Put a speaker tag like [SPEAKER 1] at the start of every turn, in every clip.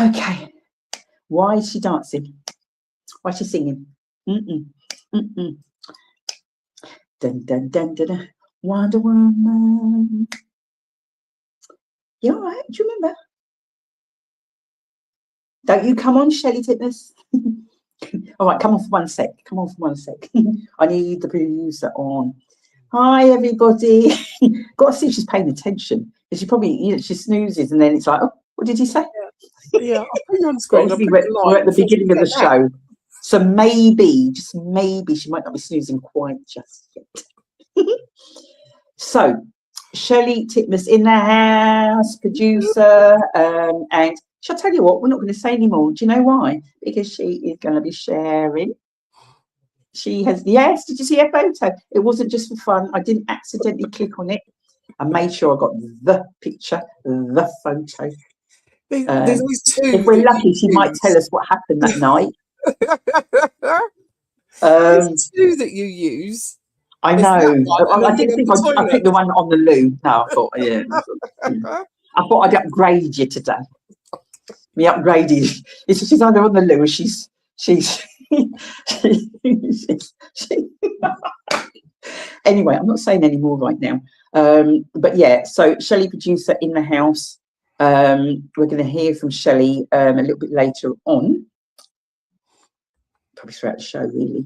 [SPEAKER 1] Okay, why is she dancing? Why is she singing? Dun, dun, dun, dun, dun. Wonder Woman. You all right? Do you remember? Don't you come on, Shelley Titmus. All right, come on for 1 sec. Come on for 1 sec. I need the producer on. Hi, everybody. Got to see if she's paying attention. She probably, she snoozes and then it's like, oh, what did you say?
[SPEAKER 2] Yeah, I'll put you on screen.
[SPEAKER 1] We're at the beginning of the show. So maybe, just maybe, she might not be snoozing quite just yet. So, Shelley Titmus in the house, producer, and shall I tell you what, we're not going to say anymore. Do you know why? Because she is going to be sharing. She has, yes, did you see her photo? It wasn't just for fun. I didn't accidentally click on it. I made sure I got the picture, the photo.
[SPEAKER 2] There's always two.
[SPEAKER 1] If we're lucky, she might tell us what happened that night.
[SPEAKER 2] There's two that you use.
[SPEAKER 1] I know. I didn't think I picked the one on the loo. No, I thought, yeah. I thought I'd upgrade you today. Me upgraded. She's either on the loo or she's anyway, I'm not saying any more right now. But yeah, so Shelley, producer in the house. We're going to hear from Shelley a little bit later on. Probably throughout the show, really.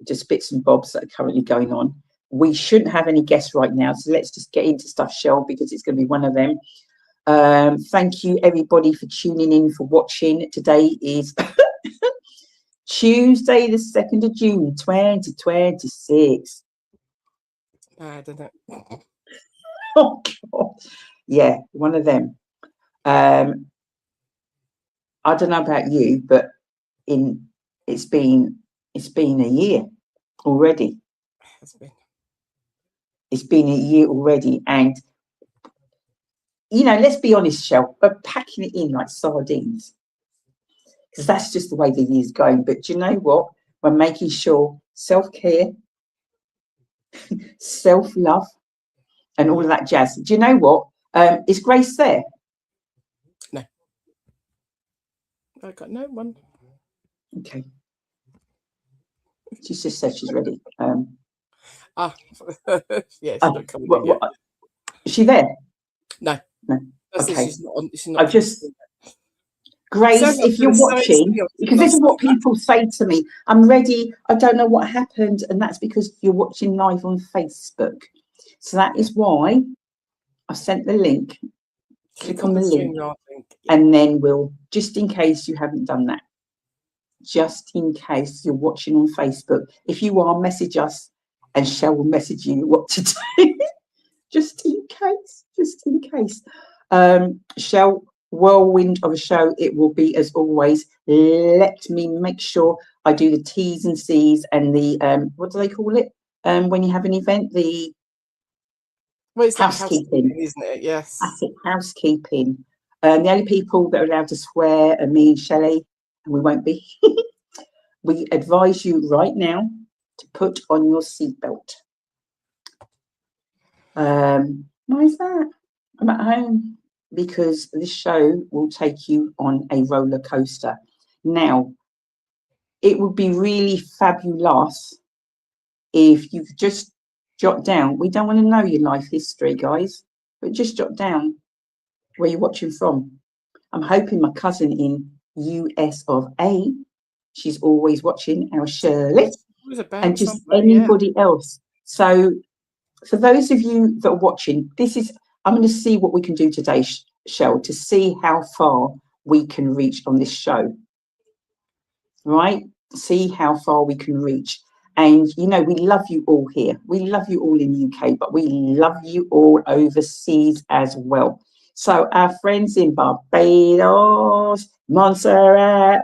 [SPEAKER 1] Just bits and bobs that are currently going on. We shouldn't have any guests right now, so let's just get into stuff, Shell, because it's going to be one of them. Thank you, everybody, for tuning in, for watching. Today is Tuesday, the 2nd of June, 2026.
[SPEAKER 2] I don't know.
[SPEAKER 1] Oh, God. Yeah, one of them. I don't know about you, but it's been a year already. It's been a year already, and let's be honest, Shell, we're packing it in like sardines because that's just the way the year's going. But do you know what? We're making sure self-care, self-love, and all of that jazz. Do you know what? Is Grace there?
[SPEAKER 2] No. I got no one.
[SPEAKER 1] Okay. She's just said she's ready.
[SPEAKER 2] Yeah, she's not coming in yet.
[SPEAKER 1] Is she there?
[SPEAKER 2] No.
[SPEAKER 1] Okay.
[SPEAKER 2] She's not on, she's not
[SPEAKER 1] Grace, if you're watching, because this is what people say to me, I'm ready, I don't know what happened, and that's because you're watching live on Facebook. So that is why I've sent the link. Click on the link, and then we'll, just in case you haven't done that, just in case you're watching on Facebook, if you are, message us and Shell will message you what to do. just in case. Shell, whirlwind of a show it will be, as always. Let me make sure I do the T's and C's and the what do they call it when you have an event, the housekeeping,
[SPEAKER 2] isn't it? Yes,
[SPEAKER 1] that's it, housekeeping. The only people that are allowed to swear are me and Shelley, and we won't be. We advise you right now to put on your seatbelt. Why is that? I'm at home because this show will take you on a roller coaster. Now, it would be really fabulous if you could just jot down. We don't want to know your life history, guys, but just jot down where you're watching from. I'm hoping my cousin in US of A, she's always watching, our Shirley, and just anybody else. So for those of you that are watching, I'm going to see what we can do today, Shell, to see how far we can reach on this show. Right? See how far we can reach. And, we love you all here. We love you all in the UK, but we love you all overseas as well. So our friends in Barbados, Montserrat,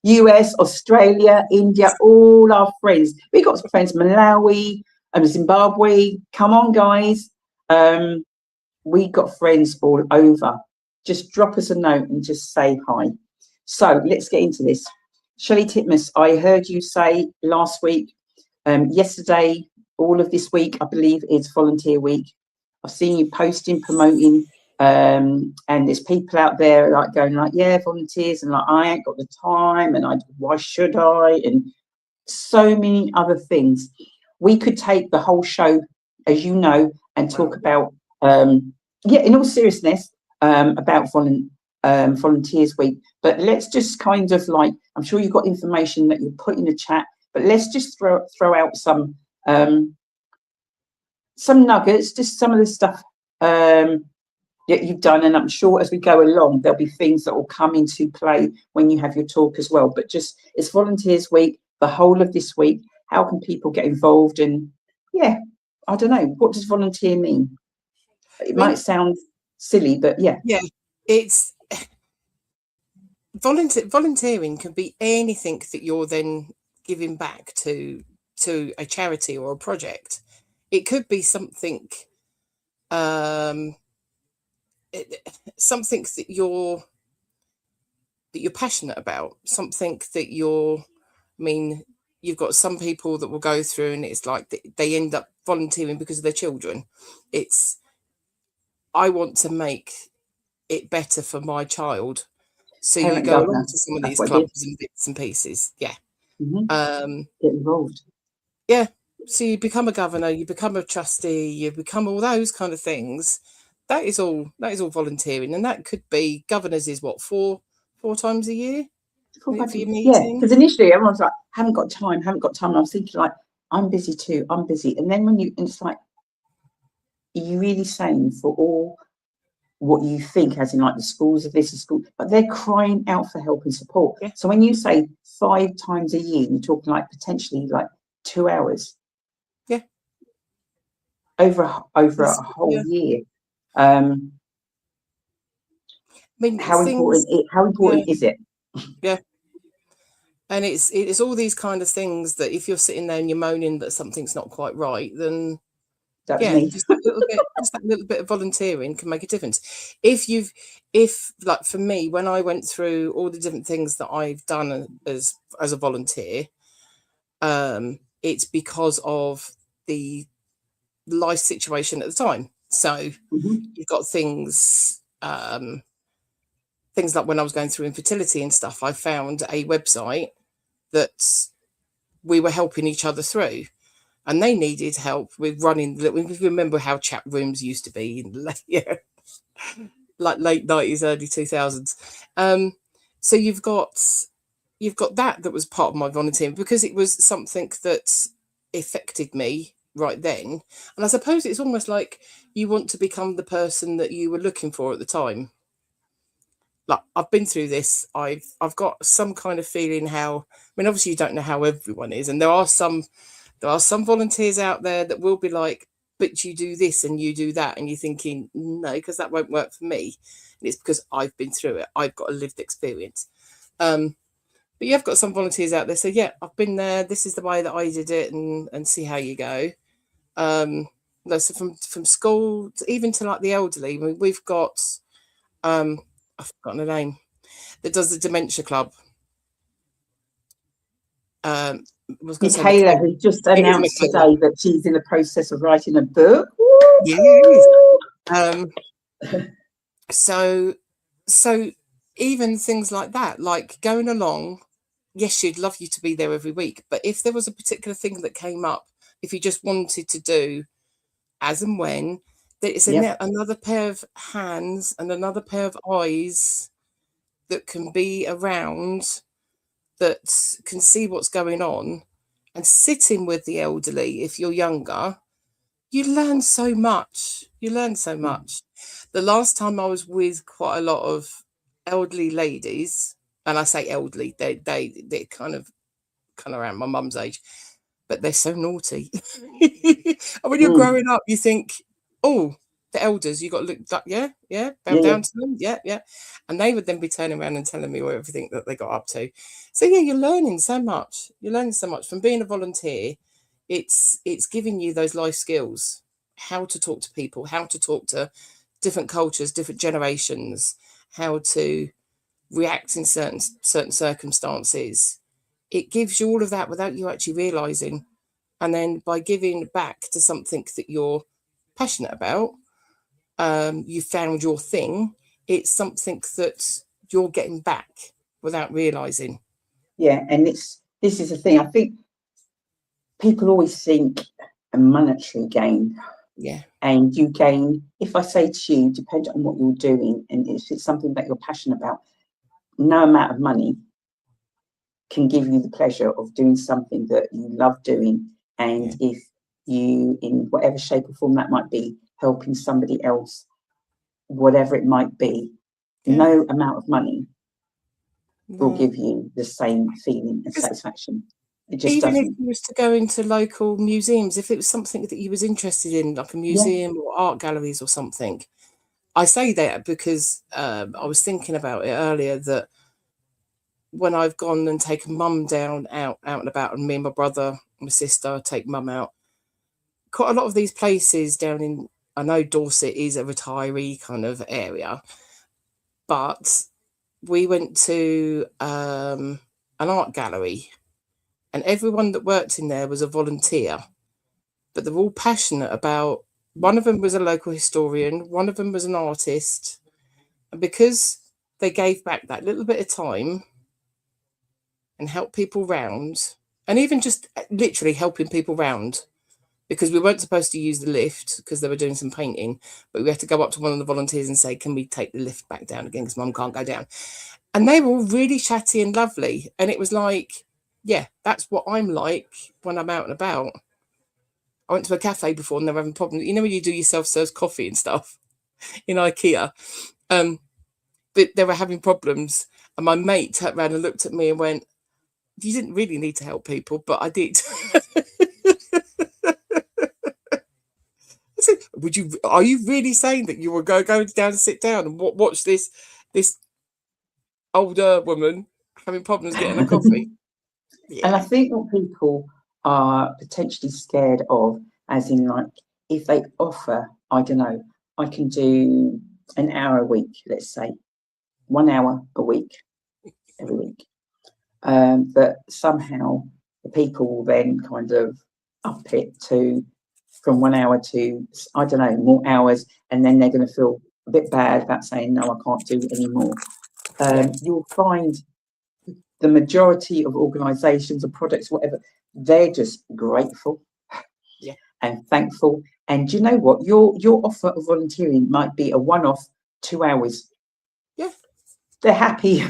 [SPEAKER 1] US, Australia, India, all our friends. We got friends Malawi, Zimbabwe. Come on, guys. We got friends all over. Just drop us a note and just say hi. So let's get into this. Shelley Titmus, I heard you say last week, yesterday, all of this week, I believe it's volunteer week. I've seen you posting, promoting, and there's people out there like going like, yeah, volunteers, and like, I ain't got the time, and why should I? And so many other things. We could take the whole show, as you know, and talk about, in all seriousness, about Volunteers Week. But let's just kind of like, I'm sure you've got information that you'll put in the chat, but let's just throw out some nuggets, just some of the stuff that you've done. And I'm sure as we go along, there'll be things that will come into play when you have your talk as well. But just, it's Volunteers Week, the whole of this week. How can people get involved? And yeah, I don't know. What does volunteer mean? It might sound silly, but yeah.
[SPEAKER 2] Yeah, it's volunteering can be anything that you're then giving back to a charity or a project. It could be something something that you're passionate about, something that you've got some people that will go through and it's like they end up volunteering because of their children. It's, I want to make it better for my child. So you go along to some of these clubs and bits and pieces. Yeah.
[SPEAKER 1] Get involved.
[SPEAKER 2] Yeah. So you become a governor, you become a trustee, you become all those kind of things. That is all volunteering. And that could be, governors is what, four times a year? For your meeting?
[SPEAKER 1] Yeah, because initially everyone's like, haven't got time. And I was thinking like, I'm busy too. And then and it's like, are you really saying for all what you think, as in like the schools of this school, but they're crying out for help and support. Yeah. So when you say 5 times a year, you're talking like potentially like 2 hours.
[SPEAKER 2] Yeah.
[SPEAKER 1] Over a whole year.
[SPEAKER 2] I mean,
[SPEAKER 1] how important is it?
[SPEAKER 2] Yeah. And it's all these kind of things that if you're sitting there and you're moaning that something's not quite right, then just that little bit of volunteering can make a difference. If like for me, when I went through all the different things that I've done as a volunteer, it's because of the life situation at the time. So you've got things like when I was going through infertility and stuff, I found a website that we were helping each other through, and they needed help with running. Remember how chat rooms used to be like late 90s, early 2000s. So you've got that was part of my volunteering, because it was something that affected me right then. And I suppose it's almost like you want to become the person that you were looking for at the time. Like, I've been through this. I've got some kind of feeling how, I mean, obviously you don't know how everyone is, and there are some volunteers out there that will be like, but you do this and you do that, and you're thinking, no, because that won't work for me. And it's because I've been through it. I've got a lived experience. But you've got some volunteers out there. So yeah, I've been there. This is the way that I did it, and see how you go. So from school even to like the elderly, I mean, we've got I've forgotten the name, that does the dementia club.
[SPEAKER 1] Michaela, who just announced today that she's in the process of writing a book.
[SPEAKER 2] Yes. So even things like that, like going along, yes, she'd love you to be there every week, but if there was a particular thing that came up, if you just wanted to do as and when, it's another pair of hands and another pair of eyes that can be around, that can see what's going on, and sitting with the elderly. If you're younger, you learn so much. The last time I was with quite a lot of elderly ladies, and I say elderly, they're kind of around my mum's age, but they're so naughty. And when you're growing up, you think, oh, the elders, you got to look like, bow down to them, and they would then be turning around and telling me everything that they got up to. So yeah, you're learning so much. You're learning so much from being a volunteer. It's giving you those life skills, how to talk to people, how to talk to different cultures, different generations, how to react in certain circumstances. It gives you all of that without you actually realizing. And then by giving back to something that you're passionate about, you found your thing. It's something that you're getting back without realizing.
[SPEAKER 1] Yeah, and this is the thing. I think people always think a monetary gain.
[SPEAKER 2] Yeah.
[SPEAKER 1] And you gain, if I say to you, depending on what you're doing, and if it's something that you're passionate about, no amount of money can give you the pleasure of doing something that you love doing. And if you, in whatever shape or form that might be, helping somebody else, whatever it might be, no amount of money will give you the same feeling and satisfaction. It just
[SPEAKER 2] even
[SPEAKER 1] doesn't.
[SPEAKER 2] if you was to go into local museums, if it was something that you was interested in, like a museum or art galleries or something. I say that because I was thinking about it earlier, that when I've gone and taken mum down out and about, and me and my brother and my sister take mum out, quite a lot of these places down in, I know Dorset is a retiree kind of area, but we went to an art gallery, and everyone that worked in there was a volunteer, but they're all passionate about, one of them was a local historian, one of them was an artist, and because they gave back that little bit of time and helped people round, and even just literally helping people round, because we weren't supposed to use the lift because they were doing some painting, but we had to go up to one of the volunteers and say, can we take the lift back down again because mum can't go down? And they were all really chatty and lovely, and it was like, yeah, that's what I'm like when I'm out and about. I went to a cafe before and they were having problems. You know, when you do your self-serve coffee and stuff in IKEA, but they were having problems. And my mate turned around and looked at me and went, you didn't really need to help people, but I did. I said, are you really saying that you were going down and sit down and watch this older woman having problems getting a coffee? Yeah.
[SPEAKER 1] And I think what people are potentially scared of, as in, like, if they offer, I don't know, I can do an hour a week, let's say, 1 hour a week, every week. But somehow the people will then kind of up it to from 1 hour to, I don't know, more hours, and then they're going to feel a bit bad about saying, no, I can't do it anymore. You'll find the majority of organisations or products, whatever, they're just grateful and thankful. And you know what? Your offer of volunteering might be a one-off 2 hours.
[SPEAKER 2] Yeah.
[SPEAKER 1] They're happy.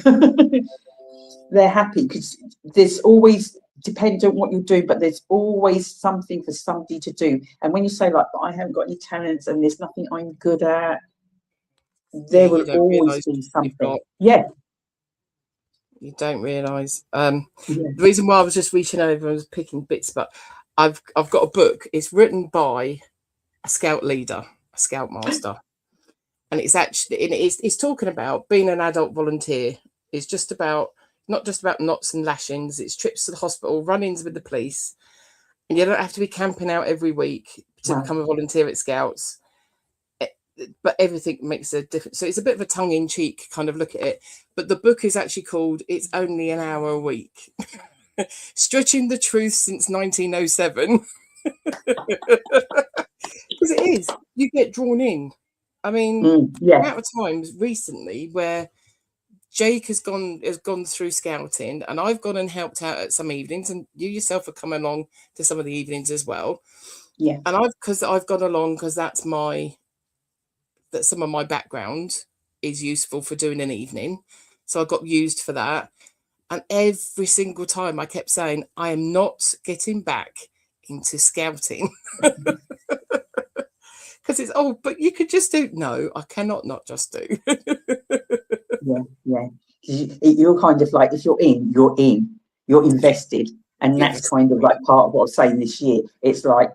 [SPEAKER 1] They're happy because there's always, depends on what you're doing, but there's always something for somebody to do. And when you say, like, I haven't got any talents and there's nothing I'm good at, there will always be something. Yeah.
[SPEAKER 2] You don't realise. The reason why I was just reaching over and was picking bits, but I've got a book. It's written by a scout leader, a scoutmaster, and it's actually, it's talking about being an adult volunteer. It's just about, not just about knots and lashings. It's trips to the hospital, run-ins with the police, and you don't have to be camping out every week to become a volunteer at Scouts. But everything makes a difference. So it's a bit of a tongue-in-cheek kind of look at it. But the book is actually called It's Only an Hour a Week. Stretching the Truth Since 1907. Because it is. You get drawn in. I mean, the amount of times recently where Jake has gone through scouting, and I've gone and helped out at some evenings, and you yourself have come along to some of the evenings as well.
[SPEAKER 1] Yeah.
[SPEAKER 2] And I've gone along because that's that some of my background is useful for doing an evening. So I got used for that. And every single time I kept saying, I am not getting back into scouting. Because it's, but you could just do. No, I cannot not just do.
[SPEAKER 1] Yeah. You're kind of like, if you're in, you're invested. And that's kind of like part of what I was saying this year. It's like,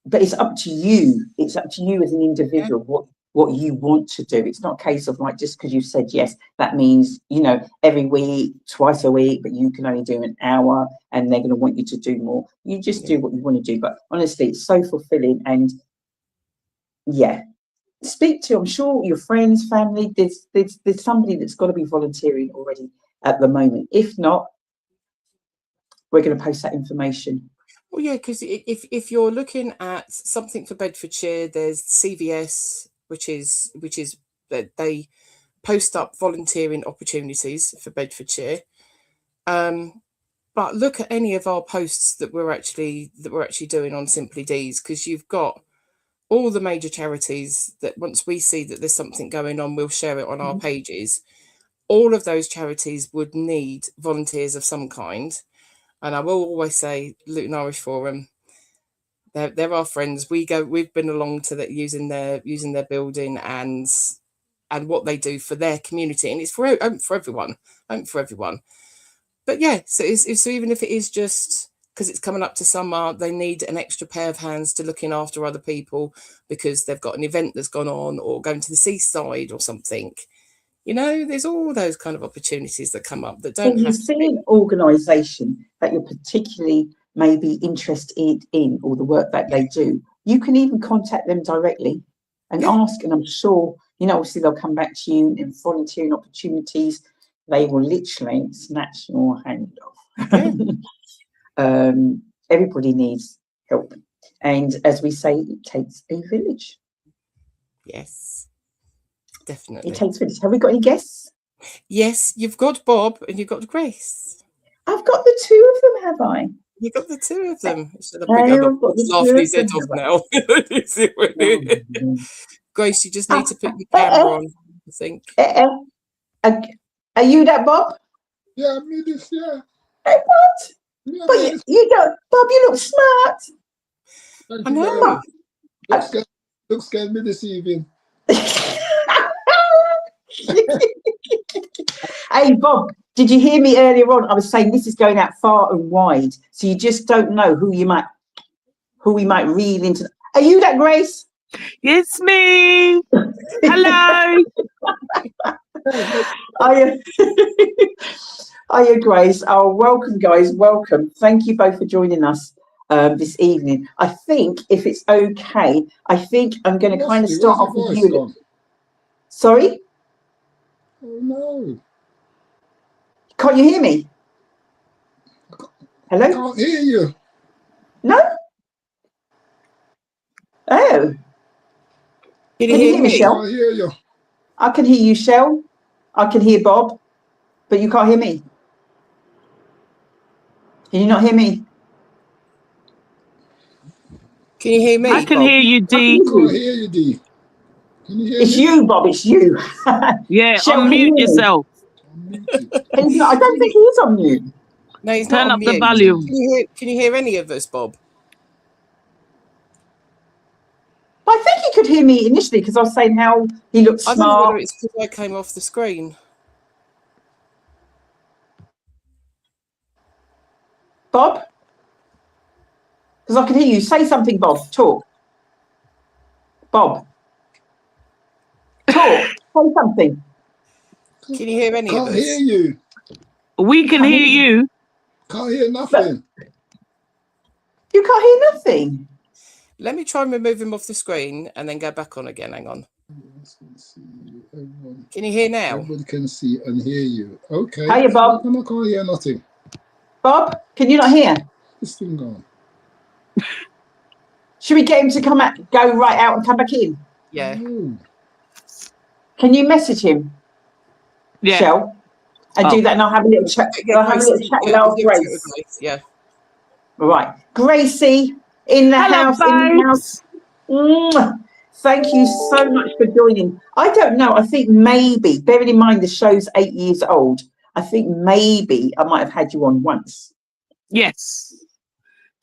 [SPEAKER 1] but it's up to you. It's up to you as an individual what you want to do. It's not a case of like, just because you said yes, that means, you know, every week, twice a week, but you can only do an hour and they're going to want you to do more. You just do what you want to do. But honestly, it's so fulfilling. And yeah, speak to, I'm sure, your friends, family. There's somebody that's got to be volunteering already at the moment. If not, we're going to post that information.
[SPEAKER 2] Well, yeah, because if you're looking at something for Bedfordshire, there's CVS, which is that they post up volunteering opportunities for Bedfordshire. But look at any of our posts that we're actually doing on Simply Deez, because you've got all the major charities that once we see that there's something going on, we'll share it on our pages. All of those charities would need volunteers of some kind. And I will always say, Luton Irish Forum, they're our friends. We've been along to that, using their building and what they do for their community, and it's for everyone, But yeah, so even if it is just because it's coming up to summer, they need an extra pair of hands to looking after other people because they've got an event that's gone on, or going to the seaside or something. You know, there's all those kind of opportunities that come up that don't
[SPEAKER 1] If you
[SPEAKER 2] have to
[SPEAKER 1] see
[SPEAKER 2] be.
[SPEAKER 1] an organisation that you're particularly maybe interested in, or the work that they do, you can even contact them directly and ask. And I'm sure, you know, obviously they'll come back to you in volunteering opportunities. They will literally snatch your hand off.
[SPEAKER 2] Yeah.
[SPEAKER 1] Everybody needs help. And as we say, it takes a village.
[SPEAKER 2] Yes, definitely.
[SPEAKER 1] It takes a village. Have we got any guests?
[SPEAKER 2] Yes, you've got Bob and you've got Grace.
[SPEAKER 1] I've got the two of them, have I?
[SPEAKER 2] You got the two of them. Laughing his head off now. Grace, you just need to put your camera on, I think.
[SPEAKER 1] Are you that, Bob?
[SPEAKER 3] Yeah, me this, yeah.
[SPEAKER 1] Hey, what? Yeah, but you don't, Bob, you look smart.
[SPEAKER 3] I know. Looks scared me this evening.
[SPEAKER 1] Hey, Bob, did you hear me earlier on? I was saying this is going out far and wide, so you just don't know who we might reel into. Are you that, Grace?
[SPEAKER 4] It's me. Hello.
[SPEAKER 1] Hiya, Grace. Oh, welcome, guys. Welcome. Thank you both for joining us this evening. I think, if it's okay, I'm going to kind of start off with you. Sorry?
[SPEAKER 3] Oh, no.
[SPEAKER 1] Can't you hear me? Hello?
[SPEAKER 3] I can't hear you.
[SPEAKER 1] No? Oh.
[SPEAKER 2] Can you hear me,
[SPEAKER 1] Michelle?
[SPEAKER 3] I can't hear you.
[SPEAKER 1] I can hear you, Shell. I can hear Bob, but you can't hear me. Can you not hear me?
[SPEAKER 2] Can you hear me?
[SPEAKER 4] I can
[SPEAKER 2] Bob?
[SPEAKER 4] hear you, Dee.
[SPEAKER 3] I can't hear you, Dee. Can you hear
[SPEAKER 1] it's
[SPEAKER 3] me?
[SPEAKER 1] you, Bob. It's you.
[SPEAKER 4] Yeah,
[SPEAKER 1] Shell,
[SPEAKER 4] unmute yourself.
[SPEAKER 1] I don't think he is on mute.
[SPEAKER 2] No, he's
[SPEAKER 4] Turn
[SPEAKER 2] not
[SPEAKER 4] up
[SPEAKER 2] on
[SPEAKER 4] the
[SPEAKER 2] mute.
[SPEAKER 4] volume.
[SPEAKER 2] Can you hear any of us, Bob?
[SPEAKER 1] I think he could hear me initially because I was saying how he looked smart.
[SPEAKER 2] I don't know whether it's because I came off the screen.
[SPEAKER 1] Bob? Because I can hear you. Say something, Bob. Talk. Bob. Talk. Say something.
[SPEAKER 2] Can you hear any of us?
[SPEAKER 3] Can't hear you.
[SPEAKER 4] We can hear you.
[SPEAKER 3] Can't hear nothing.
[SPEAKER 1] You can't hear nothing.
[SPEAKER 2] Let me try and remove him off the screen and then go back on again. Hang on. Can you hear now?
[SPEAKER 3] Everybody can see and hear you. Okay.
[SPEAKER 1] Hiya, Bob.
[SPEAKER 3] I can't hear nothing.
[SPEAKER 1] Bob, can you not hear?
[SPEAKER 3] This thing gone.
[SPEAKER 1] Should we get him to go right out and come back in?
[SPEAKER 2] Yeah.
[SPEAKER 3] No.
[SPEAKER 1] Can you message him?
[SPEAKER 4] Yeah.
[SPEAKER 1] Shell? And do that, and I'll have a little chat. I'll have a little chat with our Grace.
[SPEAKER 2] Yeah.
[SPEAKER 1] All right. Gracie in the house.
[SPEAKER 4] Babes.
[SPEAKER 1] In the house. Mwah. Thank you so much for joining. I don't know. I think maybe, bearing in mind the show's 8 years old, I think maybe I might have had you on once.
[SPEAKER 4] Yes.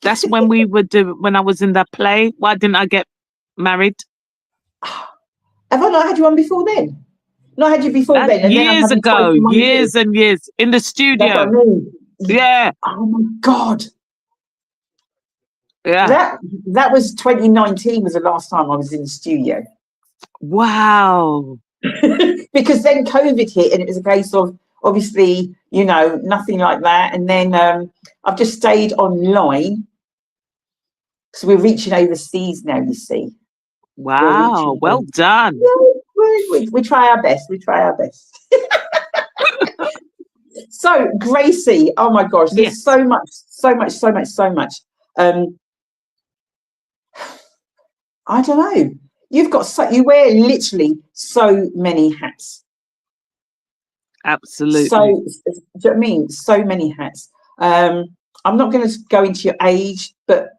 [SPEAKER 4] That's when we were when I was in that play. Why didn't I get married?
[SPEAKER 1] Have I not had you on before then? Not had you before then. And
[SPEAKER 4] years
[SPEAKER 1] then
[SPEAKER 4] ago, years and years in the studio.
[SPEAKER 1] That's what I mean.
[SPEAKER 4] Yeah.
[SPEAKER 1] Oh my God.
[SPEAKER 4] Yeah.
[SPEAKER 1] That was 2019 was the last time I was in the studio.
[SPEAKER 4] Wow.
[SPEAKER 1] Because then COVID hit and it was a case of obviously, nothing like that. And then I've just stayed online. So we're reaching overseas now, you see.
[SPEAKER 4] Wow. Well done.
[SPEAKER 1] Yeah, we try our best. We try our best. So, Gracie, oh my gosh, there's so much. I don't know. You wear literally so many hats.
[SPEAKER 4] Absolutely.
[SPEAKER 1] So, do you know what I mean? So many hats. I'm not going to go into your age, but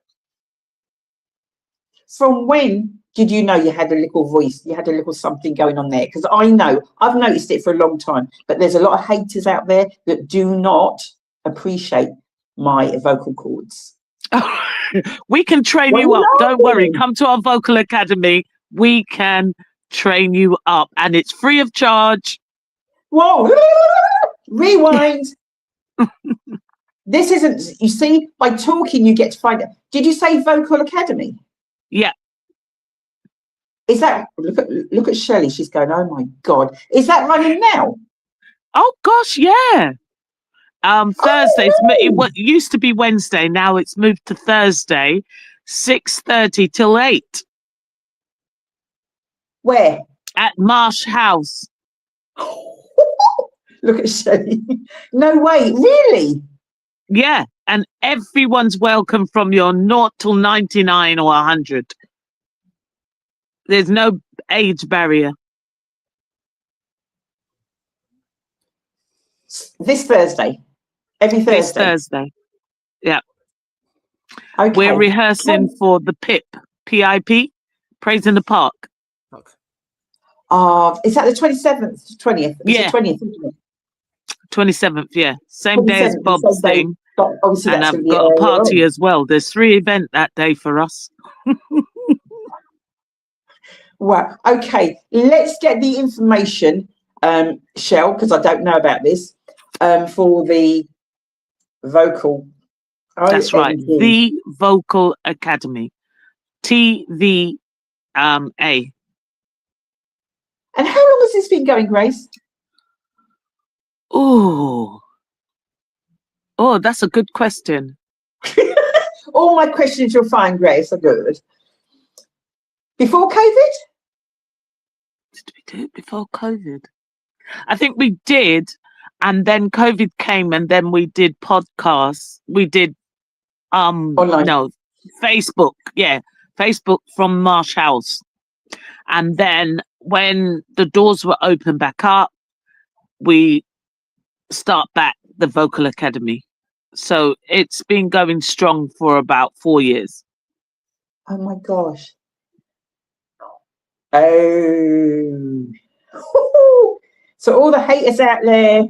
[SPEAKER 1] from when did you know you had a little voice? You had a little something going on there? Because I know, I've noticed it for a long time, but there's a lot of haters out there that do not appreciate my vocal cords.
[SPEAKER 4] We can train you up. Don't worry. Come to our vocal academy. We can train you up, and it's free of charge.
[SPEAKER 1] Whoa! Rewind. This isn't. You see, by talking, you get to find out. Did you say vocal academy?
[SPEAKER 4] Yeah.
[SPEAKER 1] Is that look at Shelley? She's going, oh my God. Is that running now?
[SPEAKER 4] Oh gosh, yeah. Thursdays. It used to be Wednesday. Now it's moved to Thursday, 6:30 till 8.
[SPEAKER 1] Where?
[SPEAKER 4] At Marsh House.
[SPEAKER 1] Look at Shelley. No way, really?
[SPEAKER 4] Yeah, and everyone's welcome from your 0 till 99 or 100. There's no age barrier.
[SPEAKER 1] This Thursday. Every Thursday.
[SPEAKER 4] This Thursday. Yeah.
[SPEAKER 1] Okay.
[SPEAKER 4] We're rehearsing for the PIP, Praise in the Park.
[SPEAKER 1] Is that the 27th, 20th?
[SPEAKER 4] Yeah.
[SPEAKER 1] The 20th, isn't it?
[SPEAKER 4] 27th, yeah. Same day as Bob's thing.
[SPEAKER 1] Obviously,
[SPEAKER 4] and I've got a party as well. There's 3 events that day for us.
[SPEAKER 1] Well, okay. Let's get the information, Shell, because I don't know about this, for the vocal.
[SPEAKER 4] That's right. The Vocal Academy. TVA.
[SPEAKER 1] And how long has this been going, Grace?
[SPEAKER 4] Oh, that's a good question.
[SPEAKER 1] All my questions you'll find, Grace, are good. Before COVID?
[SPEAKER 4] Did we do it before COVID? I think we did. And then COVID came and then we did podcasts. We did,
[SPEAKER 1] online.
[SPEAKER 4] No, Facebook. Yeah, Facebook from Marsh House. And then when the doors were open back up, we start back the Vocal Academy. So it's been going strong for about 4 years.
[SPEAKER 1] Oh my gosh. Oh. So all the haters out there,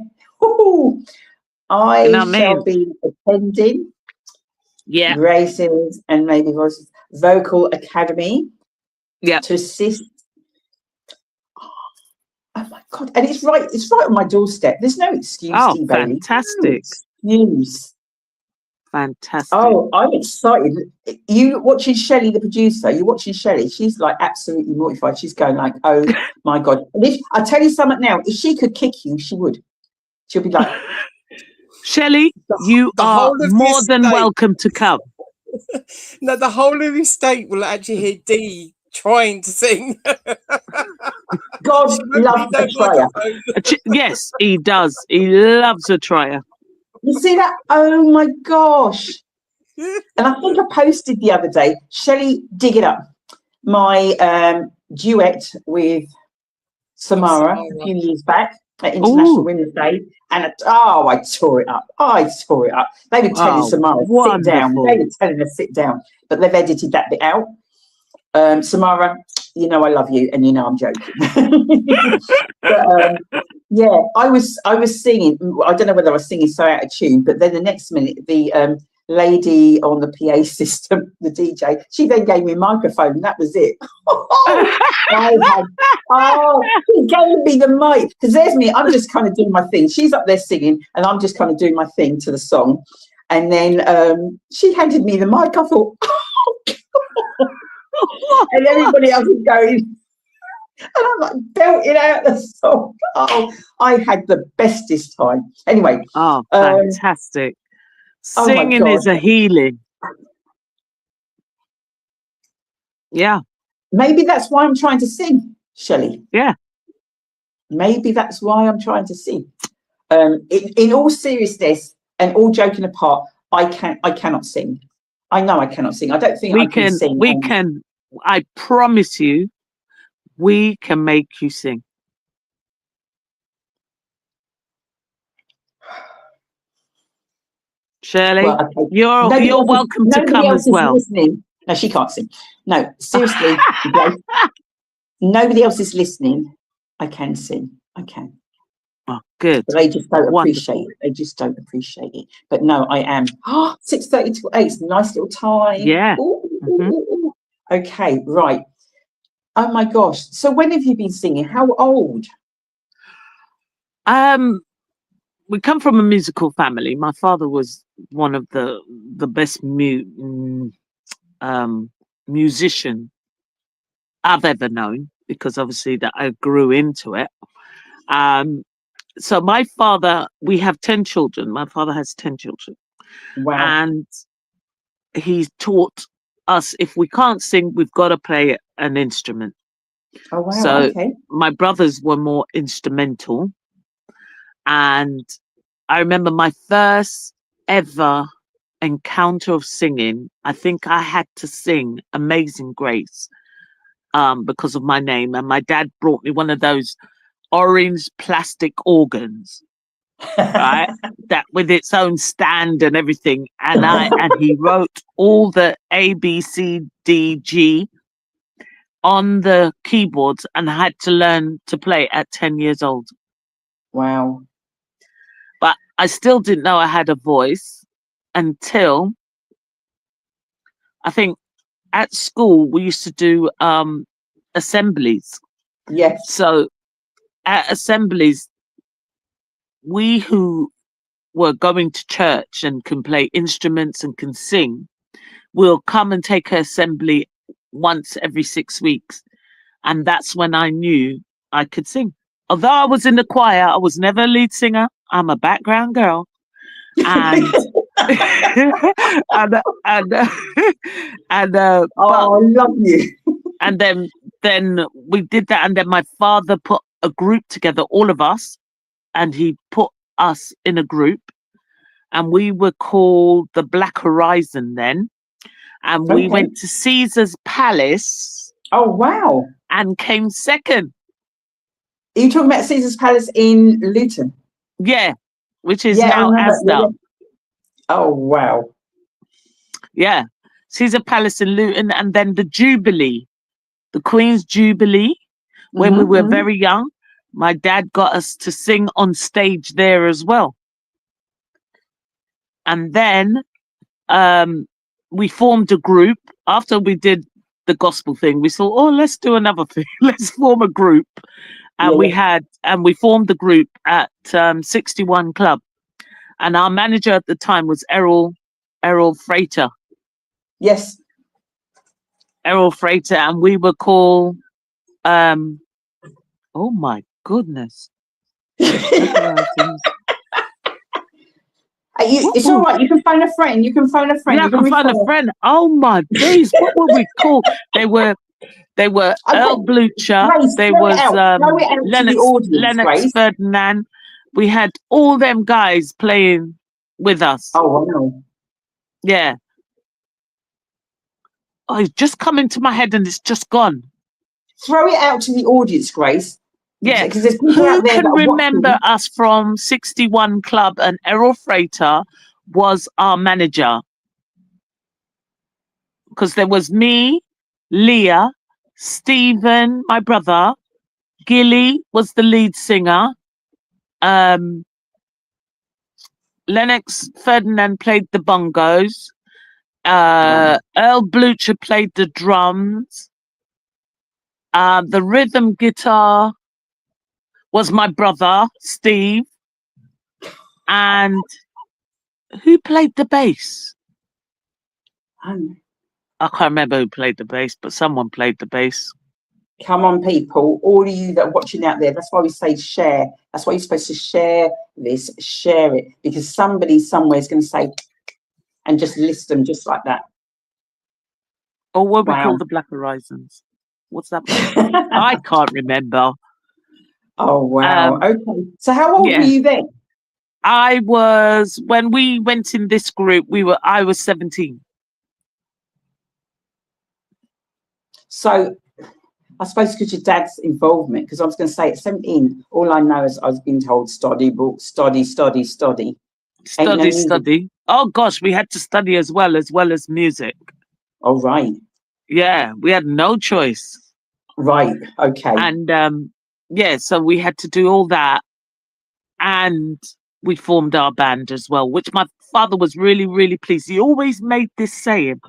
[SPEAKER 1] I shall be attending Grace's and maybe Voices Vocal Academy to assist. Oh my God. And it's right on my doorstep. There's no excuse,
[SPEAKER 4] Bailey. Fantastic.
[SPEAKER 1] No excuse.
[SPEAKER 4] Fantastic.
[SPEAKER 1] Oh, I'm excited. You watching Shelley, the producer, you're watching Shelley. She's like absolutely mortified. She's going like, oh my God. And I tell you something now, if she could kick you, she would. She'll be like,
[SPEAKER 4] Shelley, you are more than welcome to come.
[SPEAKER 2] No, the whole of the estate will actually hear Dee trying to sing.
[SPEAKER 1] God loves a trier.
[SPEAKER 4] Yes, he does. He loves a trier.
[SPEAKER 1] You see that? Oh my gosh. And I think I posted the other day, Shelley, dig it up. My duet with Samara a few years back at International Women's Day. And I tore it up. They were telling Samara, sit down. They were telling her, sit down. But they've edited that bit out. Samara, you know I love you, and you know I'm joking. But yeah, I was singing. I don't know whether I was singing so out of tune, but then the next minute, the lady on the PA system, the DJ, she then gave me a microphone, and that was it. She gave me the mic because there's me. I'm just kind of doing my thing. She's up there singing, and I'm just kind of doing my thing to the song. And then she handed me the mic. I thought, and everybody else is going. And I'm like belting out the song. Oh, I had the bestest time. Anyway.
[SPEAKER 4] Oh, fantastic.
[SPEAKER 1] Oh my
[SPEAKER 4] Singing
[SPEAKER 1] God.
[SPEAKER 4] is a healing. Yeah.
[SPEAKER 1] Maybe that's why I'm trying to sing, Shelley.
[SPEAKER 4] Yeah.
[SPEAKER 1] Maybe that's why I'm trying to sing. In all seriousness and all joking apart, I cannot sing. I know I cannot sing. I don't think I can sing.
[SPEAKER 4] We can. I promise you, we can make you sing. Shirley,
[SPEAKER 1] Well, okay.
[SPEAKER 4] you're welcome to come as well.
[SPEAKER 1] Listening. No, she can't sing. No, seriously, nobody else is listening. I can sing. I can.
[SPEAKER 4] Oh, good.
[SPEAKER 1] But they just don't
[SPEAKER 4] Wonderful.
[SPEAKER 1] appreciate it. They just don't appreciate it. But no, I am. 6:30 to 8. It's a nice little time.
[SPEAKER 4] Yeah.
[SPEAKER 1] Ooh. Okay, right. Oh my gosh. So when have you been singing? How old?
[SPEAKER 4] We come from a musical family. My father was one of the best musician I've ever known, because obviously that I grew into it. So my father, we have 10 children. My father has 10 children.
[SPEAKER 1] Wow.
[SPEAKER 4] And he taught us, if we can't sing, we've got to play an instrument.
[SPEAKER 1] Oh wow.
[SPEAKER 4] So
[SPEAKER 1] okay.
[SPEAKER 4] My brothers were more instrumental. And I remember my first ever encounter of singing. I think I had to sing Amazing Grace because of my name. And my dad brought me one of those orange plastic organs, right? That with its own stand and everything. And he wrote all the A, B, C, D, G on the keyboards, and I had to learn to play at 10 years old.
[SPEAKER 1] Wow.
[SPEAKER 4] But I still didn't know I had a voice until I think at school we used to do assemblies.
[SPEAKER 1] Yes.
[SPEAKER 4] So at assemblies, we who were going to church and can play instruments and can sing will come and take an assembly once every 6 weeks. And that's when I knew I could sing. Although I was in the choir, I was never a lead singer. I'm a background girl. And and I love
[SPEAKER 1] you.
[SPEAKER 4] And then we did that, and then my father put a group together, all of us, and he put us in a group, and we were called the Black Horizon then, and we went to Caesar's Palace.
[SPEAKER 1] Oh wow.
[SPEAKER 4] And came second.
[SPEAKER 1] Are you talking about Caesar's Palace in Luton?
[SPEAKER 4] Yeah, which is now Asda.
[SPEAKER 1] Oh wow.
[SPEAKER 4] Yeah, Caesar Palace in Luton, and then the Jubilee, the Queen's Jubilee, when we were very young. My dad got us to sing on stage there as well. And then we formed a group after we did the gospel thing. We thought, oh, let's do another thing. Let's form a group. And we formed the group at 61 Club. And our manager at the time was Errol Freighter.
[SPEAKER 1] Yes.
[SPEAKER 4] Errol Freighter. And we were called, oh my goodness.
[SPEAKER 1] It's all right. You can phone a friend. Yeah,
[SPEAKER 4] I can phone a friend. Oh my days! What were we called? They were Earl Blucher. There was Lennox Ferdinand. We had all them guys playing with us.
[SPEAKER 1] Oh wow!
[SPEAKER 4] Yeah. Oh, it's just come into my head and it's just gone.
[SPEAKER 1] Throw it out to the audience, Grace.
[SPEAKER 4] Yeah, who can remember us from 61 Club? And Errol Freighter was our manager. Because there was me, Leah, Stephen, my brother, Gilly was the lead singer. Lennox Ferdinand played the bongos. Earl Blucher played the drums. The rhythm guitar was my brother, Steve. And who played the bass? I can't remember who played the bass, but someone played the bass.
[SPEAKER 1] Come on, people, all of you that are watching out there, that's why we say share. That's why you're supposed to share this, share it, because somebody somewhere is going to say, and just list them just like that.
[SPEAKER 4] Or what we
[SPEAKER 1] Wow.
[SPEAKER 4] call the Black Horizons. What's that? I can't remember.
[SPEAKER 1] Oh, wow. Okay. So how old were you then?
[SPEAKER 4] I was, when we went in this group, I was 17.
[SPEAKER 1] So I suppose because your dad's involvement, because I was going to say at 17, all I know is I was being told study books, study.
[SPEAKER 4] Study. Oh gosh, we had to study as well as music.
[SPEAKER 1] Oh, right.
[SPEAKER 4] Yeah, we had no choice.
[SPEAKER 1] Right. Okay.
[SPEAKER 4] And so we had to do all that, and we formed our band as well, which my father was really, really pleased. He always made this saying.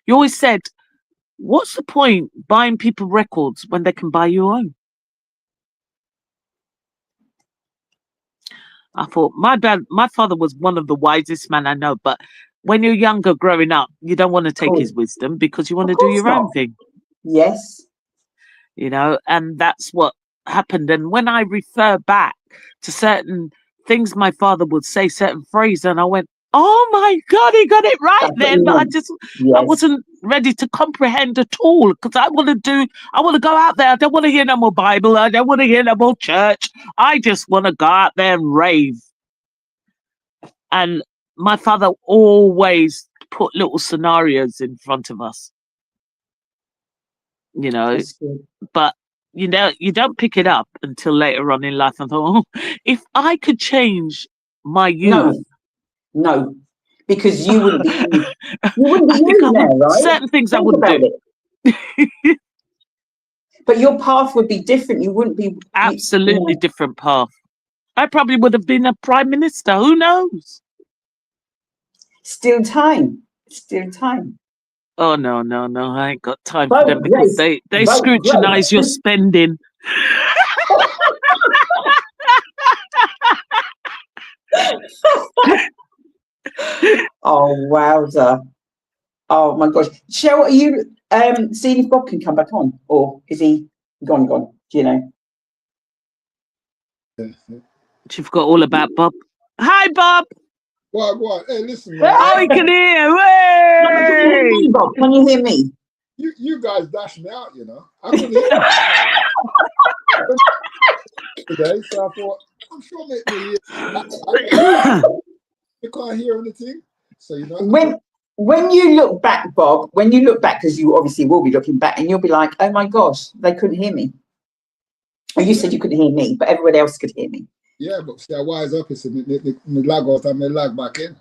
[SPEAKER 4] He always said, what's the point buying people records when they can buy your own? I thought my father was one of the wisest men I know, but when you're younger growing up, you don't want to take his wisdom because you want to do your own thing.
[SPEAKER 1] Yes.
[SPEAKER 4] You know, and that's what happened. And when I refer back to certain things my father would say, certain phrases, and I went, oh my God, he got it right then. But I wasn't ready to comprehend at all, because I want to go out there. I don't want to hear no more Bible. I don't want to hear no more church. I just want to go out there and rave. And my father always put little scenarios in front of us, you know, but you know, you don't pick it up until later on in life. I thought, oh, if I could change my youth.
[SPEAKER 1] No, because you wouldn't be you now, right?
[SPEAKER 4] Certain things I wouldn't do.
[SPEAKER 1] But your path would be different. You wouldn't be
[SPEAKER 4] absolutely different path. I probably would have been a prime minister. Who knows?
[SPEAKER 1] Still time. Still time.
[SPEAKER 4] Oh no! I ain't got time for them, because they scrutinize your spending.
[SPEAKER 1] Oh, wowza. Oh my gosh. Cheryl, are you seeing if Bob can come back on, or is he gone? Do you know?
[SPEAKER 4] You've got all about Bob. Hi, Bob.
[SPEAKER 3] What? Hey, listen, man.
[SPEAKER 4] Oh, he can hear.
[SPEAKER 1] Hey! Bob, can you hear me?
[SPEAKER 3] You guys dashed me out, you know. I couldn't hear today, so I thought, I'm sure maybe you can't hear anything. So, you know.
[SPEAKER 1] When you look back, Bob, because you obviously will be looking back, and you'll be like, oh my gosh, they couldn't hear me. Or you said you couldn't hear me, but everyone else could hear me.
[SPEAKER 3] Yeah, but see, I wise up, it's me lag out and me lag back in.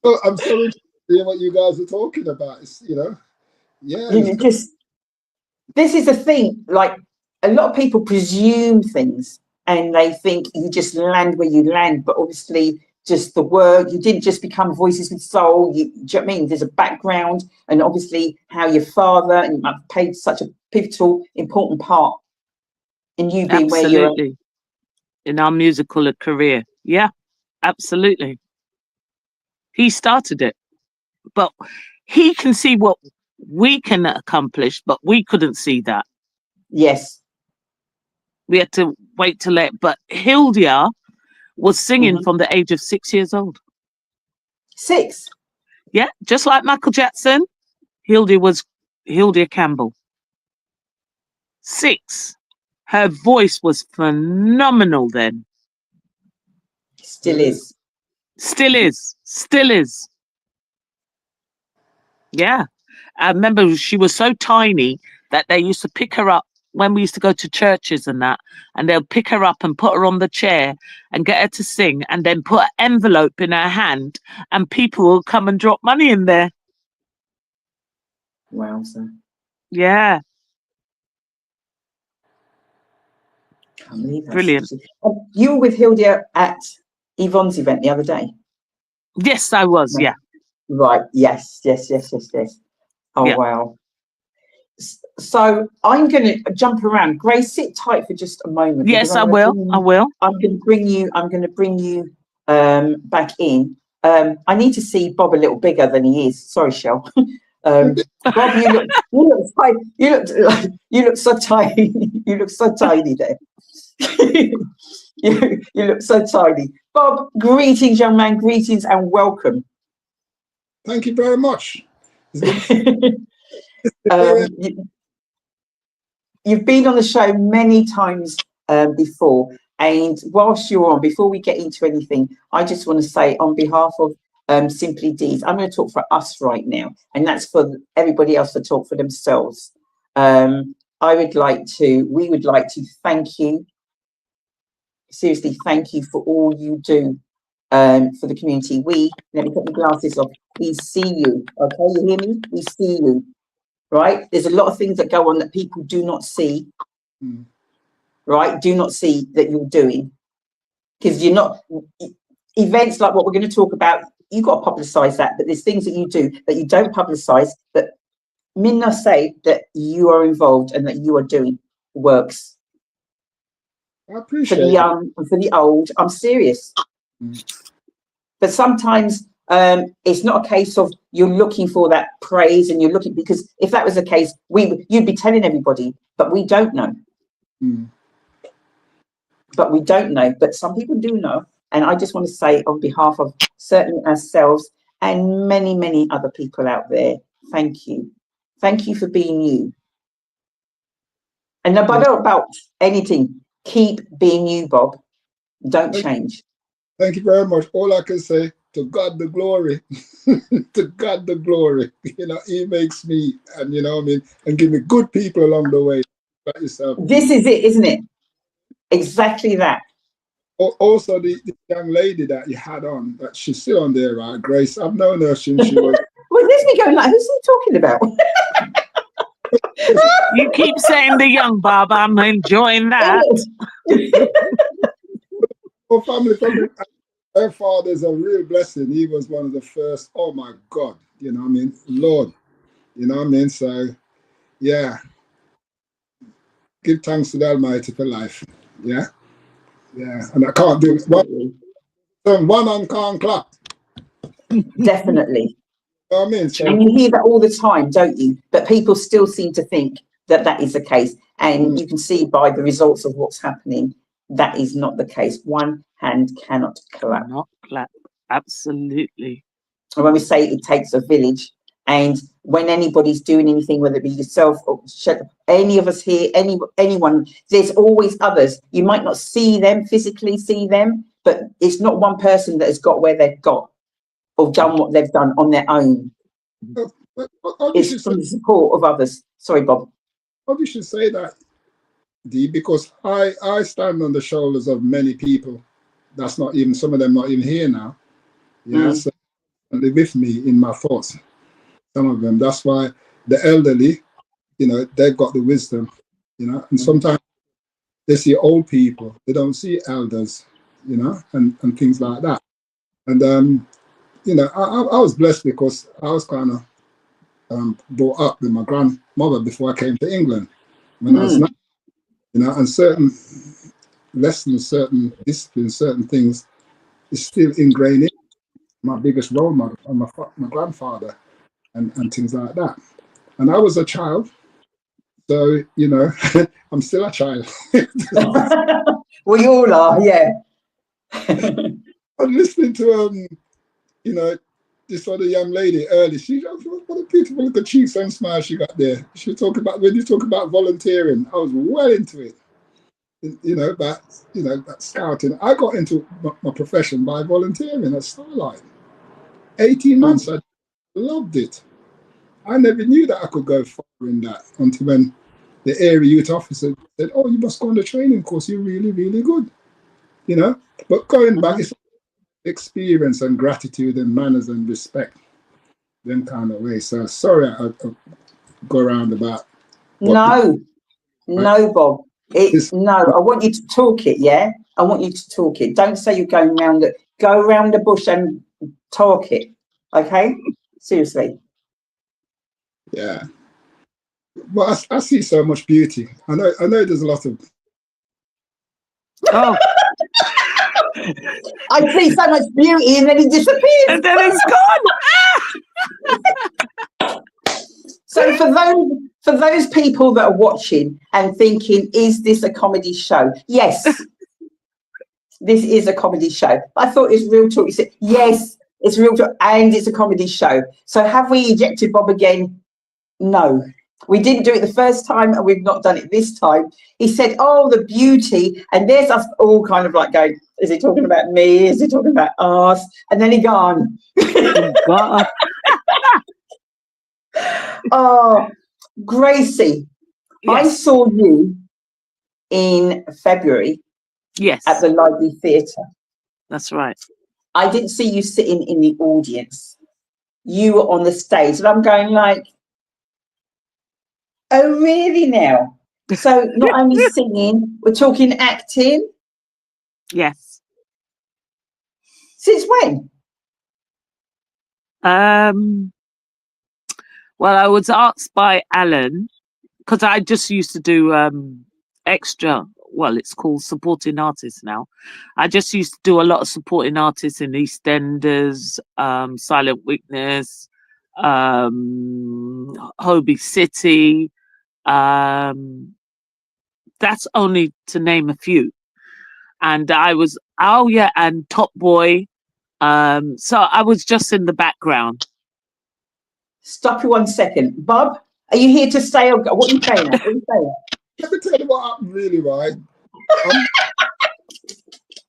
[SPEAKER 3] So I'm so interested in what you guys are talking about. It's, you know,
[SPEAKER 1] this is the thing, like a lot of people presume things and they think you just land where you land, but obviously just the work, you didn't just become Voices with Soul. Do you know what I mean? There's a background, and obviously how your father and played such a pivotal, important part in you being where you're at.
[SPEAKER 4] In our musical career. Yeah, absolutely. He started it, but he can see what we can accomplish, but we couldn't see that.
[SPEAKER 1] Yes.
[SPEAKER 4] We had to wait till it, but Hildia was singing from the age of 6 years old.
[SPEAKER 1] 6?
[SPEAKER 4] Yeah, just like Michael Jackson, Hildia Campbell. 6. Her voice was phenomenal then.
[SPEAKER 1] Still is.
[SPEAKER 4] Yeah. I remember she was so tiny that they used to pick her up when we used to go to churches and that, and they'll pick her up and put her on the chair and get her to sing, and then put an envelope in her hand, and people will come and drop money in there.
[SPEAKER 1] Wow, sir.
[SPEAKER 4] Yeah.
[SPEAKER 1] Can't believe that.
[SPEAKER 4] Brilliant.
[SPEAKER 1] You were with Hildia at Yvonne's event the other day?
[SPEAKER 4] Yes, I was, yeah.
[SPEAKER 1] Right, yes. Oh, yeah. Wow. So I'm going to jump around. Grace, sit tight for just a moment.
[SPEAKER 4] Yes, I will.
[SPEAKER 1] I'm going to bring you back in. I need to see Bob a little bigger than he is. Sorry, Shell. Bob, you look so tiny. You look so tiny there. you look so tiny. Bob, greetings, young man. Greetings and welcome.
[SPEAKER 3] Thank you very much.
[SPEAKER 1] You've been on the show many times before, and whilst you're on, before we get into anything, I just want to say on behalf of Simply Deez, I'm going to talk for us right now, and that's for everybody else to talk for themselves. We would like to thank you, seriously, thank you for all you do for the community. Let me put my glasses off. We see you, okay? You hear me? We see you, right? There's a lot of things that go on that people do not see, right? Do not see that you're doing, because you're not, events like what we're going to talk about, you've got to publicise that, but there's things that you do that you don't publicise, but Minna say that you are involved and that you are doing works.
[SPEAKER 3] I appreciate
[SPEAKER 1] for the young and for the old. I'm serious. But sometimes it's not a case of you're looking for that praise and you're looking, because if that was the case, you'd be telling everybody, but we don't know. But we don't know, but some people do know. And I just want to say on behalf of certainly ourselves and many, many other people out there, thank you. Thank you for being you. And no matter about anything, keep being you, Bob. Don't change.
[SPEAKER 3] Thank you very much. All I can say, to God the glory. To God the glory. You know, he makes me, and you know what I mean, and give me good people along the way. Like yourself.
[SPEAKER 1] This is it, isn't it? Exactly that.
[SPEAKER 3] Also, the young lady that you had on, that she's still on there, right? Grace. I've known her since she was.
[SPEAKER 1] Well, there's me going like, who's he talking about?
[SPEAKER 4] You keep saying the young Bob. I'm enjoying that.
[SPEAKER 3] Oh, family, her father's a real blessing. He was one of the first. Oh my God, you know what I mean? Lord, you know what I mean? So, yeah. Give thanks to the Almighty for life. Yeah. Yeah. And I can't do it. One on can't clap.
[SPEAKER 1] Definitely.
[SPEAKER 3] You know what I mean? So,
[SPEAKER 1] and you hear that all the time, don't you? But people still seem to think that that is the case. And you can see by the results of what's happening, that is not the case. One hand cannot clap.
[SPEAKER 4] Not clap. Absolutely.
[SPEAKER 1] And when we say it takes a village, and when anybody's doing anything, whether it be yourself or any of us here, anyone, there's always others. You might not see them, physically see them, but it's not one person that has got where they've got or done what they've done on their own. It's from the support of others. Sorry, Bob.
[SPEAKER 3] Probably should say that, Dee, because I stand on the shoulders of many people. That's not even, some of them not even here now. Yeah, so they with me in my thoughts. Some of them. That's why the elderly, you know, they've got the wisdom, you know, and sometimes they see old people, they don't see elders, you know, and things like that. And you know, I was blessed because I was kind of brought up with my grandmother before I came to England when I was 9, you know, and certain lessons, certain disciplines, certain things is still ingrained in my biggest role model and my grandfather and things like that. And I was a child, so, you know, I'm still a child.
[SPEAKER 1] We all are, yeah.
[SPEAKER 3] I'm listening to, you know, this other young lady early. What a beautiful little cheeks and smile she got there. She was talking about, when you talk about volunteering, I was well into it. You know, that scouting. I got into my profession by volunteering at Starlight. 18 months, I loved it. I never knew that I could go far in that until when the area youth officer said, "Oh, you must go on the training course. You're really, really good." You know, but going back, it's experience and gratitude and manners and respect, them kind of way. So sorry, I go around about.
[SPEAKER 1] No, Bob. No, I want you to talk it, yeah? I want you to talk it. Don't say you're going round it. Go around the bush and talk it, okay? Seriously.
[SPEAKER 3] Yeah. Well, I see so much beauty. I know there's a lot of...
[SPEAKER 4] Oh.
[SPEAKER 1] I see so much beauty and then he disappears.
[SPEAKER 4] And then it's gone.
[SPEAKER 1] So for those people that are watching and thinking, is this a comedy show? Yes, this is a comedy show. I thought it's Real Talk. You said, yes, it's Real Talk and it's a comedy show. So have we ejected Bob again? No. We didn't do it the first time and we've not done it this time. He said, oh, the beauty. And there's us all kind of like going, is he talking about me? Is he talking about us? And then he gone.
[SPEAKER 4] God.
[SPEAKER 1] Oh, Gracie, I
[SPEAKER 4] Yes.
[SPEAKER 1] saw you in February
[SPEAKER 4] Yes,
[SPEAKER 1] at the Library Theatre.
[SPEAKER 4] that's right.
[SPEAKER 1] I didn't see you sitting in the audience. You were on the stage. And I'm going like, oh, really now? So not only singing, we're talking acting.
[SPEAKER 4] Yes.
[SPEAKER 1] Since when?
[SPEAKER 4] Well, I was asked by Alan because I just used to do extra. Well, it's called supporting artists now. I just used to do a lot of supporting artists in EastEnders, Silent Witness, Hobie City. That's only to name a few. And I was, oh yeah, and Top Boy. So I was just in the background.
[SPEAKER 1] Stop you 1 second. Bob, are you here to stay or go? What are you saying? What are you saying?
[SPEAKER 3] Let me tell you what happened really, right?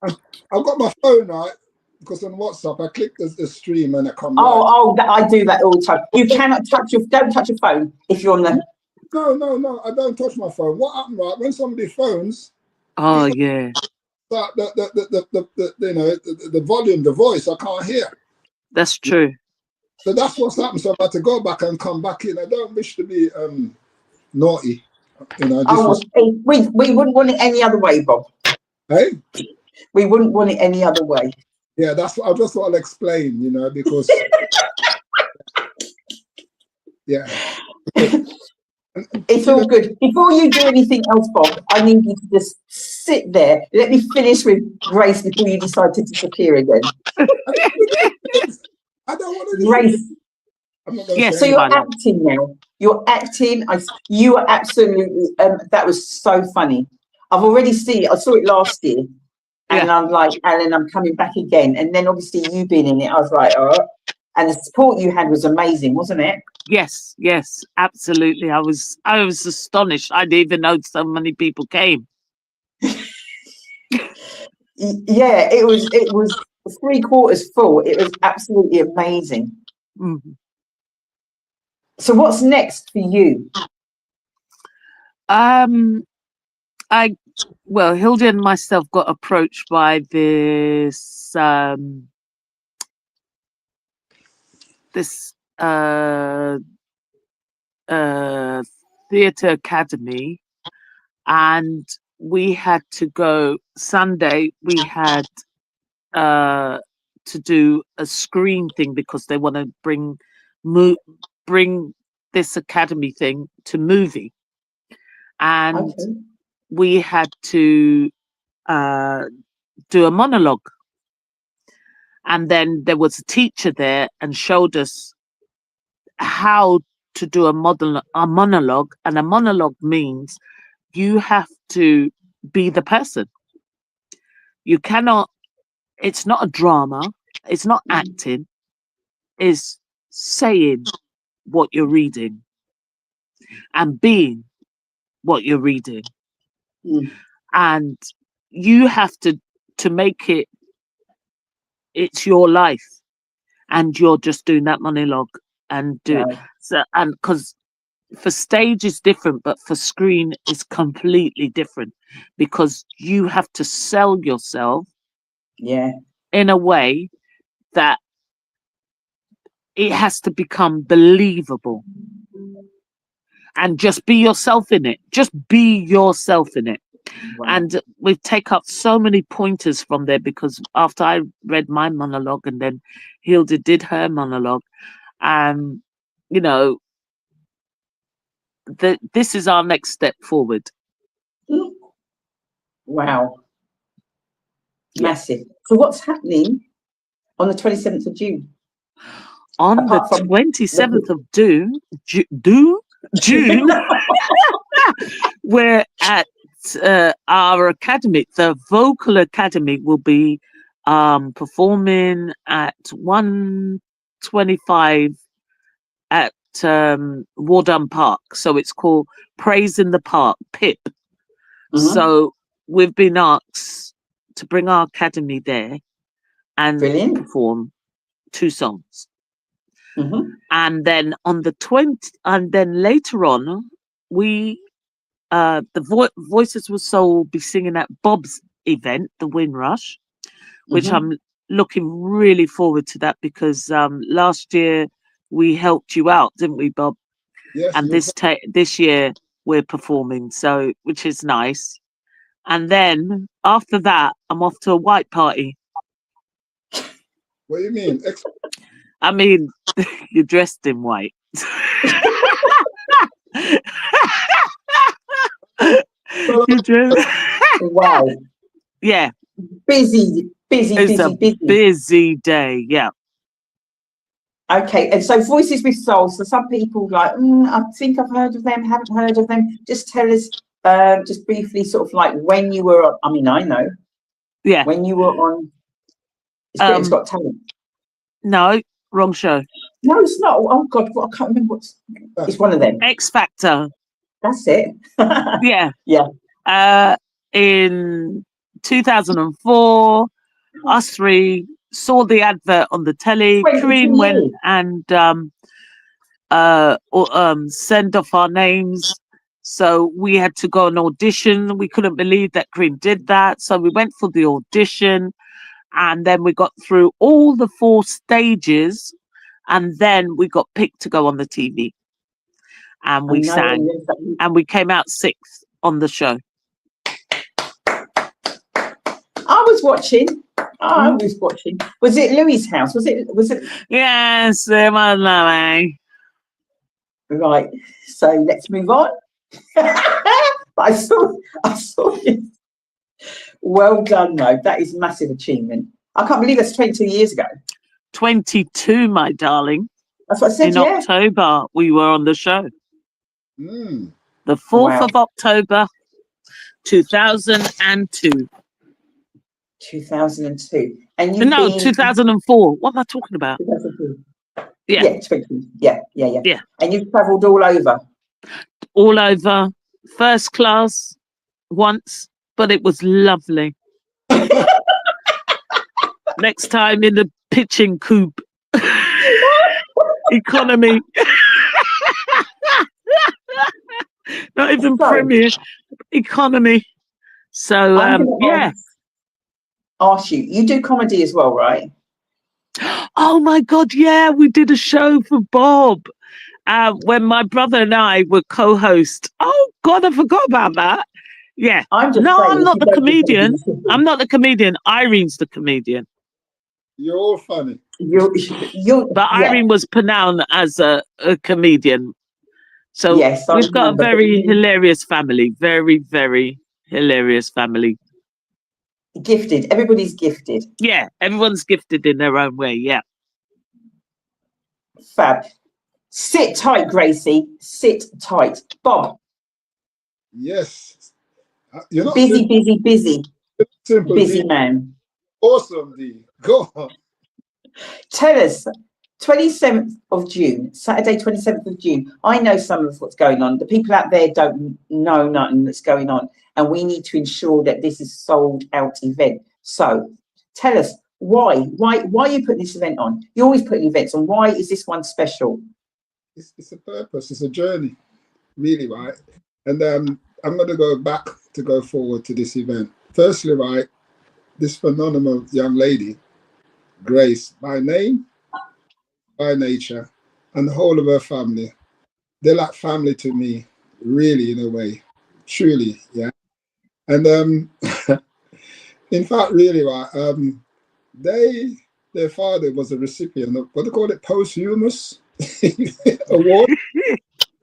[SPEAKER 3] I've got my phone, right? Because on WhatsApp, I click the stream and I come live.
[SPEAKER 1] I do that all the time. You cannot don't touch your phone if you're on the...
[SPEAKER 3] No, I don't touch my phone. What happened, right? When somebody phones,
[SPEAKER 4] Oh yeah.
[SPEAKER 3] that the volume, the voice, I can't hear.
[SPEAKER 4] That's true.
[SPEAKER 3] So that's what's happened. So I've had to go back and come back in. I don't wish to be naughty.
[SPEAKER 1] We wouldn't want it any other way, Bob.
[SPEAKER 3] Hey?
[SPEAKER 1] We wouldn't want it any other way.
[SPEAKER 3] Yeah, that's what I just thought I'll explain, because yeah.
[SPEAKER 1] It's all good. Before you do anything else, Bob, I need you to just sit there. Let me finish with Grace before you decide to disappear again.
[SPEAKER 3] I don't want to.
[SPEAKER 1] Grace.
[SPEAKER 3] I'm not going
[SPEAKER 4] Yes,
[SPEAKER 3] to
[SPEAKER 1] So
[SPEAKER 3] say
[SPEAKER 1] you're
[SPEAKER 4] Violet.
[SPEAKER 1] acting now. You're acting. You are absolutely. That was so funny. I've already seen it. I saw it last year, and I'm like, Alan, I'm coming back again. And then obviously you being in it, I was like, oh. And the support you had was amazing, wasn't it?
[SPEAKER 4] Yes, absolutely. I was astonished. I didn't even know so many people came.
[SPEAKER 1] Yeah, it was 3/4 full. It was absolutely amazing.
[SPEAKER 4] Mm-hmm.
[SPEAKER 1] So what's next for you?
[SPEAKER 4] Hilda and myself got approached by this theatre academy, and we had to go Sunday. We had to do a screen thing because they want to bring this academy thing to movie, and we had to do a monologue. And then there was a teacher there and showed us how to do a monologue. And a monologue means you have to be the person. You cannot, it's not a drama, it's not acting, it's saying what you're reading and being what you're reading. And you have to make it's your life, and you're just doing that monologue and do it. So, and because for stage is different, but for screen is completely different, because you have to sell yourself in a way that it has to become believable. And just be yourself in it. Just be yourself in it. Wow. And we take up so many pointers from there, because after I read my monologue and then Hilda did her monologue, this is our next step forward.
[SPEAKER 1] Wow. Massive. So what's happening on the 27th of June?
[SPEAKER 4] On
[SPEAKER 1] Apart
[SPEAKER 4] the
[SPEAKER 1] from
[SPEAKER 4] 27th of June, we're at our academy. The Vocal Academy will be performing at 1:25 at Wardham Park. So it's called Praise in the Park, PIP. So we've been asked to bring our academy there and perform 2 songs. And then on the 20th, and then later on, we the Voices Will Soul will be singing at Bob's event, the Windrush, which I'm looking really forward to that, because last year we helped you out, didn't we, Bob?
[SPEAKER 3] Yes.
[SPEAKER 4] And this year we're performing, so which is nice. And then after that, I'm off to a white party.
[SPEAKER 3] What do you mean?
[SPEAKER 4] I mean, you're dressed in white. You're dressed.
[SPEAKER 1] Wow.
[SPEAKER 4] Yeah.
[SPEAKER 1] Busy.
[SPEAKER 4] It's a busy day. Yeah.
[SPEAKER 1] Okay, and so Voices with Soul. So some people like, I think I've heard of them, haven't heard of them. Just tell us, just briefly, sort of like when you were on, I mean, I know.
[SPEAKER 4] Yeah.
[SPEAKER 1] When you were on Britain's Got Talent.
[SPEAKER 4] No, wrong show.
[SPEAKER 1] No, it's not. Oh, God, I can't remember it's one of them.
[SPEAKER 4] X Factor.
[SPEAKER 1] That's it.
[SPEAKER 4] Yeah.
[SPEAKER 1] Yeah.
[SPEAKER 4] In 2004, us 3 saw the advert on the telly. Kareem went and send off our names. So we had to go and audition. We couldn't believe that Kareem did that. So we went for the audition, and then we got through all the 4 stages, and then we got picked to go on the TV. And we sang, and we came out 6th on the show.
[SPEAKER 1] I was watching. Was it Louis' house? Was it?
[SPEAKER 4] Yes, it was lovely.
[SPEAKER 1] Right. So let's move on. But I saw it. Well done, though. That is a massive achievement. I can't believe that's 22 years ago.
[SPEAKER 4] 22, my darling.
[SPEAKER 1] That's what I said.
[SPEAKER 4] In October, we were on the show.
[SPEAKER 3] The
[SPEAKER 4] 4th of October, 2002.
[SPEAKER 1] 2002. And
[SPEAKER 4] 2004. What am I talking about?
[SPEAKER 1] 2002.
[SPEAKER 4] Yeah.
[SPEAKER 1] Yeah. And you've travelled all over.
[SPEAKER 4] All over. First class once, but it was lovely. Next time in the pitching coupe. Economy. Not even premier. Economy. So, yeah.
[SPEAKER 1] Ask you do comedy as well, right?
[SPEAKER 4] Oh my God, yeah, we did a show for Bob when my brother and I were co-host. Oh God, I forgot about that. Yeah. I'm not the comedian. I'm not the comedian. Irene's the comedian.
[SPEAKER 3] You're all funny.
[SPEAKER 4] But Irene was pronounced as a comedian. So
[SPEAKER 1] yes,
[SPEAKER 4] we've got a very hilarious family. Very, very hilarious family.
[SPEAKER 1] Gifted. Everybody's gifted.
[SPEAKER 4] Yeah, everyone's gifted in their own way. Yeah.
[SPEAKER 1] Fab. Sit tight, Gracie. Sit tight. Bob.
[SPEAKER 3] Yes. You're not
[SPEAKER 1] busy.
[SPEAKER 3] Simple,
[SPEAKER 1] busy
[SPEAKER 3] D.
[SPEAKER 1] man.
[SPEAKER 3] Awesome, D. Go on.
[SPEAKER 1] Tell us, 27th of June, Saturday, 27th of June. I know some of what's going on. The people out there don't know nothing that's going on. And we need to ensure that this is sold out event. So tell us why are you putting this event on? You're always putting events on. Why is this one special?
[SPEAKER 3] It's a purpose. It's a journey, really, right? And I'm going to go forward to this event. Firstly, right, this phenomenal young lady, Grace, by name, by nature, and the whole of her family, they're like family to me, really, in a way, truly, yeah. And in fact, really, right, their father was a recipient of what they call it, posthumous award,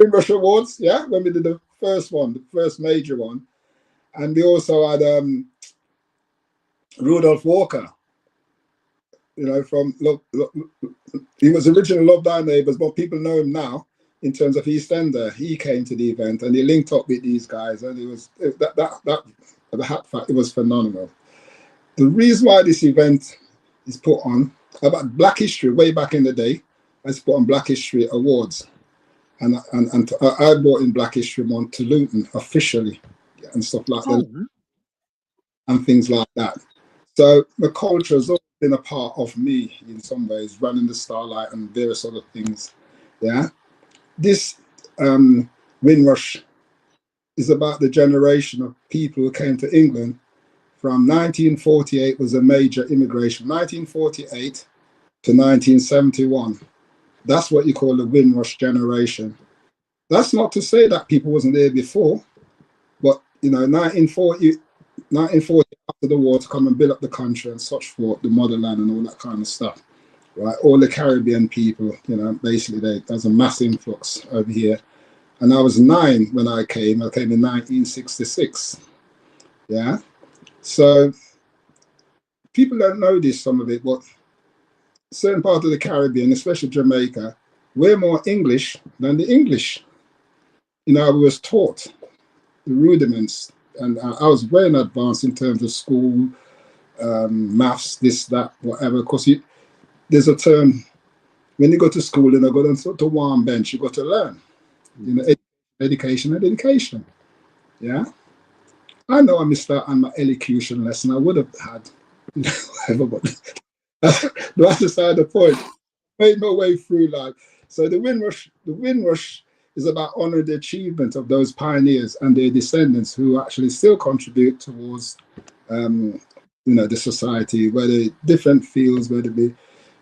[SPEAKER 3] English awards, yeah, when we did the first major one. And we also had Rudolph Walker, from he was originally Love Thy Neighbours, but people know him now in terms of EastEnder. He came to the event and he linked up with these guys, and it was the hat fact, it was phenomenal. The reason why this event is put on about Black History, way back in the day, I put on Black History Awards, and I brought in Black History Month to Luton officially, and stuff like that, and things like that. So the culture has always been a part of me in some ways, running the Starlight and various other things. Yeah, this Windrush is about the generation of people who came to England from 1948, was a major immigration, 1948 to 1971. That's what you call the Windrush generation. That's not to say that people wasn't there before, but 1940 after the war, to come and build up the country and such forth, the motherland and all that kind of stuff, right? All the Caribbean people, basically there's a mass influx over here. And I was 9 when I came in 1966. Yeah. So people don't know this, some of it, but certain part of the Caribbean, especially Jamaica, we're more English than the English. I was taught the rudiments, and I was very advanced in terms of school, maths, this, that, whatever. Because there's a term, when you go to school and you go to one bench, you got to learn. Education. Yeah. I know I missed out on my elocution lesson. I would have had, whatever, but that's beside the point. Made my way through life. So the Windrush is about honoring the achievement of those pioneers and their descendants who actually still contribute towards, the society, whether different fields, whether it be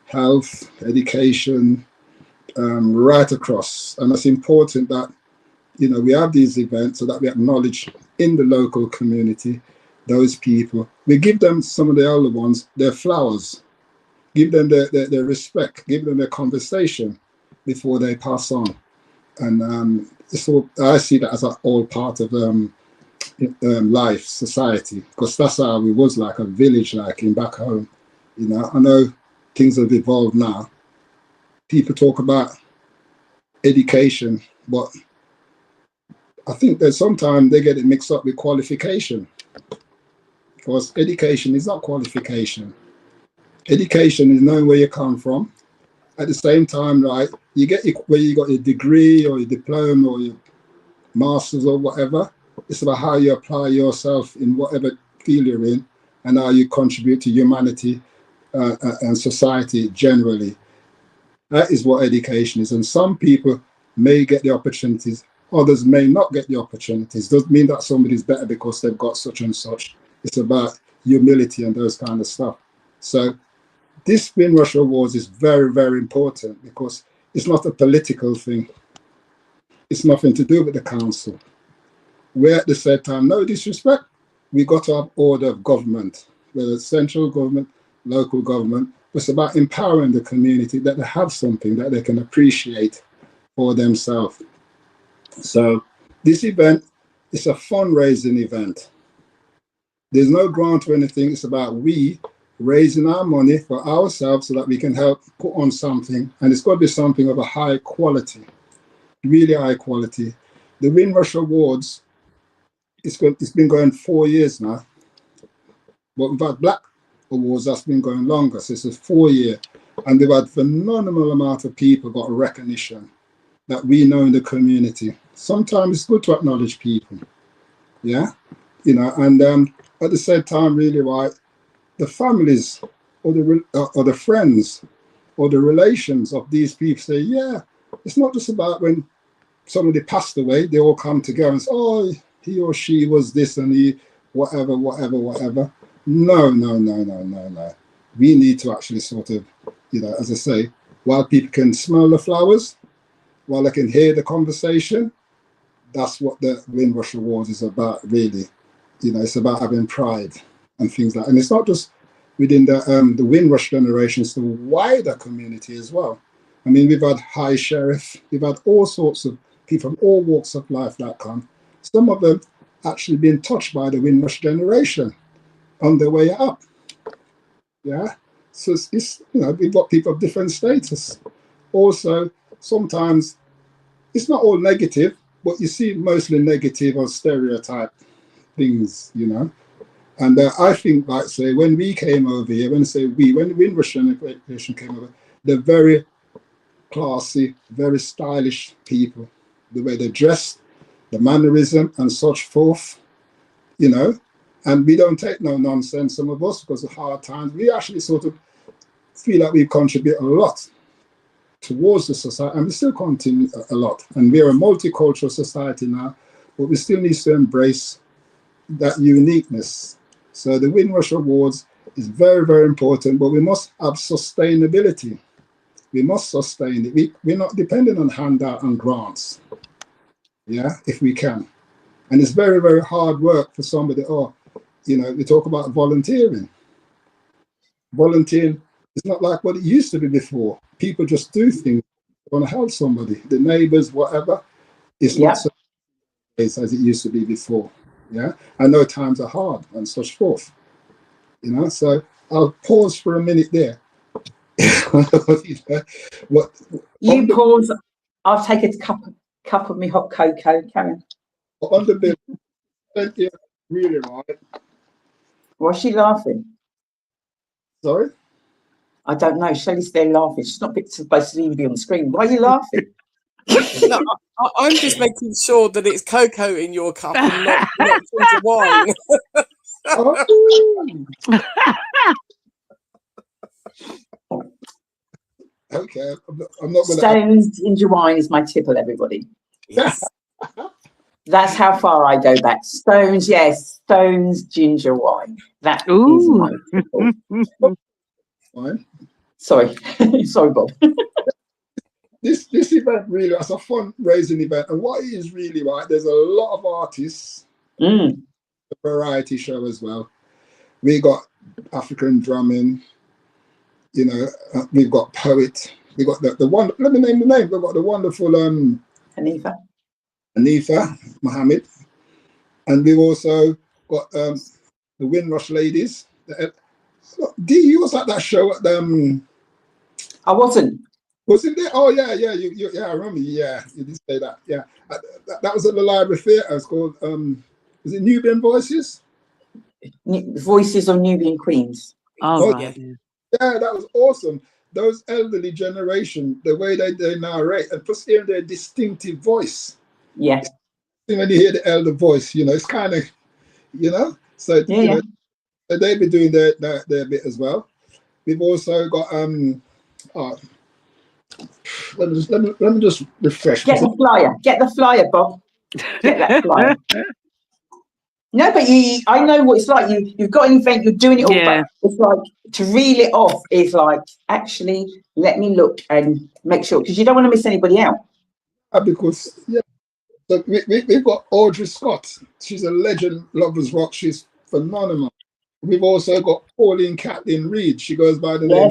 [SPEAKER 3] health, education, right across. And it's important that, we have these events so that we acknowledge in the local community those people. We give them, some of the elder ones, their flowers, give them their respect, give them their conversation before they pass on. And so I see that as all part of life, society, because that's how it was, like a village, like in back home. I know things have evolved now. People talk about education, but I think that sometimes they get it mixed up with qualification, because education is not qualification. Education is knowing where you come from. At the same time, right, you get where you got your degree or your diploma or your master's or whatever. It's about how you apply yourself in whatever field you're in, and how you contribute to humanity and society generally. That is what education is. And some people may get the opportunities, others may not get the opportunities. Doesn't mean that somebody's better because they've got such and such. It's about humility and those kind of stuff. So this Windrush Awards is very, very important because it's not a political thing. It's nothing to do with the council. We're at the same time, no disrespect, we got to have order of government, whether it's central government, local government. It's about empowering the community that they have something that they can appreciate for themselves. So this event is a fundraising event. There's no grant or anything. It's about we raising our money for ourselves so that we can help put on something. And it's got to be something of a high quality, really high quality. The Windrush Awards, it's been going 4 years now. But we've had Black Awards that's been going longer. So it's a 4-year. And they've had phenomenal amount of people got recognition that we know in the community. Sometimes it's good to acknowledge people. Yeah. And at the same time, really, right, the families or the friends or the relations of these people say, yeah, it's not just about when somebody passed away, they all come together and say, oh, he or she was this and he, whatever. No. We need to actually sort of, as I say, while people can smell the flowers, while they can hear the conversation, that's what the Windrush Awards is about, really. It's about having pride and things like that. And it's not just within the Windrush generation, it's the wider community as well. I mean, we've had High Sheriff, we've had all sorts of people from all walks of life that come. Some of them actually been touched by the Windrush generation on their way up. Yeah. So it's we've got people of different status. Also, sometimes it's not all negative, but you see mostly negative or stereotype things, And I think, like, say, when we came over here, when the Windrush generation came over, they're very classy, very stylish people. The way they dress, the mannerism, and such forth, And we don't take no nonsense, some of us, because of hard times. We actually sort of feel like we contribute a lot towards the society, and we still continue a lot. And we are a multicultural society now, but we still need to embrace that uniqueness. So the Windrush Awards is very, very important, but we must have sustainability. We must sustain it. We're not dependent on handout and grants, if we can. And it's very, very hard work for somebody, we talk about volunteering. Volunteering is not like what it used to be before. People just do things, want to help somebody, the neighbors, whatever. It's not so as it used to be before. Yeah, I know times are hard and such forth. So I'll pause for a minute there.
[SPEAKER 1] You pause. I'll take a cup of me hot cocoa, Karen.
[SPEAKER 3] On the bill, really right.
[SPEAKER 1] Why's she laughing?
[SPEAKER 3] Sorry?
[SPEAKER 1] I don't know. Shelley's there laughing. She's not supposed to even be on the screen. Why are you laughing?
[SPEAKER 2] No, I'm just making sure that it's cocoa in your cup and not ginger wine.
[SPEAKER 3] Okay, I'm not going to.
[SPEAKER 1] Stones ginger wine is my tipple, everybody.
[SPEAKER 2] Yes.
[SPEAKER 1] That's how far I go back. Stones, yes. Stones ginger wine. That is my tipple.
[SPEAKER 3] Fine.
[SPEAKER 1] Sorry. Sorry, Bob.
[SPEAKER 3] This event really, it's a fundraising event, and what it is really, right, there's a lot of artists, a variety show as well. We got African drumming, we've got poet, we got the one, let me name the name, we've got the wonderful Hanifa Mohammed, and we've also got the Windrush ladies. Dee, you was at that show at the
[SPEAKER 1] I wasn't.
[SPEAKER 3] Was it there? Oh yeah, yeah. I remember. Yeah, you did say that. Yeah, that was at the Library Theatre. It's called. Is it Nubian Voices?
[SPEAKER 1] Voices of Nubian Queens.
[SPEAKER 4] Oh, right.
[SPEAKER 3] Yeah, that was awesome. Those elderly generation, the way they narrate, and plus hearing their distinctive voice.
[SPEAKER 1] Yeah.
[SPEAKER 3] When you hear the elder voice, it's kind of, So so they be doing their bit as well. We've also got let me just refresh.
[SPEAKER 1] Get the flyer. Get the flyer, Bob. Get that flyer. No, but I know what it's like. You've got an event, you're doing it all, but it's like to reel it off is like, actually, let me look and make sure, because you don't want to miss anybody out.
[SPEAKER 3] Because, so we've got Audrey Scott. She's a legend, Lovers Rock. She's phenomenal. We've also got Pauline Kathleen Reed. She goes by the name.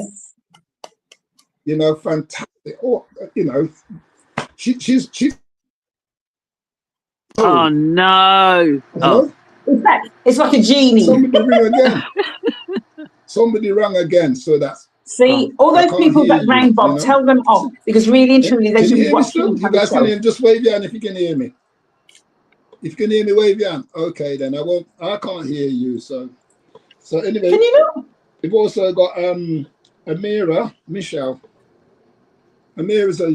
[SPEAKER 3] Fantastic. Oh, she's.
[SPEAKER 4] Oh no!
[SPEAKER 1] It's like a genie.
[SPEAKER 3] Somebody rang again. So that's.
[SPEAKER 1] See, all those people that rang, Bob, tell them off, because really and truly they should be watching.
[SPEAKER 3] You guys can hear me? Just wave your hand if you can hear me. If you can hear me, wave your hand. Okay, then I can't hear you. So anyway.
[SPEAKER 1] Can you not?
[SPEAKER 3] We've also got Amira Michelle. Amira's a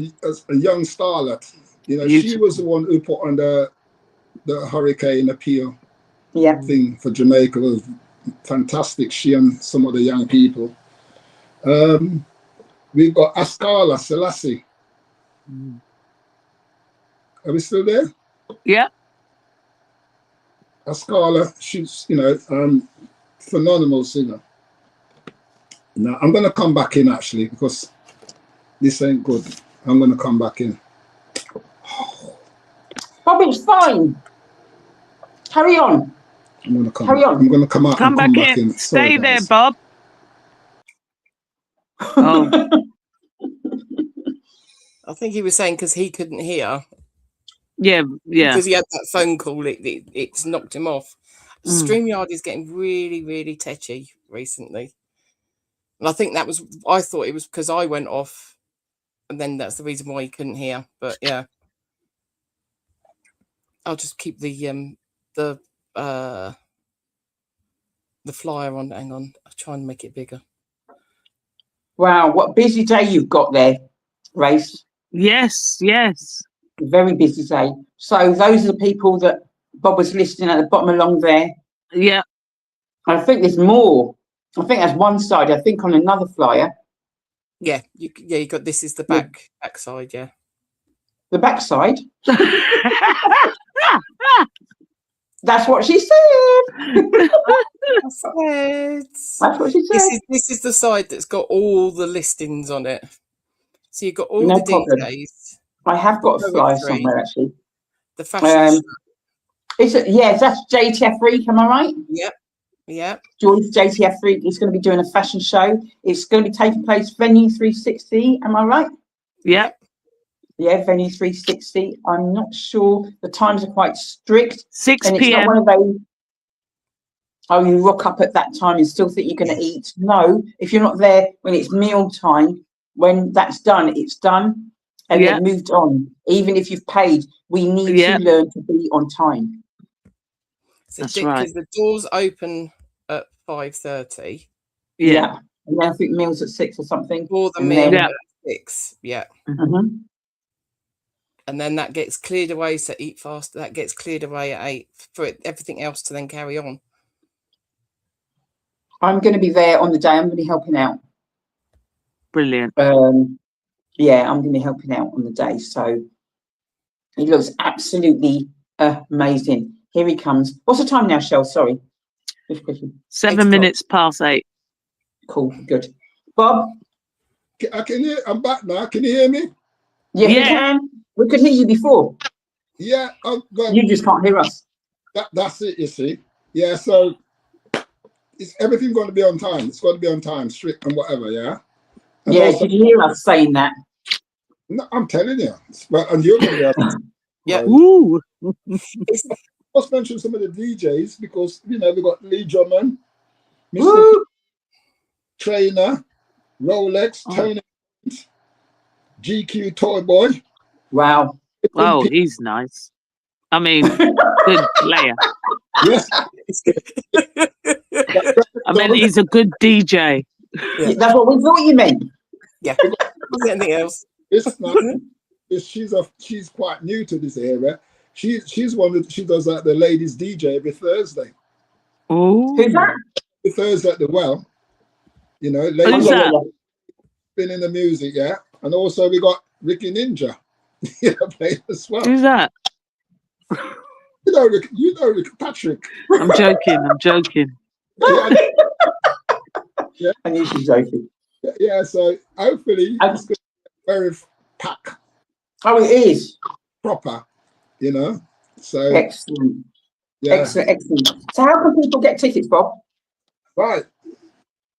[SPEAKER 3] young starlet. She was the one who put on the hurricane appeal thing for Jamaica. It was fantastic. She and some of the young people. We've got Askala Selassie. Are we still there?
[SPEAKER 4] Yeah.
[SPEAKER 3] Askala, she's phenomenal singer. Now I'm gonna come back in actually because this ain't good. I'm gonna come back in.
[SPEAKER 1] Bob, it's fine. Carry on.
[SPEAKER 3] I'm gonna come. Carry on. I'm gonna come out.
[SPEAKER 4] Come back in. Sorry, stay there, Bob. Oh.
[SPEAKER 2] I think he was saying because he couldn't hear.
[SPEAKER 4] Yeah.
[SPEAKER 2] Because he had that phone call, it's knocked him off. StreamYard is getting really, really tetchy recently. And I think that was, I thought it was because I went off, and then that's the reason why you couldn't hear. But yeah, I'll just keep the flyer on. Hang on, I'll try and make it bigger.
[SPEAKER 1] Wow, what a busy day you've got there, Race.
[SPEAKER 4] Yes, yes.
[SPEAKER 1] Very busy day. So those are the people that Bob was listing at the bottom along there.
[SPEAKER 4] Yeah.
[SPEAKER 1] I think there's more. I think that's one side. I think on another flyer.
[SPEAKER 2] Yeah, you got, this is the back side, yeah.
[SPEAKER 1] The back side. That's what she said. That's what she said.
[SPEAKER 2] This is the side that's got all the listings on it. So you've got all
[SPEAKER 1] No
[SPEAKER 2] the
[SPEAKER 1] problem.
[SPEAKER 2] DJs.
[SPEAKER 1] I have got a flyer somewhere actually.
[SPEAKER 2] The fashion show.
[SPEAKER 1] Yeah, that's JTF Freak, am I right?
[SPEAKER 2] Yep. Yeah.
[SPEAKER 1] Joyce JTF Freak is going to be doing a fashion show. It's going to be taking place venue 360, am I right?
[SPEAKER 4] Yeah.
[SPEAKER 1] Yeah, venue 360. I'm not sure. The times are quite strict.
[SPEAKER 4] 6
[SPEAKER 1] and it's
[SPEAKER 4] p.m.
[SPEAKER 1] not one of those, oh, you rock up at that time and still think you're going to eat. No, if you're not there when it's meal time, when that's done, it's done. And they've moved on. Even if you've paid, we need to learn to be on time.
[SPEAKER 2] So
[SPEAKER 4] that's right.
[SPEAKER 2] Because the doors open at 5:30.
[SPEAKER 1] Yeah. And then I think meals at 6 or something.
[SPEAKER 2] Or the meal at 6. Yeah.
[SPEAKER 1] Mm-hmm.
[SPEAKER 2] And then that gets cleared away. So eat fast. That gets cleared away at 8 for everything else to then carry on.
[SPEAKER 1] I'm going to be there on the day. I'm going to be helping out.
[SPEAKER 4] Brilliant.
[SPEAKER 1] Yeah, I'm going to be helping out on the day. So it looks absolutely amazing. Here he comes. What's the time now, Shell? Sorry.
[SPEAKER 4] 7 minutes past 8.
[SPEAKER 1] Cool. Good. Bob?
[SPEAKER 3] I can hear. I'm back now. Can you hear me?
[SPEAKER 1] Yeah, we can. We could hear you before.
[SPEAKER 3] Yeah.
[SPEAKER 1] You just can't hear us.
[SPEAKER 3] That's it, you see. Yeah, so is everything going to be on time? It's going to be on time, strict and whatever, yeah? And
[SPEAKER 1] yeah,
[SPEAKER 3] also,
[SPEAKER 1] did you hear us saying that?
[SPEAKER 3] No, I'm telling you. Well, and you're going to be able to.
[SPEAKER 2] Yeah.
[SPEAKER 4] Ooh.
[SPEAKER 3] Let's mention some of the DJs because, you know, we've got Lee Drummond, Mr. Trainer, Rolex, Tony, GQ Toy Boy.
[SPEAKER 1] Wow.
[SPEAKER 4] Oh, he's nice. I mean, good player.
[SPEAKER 3] Yes.
[SPEAKER 4] I mean, he's a good DJ.
[SPEAKER 1] Yeah. That's what we thought you meant.
[SPEAKER 2] Yeah. Anything else?
[SPEAKER 3] It's not. She's quite new to this area. She's one that she does the ladies DJ every Thursday.
[SPEAKER 4] Oh.
[SPEAKER 1] Who's that?
[SPEAKER 3] The Thursday at the Well. You know,
[SPEAKER 4] Who's
[SPEAKER 3] ladies
[SPEAKER 4] that?
[SPEAKER 3] been in the music, yeah. And also we got Ricky Ninja. Playing as well.
[SPEAKER 4] Who's that?
[SPEAKER 3] You know Rick Patrick.
[SPEAKER 4] I'm joking.
[SPEAKER 3] Yeah.
[SPEAKER 1] I knew she was joking.
[SPEAKER 3] Yeah, so hopefully it's going to be very packed.
[SPEAKER 1] Oh, it is.
[SPEAKER 3] Proper, you know. So
[SPEAKER 1] excellent.
[SPEAKER 3] Yeah.
[SPEAKER 1] Excellent. So how can people get tickets, Bob?
[SPEAKER 3] Right.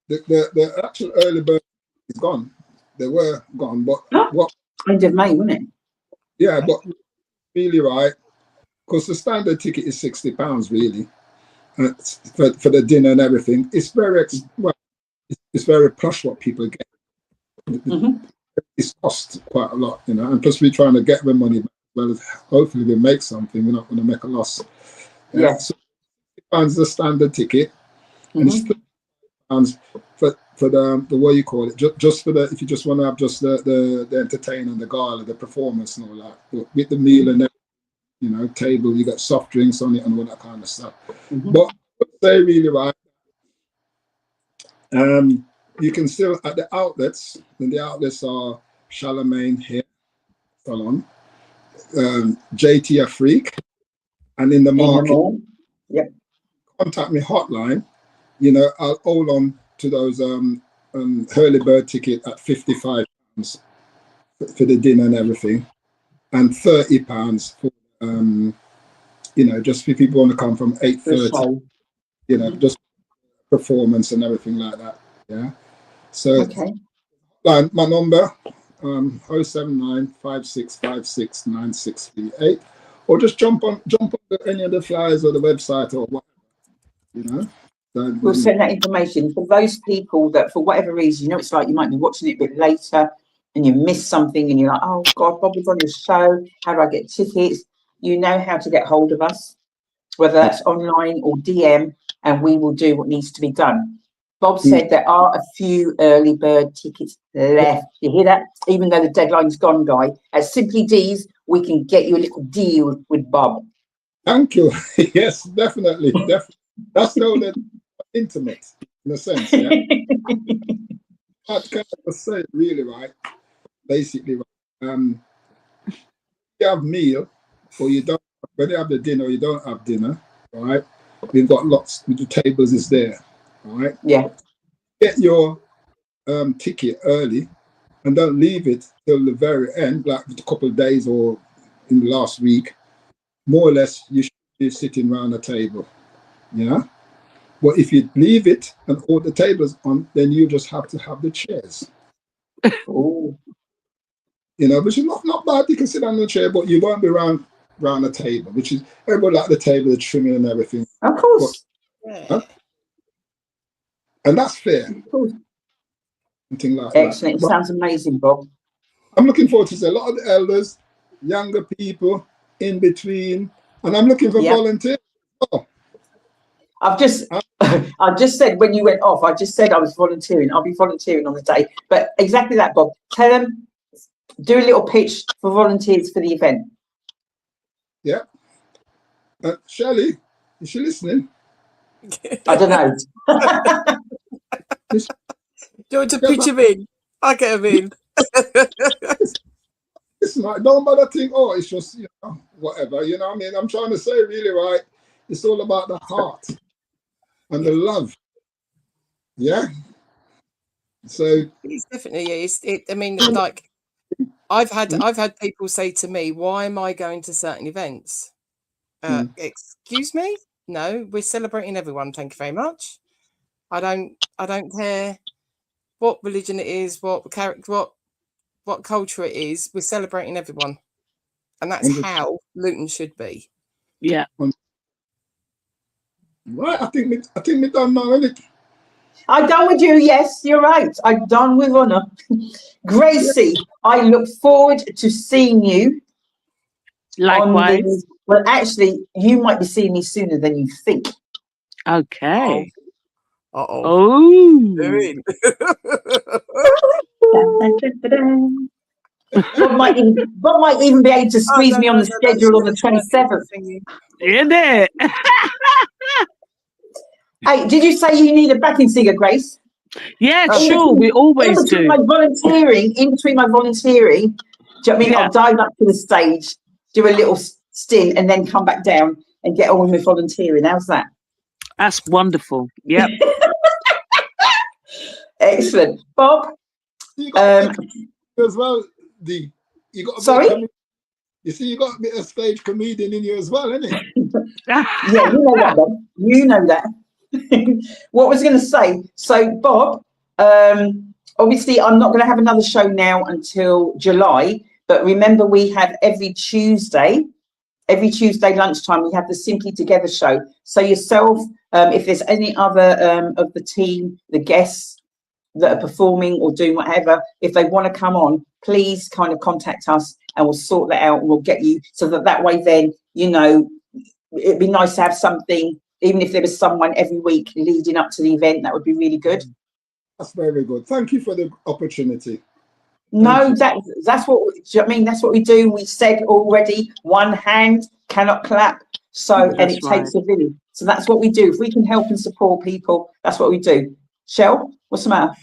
[SPEAKER 3] The actual early bird is gone. They were gone, but what
[SPEAKER 1] end of May, wasn't it?
[SPEAKER 3] Yeah, but really right. Because the standard ticket is £60 really. For the dinner and everything. It's very it's very plush what people get. It's cost quite a lot, you know, and plus we're trying to get the money back. Well, hopefully we make something. We're not going to make a loss.
[SPEAKER 1] Yes.
[SPEAKER 3] So £60 the standard ticket, and it's £30 for the what you call it, just for the if you just want to have just the entertainment, the gala, the performance, and all that. But with the meal and you know, table, you got soft drinks on it and all that kind of stuff. But they really right. You can still at the outlets, and the outlets are Charlemagne Hair Salon, JTF Freak, and in the market, contact me hotline. You know, I'll hold on to those early bird ticket at £55 for the dinner and everything, and £30 for you know, just if people want to come from 8:30, you know, just performance and everything like that. Yeah. So my number 079 5656 9638, or just jump on any of the flyers or the website or whatever, you know.
[SPEAKER 1] We'll send that information for those people that, for whatever reason, you know, it's like you might be watching it a bit later and you miss something and you're like, oh God, Bob was on the show. How do I get tickets? You know how to get hold of us, whether that's online or DM, and we will do what needs to be done. Bob said there are a few early bird tickets left. You hear that? Even though the deadline's gone, Guy. At Simply Deez, we can get you a little deal with Bob.
[SPEAKER 3] Thank you. Yes, definitely. That's no that intimate in a sense. Yeah. I can just say really right. Basically, you have meal or you don't. Whether you have the dinner or you don't have dinner, right? We've got lots. The tables is there, all right?
[SPEAKER 1] Yeah.
[SPEAKER 3] Get your ticket early and don't leave it till the very end, like a couple of days or in the last week. More or less, you should be sitting around the table, you know? But if you leave it and all the tables on, then you just have to have the chairs.
[SPEAKER 1] Oh.
[SPEAKER 3] You know, which is not bad. You can sit on the chair, but you won't be around the table, which is everybody like the table, the trimming and everything.
[SPEAKER 1] Of course.
[SPEAKER 3] But, and that's fair.
[SPEAKER 1] Of course.
[SPEAKER 3] Something like
[SPEAKER 1] Excellent.
[SPEAKER 3] that.
[SPEAKER 1] It sounds amazing, Bob.
[SPEAKER 3] I'm looking forward to see a lot of the elders, younger people, in between, and I'm looking for volunteers. Oh.
[SPEAKER 1] I just said when you went off, I just said I was volunteering. I'll be volunteering on the day. But exactly that, Bob. Tell them, do a little pitch for volunteers for the event.
[SPEAKER 3] Yeah. Shirley, is she listening?
[SPEAKER 2] I
[SPEAKER 1] don't know.
[SPEAKER 2] Do you want to pitch him in? I'll get him in.
[SPEAKER 3] It's like, don't bother think, oh, it's just, you know, whatever. You know what I mean? I'm trying to say really right. It's all about the heart and the love. Yeah. So
[SPEAKER 2] it's definitely, I mean, like, I've had people say to me, why am I going to certain events? Excuse me? No, we're celebrating everyone. Thank you very much. I don't care what religion it is, what character, what culture it is. We're celebrating everyone, and that's how Luton should be.
[SPEAKER 4] Yeah.
[SPEAKER 3] Right. I think we done now, isn't it?
[SPEAKER 1] I'm done with you. Yes, you're right. I'm done with honour. Gracie, I look forward to seeing you.
[SPEAKER 4] Likewise.
[SPEAKER 1] Well, actually, you might be seeing me sooner than you think.
[SPEAKER 4] Okay.
[SPEAKER 2] Oh.
[SPEAKER 1] Bob might even be able to squeeze me on the schedule on the 27th.
[SPEAKER 4] Isn't it?
[SPEAKER 1] Hey, did you say you need a backing singer, Grace?
[SPEAKER 4] Yeah, sure. We always do.
[SPEAKER 1] In between my volunteering, do you know what I mean? Yeah. I'll dive up to the stage, do a little stint, and then come back down and get on with volunteering. How's that?
[SPEAKER 4] That's wonderful. Yeah.
[SPEAKER 1] Excellent, Bob.
[SPEAKER 3] You got as well. You got.
[SPEAKER 1] Sorry.
[SPEAKER 3] You see, you got a bit of stage comedian in you as well, isn't it?
[SPEAKER 1] Yeah, you know that, Bob. You know that. What was I going to say? So, Bob, obviously, I'm not going to have another show now until July. But remember, we have every Tuesday lunchtime, we have the Simply Together show. So yourself, if there's any other of the team, the guests that are performing or doing whatever, if they want to come on, please kind of contact us and we'll sort that out and we'll get you so that way then, you know, it'd be nice to have something, even if there was someone every week leading up to the event, that would be really good.
[SPEAKER 3] That's very good. Thank you for the opportunity.
[SPEAKER 1] No, that's what that's what we do. We said already, one hand cannot clap, so and it takes a village. So that's what we do. If we can help and support people, that's what we do. Shell, what's the matter?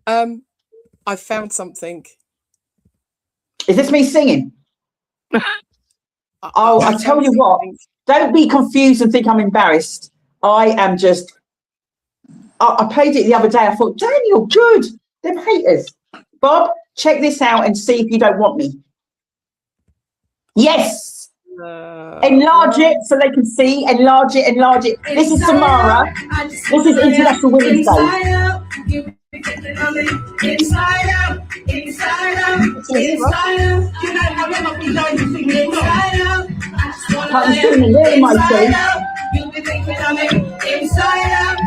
[SPEAKER 2] I found something.
[SPEAKER 1] Is this me singing? I tell you what, don't be confused and think I'm embarrassed. I am just. I played it the other day. I thought, Daniel, good. Them haters. Bob, check this out and see if you don't want me. Yes. Enlarge it so they can see. Enlarge it. Enlarge it. This is Samara. This is International Women's Day. Inside out. I'm singing really my tune. Inside out.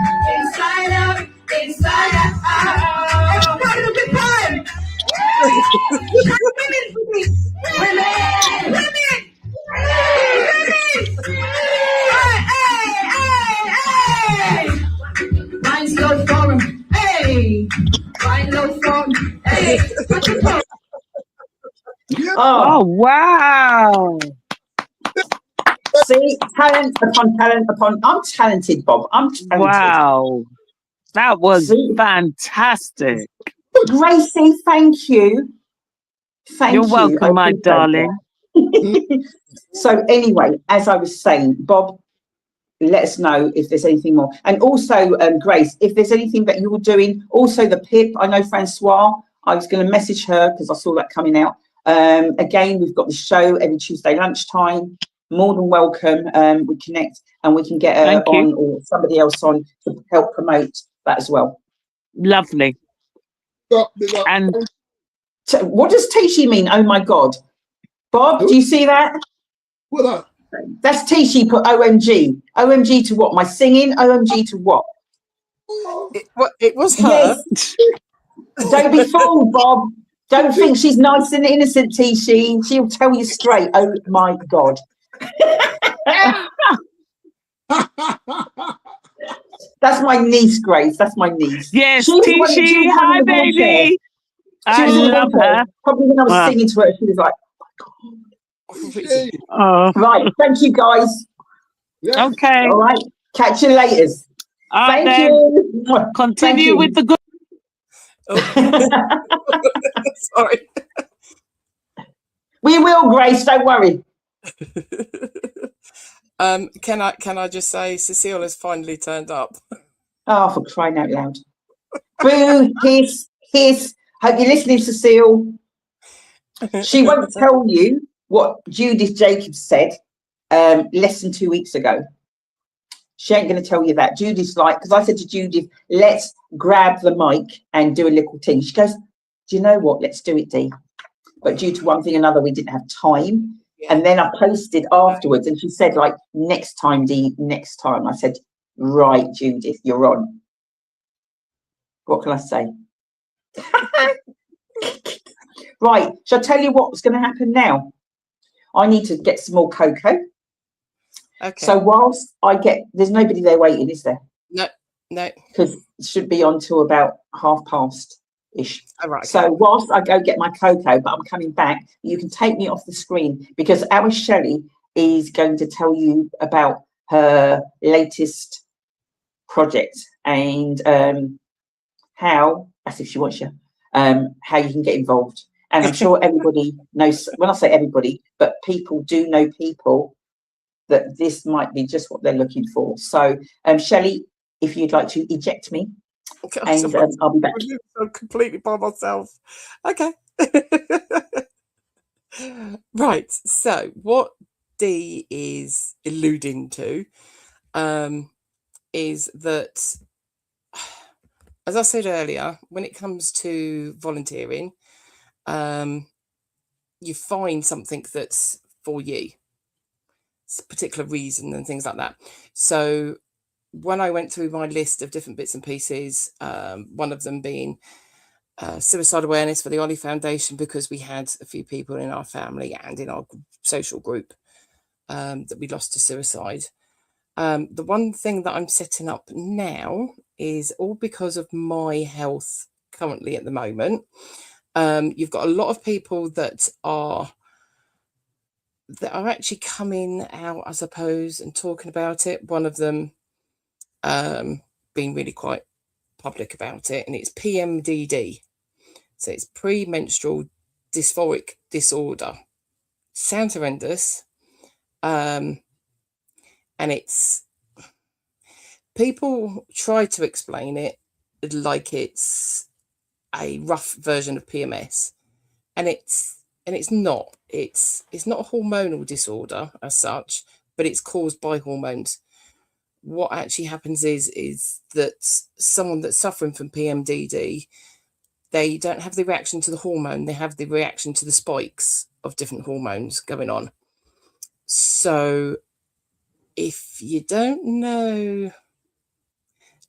[SPEAKER 1] Wine slow for him. Hey, wine low for him. Hey.
[SPEAKER 3] Yeah.
[SPEAKER 4] Oh, wow.
[SPEAKER 1] See, talent upon talent upon. I'm talented, Bob. I'm talented.
[SPEAKER 4] Wow. That was
[SPEAKER 1] See?
[SPEAKER 4] fantastic.
[SPEAKER 1] Gracie, thank you. Thank
[SPEAKER 4] You're
[SPEAKER 1] you.
[SPEAKER 4] welcome,
[SPEAKER 1] I
[SPEAKER 4] my
[SPEAKER 1] appreciate
[SPEAKER 4] darling.
[SPEAKER 1] that. So anyway, as I was saying, Bob, let us know if there's anything more. And also, Grace, if there's anything that you're doing, also the PIP, I know Francois, I was going to message her because I saw that coming out. Again, we've got the show every Tuesday lunchtime. More than welcome. We connect and we can get her
[SPEAKER 4] Thank you.
[SPEAKER 1] on or somebody else on to help promote that as well.
[SPEAKER 4] Lovely. And
[SPEAKER 1] What does Tishi mean? Oh my God. Bob, do you see that?
[SPEAKER 3] What?
[SPEAKER 1] That's Tishi put OMG. OMG to what? My singing? OMG to what?
[SPEAKER 2] It was her.
[SPEAKER 1] Yes. Don't be fooled, Bob. Don't think she's nice and innocent, Tishi. She'll tell you straight. Oh my God. That's my niece, Grace. That's my niece.
[SPEAKER 4] yes,
[SPEAKER 1] She was the one
[SPEAKER 4] Tishi,
[SPEAKER 1] in
[SPEAKER 4] hi,
[SPEAKER 1] the wheelchair.
[SPEAKER 4] baby.
[SPEAKER 1] She
[SPEAKER 4] I
[SPEAKER 1] was in the
[SPEAKER 4] love
[SPEAKER 1] wheelchair.
[SPEAKER 4] her.
[SPEAKER 1] Probably when I was
[SPEAKER 4] Wow.
[SPEAKER 1] singing to her, she was like,
[SPEAKER 3] Hey.
[SPEAKER 4] Oh,
[SPEAKER 1] right, thank you guys.
[SPEAKER 3] Yeah.
[SPEAKER 4] okay.
[SPEAKER 1] All right, catch you later.
[SPEAKER 4] All right,
[SPEAKER 1] Thank
[SPEAKER 4] then.
[SPEAKER 1] you. Thank
[SPEAKER 4] Continue
[SPEAKER 1] you.
[SPEAKER 4] with the good.
[SPEAKER 2] Sorry.
[SPEAKER 1] We will, Grace, don't worry.
[SPEAKER 2] Can I just say Cecile has finally turned up?
[SPEAKER 1] Oh, for crying out loud. Boo, hiss, hiss. Hope you're listening, Cecile. She won't tell you what Judith Jacobs said less than 2 weeks ago. She ain't going to tell you that. Judith's like, because I said to Judith, let's grab the mic and do a little thing. She goes, do you know what? Let's do it, Dee. But due to one thing or another, we didn't have time.
[SPEAKER 2] Yeah.
[SPEAKER 1] And then I posted afterwards and she said, like, next time, Dee, next time. I said, right, Judith, you're on. What can I say? Right, shall I tell you what's going to happen now? I need to get some more cocoa.
[SPEAKER 2] Okay.
[SPEAKER 1] So whilst I get, there's nobody there waiting, is there?
[SPEAKER 2] No.
[SPEAKER 1] Because it should be on till about ish.
[SPEAKER 2] All right.
[SPEAKER 1] So whilst I go get my cocoa, but I'm coming back, you can take me off the screen because our Shelley is going to tell you about her latest project and how, as if she wants you, how you can get involved. And I'm sure everybody knows, when I say everybody, but people do know people that this might be just what they're looking for. So, Shelley, if you'd like to eject me, and I'll be back.
[SPEAKER 2] I'm completely by myself. Okay. Right. So what Dee is alluding to is that, as I said earlier, when it comes to volunteering, you find something that's for you. It's a particular reason and things like that. So when I went through my list of different bits and pieces, one of them being suicide awareness for the Ollie Foundation, because we had a few people in our family and in our social group that we lost to suicide. The one thing that I'm setting up now is all because of my health currently at the moment. You've got a lot of people that are actually coming out, I suppose, and talking about it. One of them being really quite public about it, and it's PMDD. So it's premenstrual dysphoric disorder. Sounds horrendous. And it's, people try to explain it like it's a rough version of PMS. And it's not. It's not a hormonal disorder as such, but it's caused by hormones. What actually happens is that someone that's suffering from PMDD, they don't have the reaction to the hormone, they have the reaction to the spikes of different hormones going on. So if you don't know,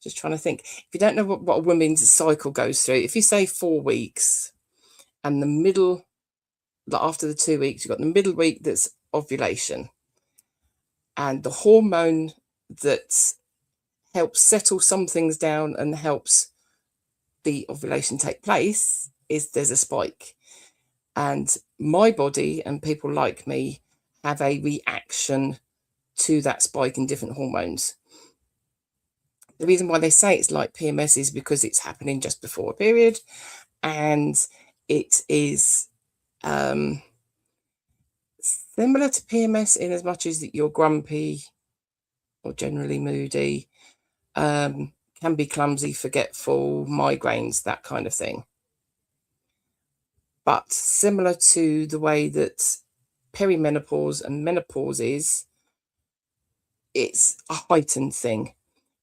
[SPEAKER 2] just trying to think, if you don't know what a woman's cycle goes through, if you say 4 weeks and the middle, after the 2 weeks, you've got the middle week that's ovulation, and the hormone that's helps settle some things down and helps the ovulation take place is there's a spike. And my body and people like me have a reaction to that spike in different hormones. The reason why they say it's like PMS is because it's happening just before a period, and it is similar to PMS in as much as that you're grumpy or generally moody, can be clumsy, forgetful, migraines, that kind of thing. But similar to the way that perimenopause and menopause is, it's a heightened thing.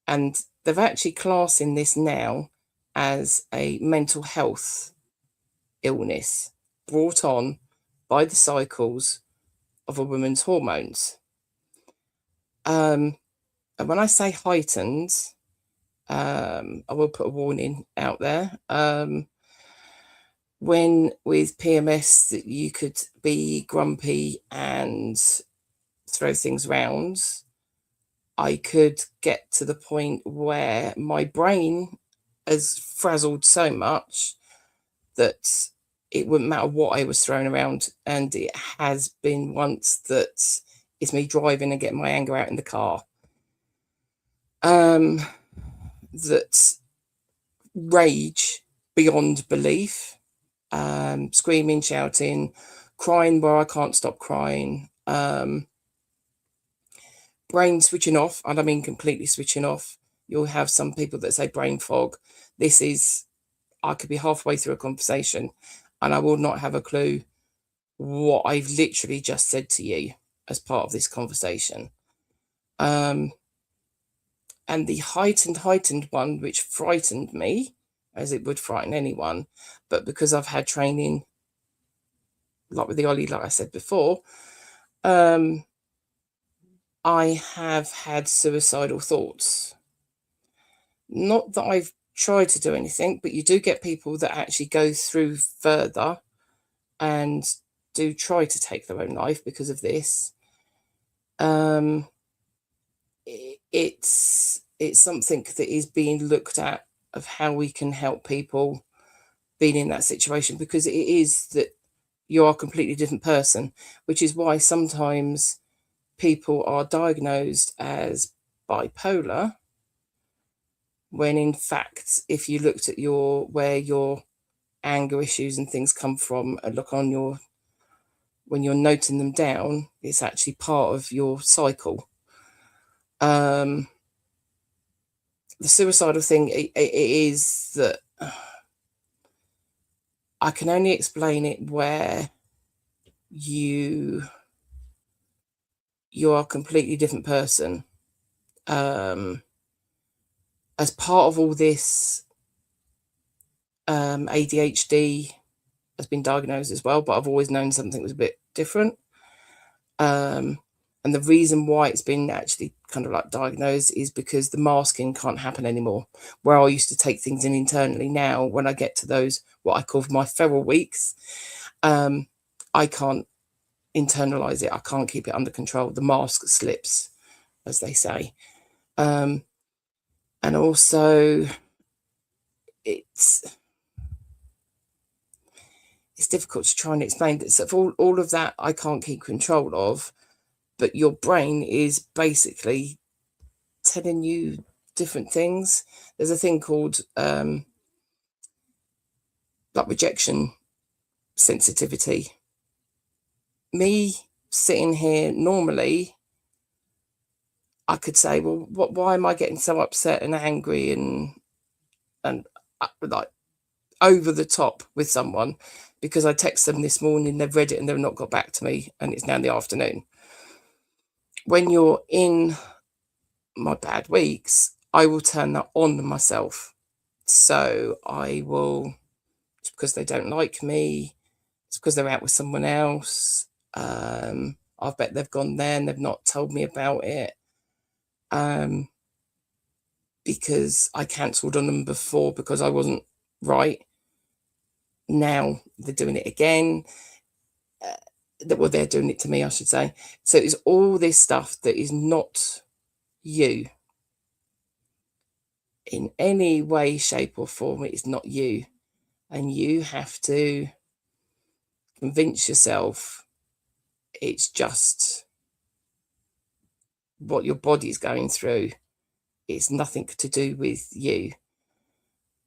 [SPEAKER 2] And they're actually classing this now as a mental health illness brought on by the cycles of a woman's hormones. And when I say heightened, I will put a warning out there. When with PMS, that you could be grumpy and throw things around, I could get to the point where my brain has frazzled so much that it wouldn't matter what I was throwing around. And it has been once that it's me driving and getting my anger out in the car. That rage beyond belief, screaming, shouting, crying where I can't stop crying, brain switching off, and I mean completely switching off. You'll have some people that say brain fog. This is, I could be halfway through a conversation and I will not have a clue what I've literally just said to you as part of this conversation. And the heightened one, which frightened me, as it would frighten anyone, but because I've had training, like with the Ollie, like I said before, I have had suicidal thoughts. Not that I've tried to do anything, but you do get people that actually go through further and do try to take their own life because of this. It's something that is being looked at of how we can help people being in that situation, because it is that you are a completely different person, which is why sometimes people are diagnosed as bipolar, when in fact, if you looked at where your anger issues and things come from and look on when you're noting them down, it's actually part of your cycle. The suicidal thing, it is that I can only explain it where you are a completely different person. As part of all this, ADHD has been diagnosed as well, but I've always known something was a bit different. And the reason why it's been actually kind of like diagnosed is because the masking can't happen anymore. Where I used to take things in internally, now when I get to those, what I call my feral weeks, I can't internalize it. I can't keep it under control. The mask slips, as they say. And also it's difficult to try and explain that. So all of that I can't keep control of, but your brain is basically telling you different things. There's a thing called like rejection sensitivity. Me sitting here normally, I could say, well, why am I getting so upset and angry and like over the top with someone? Because I text them this morning, they've read it and they've not got back to me, and it's now in the afternoon. When you're in my bad weeks, I will turn that on myself. So I will, it's because they don't like me, it's because they're out with someone else, I bet they've gone there and they've not told me about it, because I cancelled on them before because I wasn't right. Now they're doing it again. Well, they're doing it to me, I should say. So it's all this stuff that is not you. in any way, shape or form, it's not you. And you have to convince yourself it's just what your body's going through. It's nothing to do with you.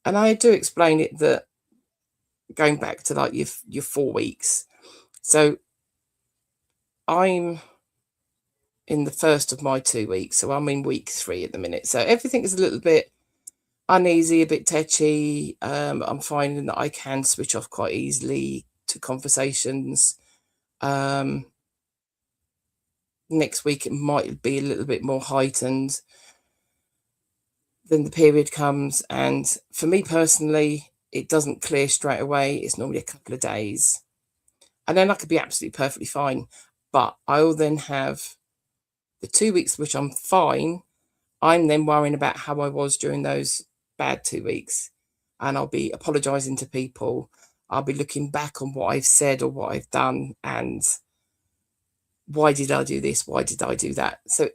[SPEAKER 2] And I do explain it that going back to like your 4 weeks. So I'm in the first of my 2 weeks. So I'm in week 3 at the minute. So everything is a little bit uneasy, a bit tetchy. I'm finding that I can switch off quite easily to conversations. Next week it might be a little bit more heightened. Then the period comes, and for me personally, it doesn't clear straight away. It's normally a couple of days, and then I could be absolutely perfectly fine. But I'll then have the 2 weeks which I'm fine. I'm then worrying about how I was during those bad 2 weeks, and I'll be apologizing to people. I'll be looking back on what I've said or what I've done, and why did I do this? Why did I do that? So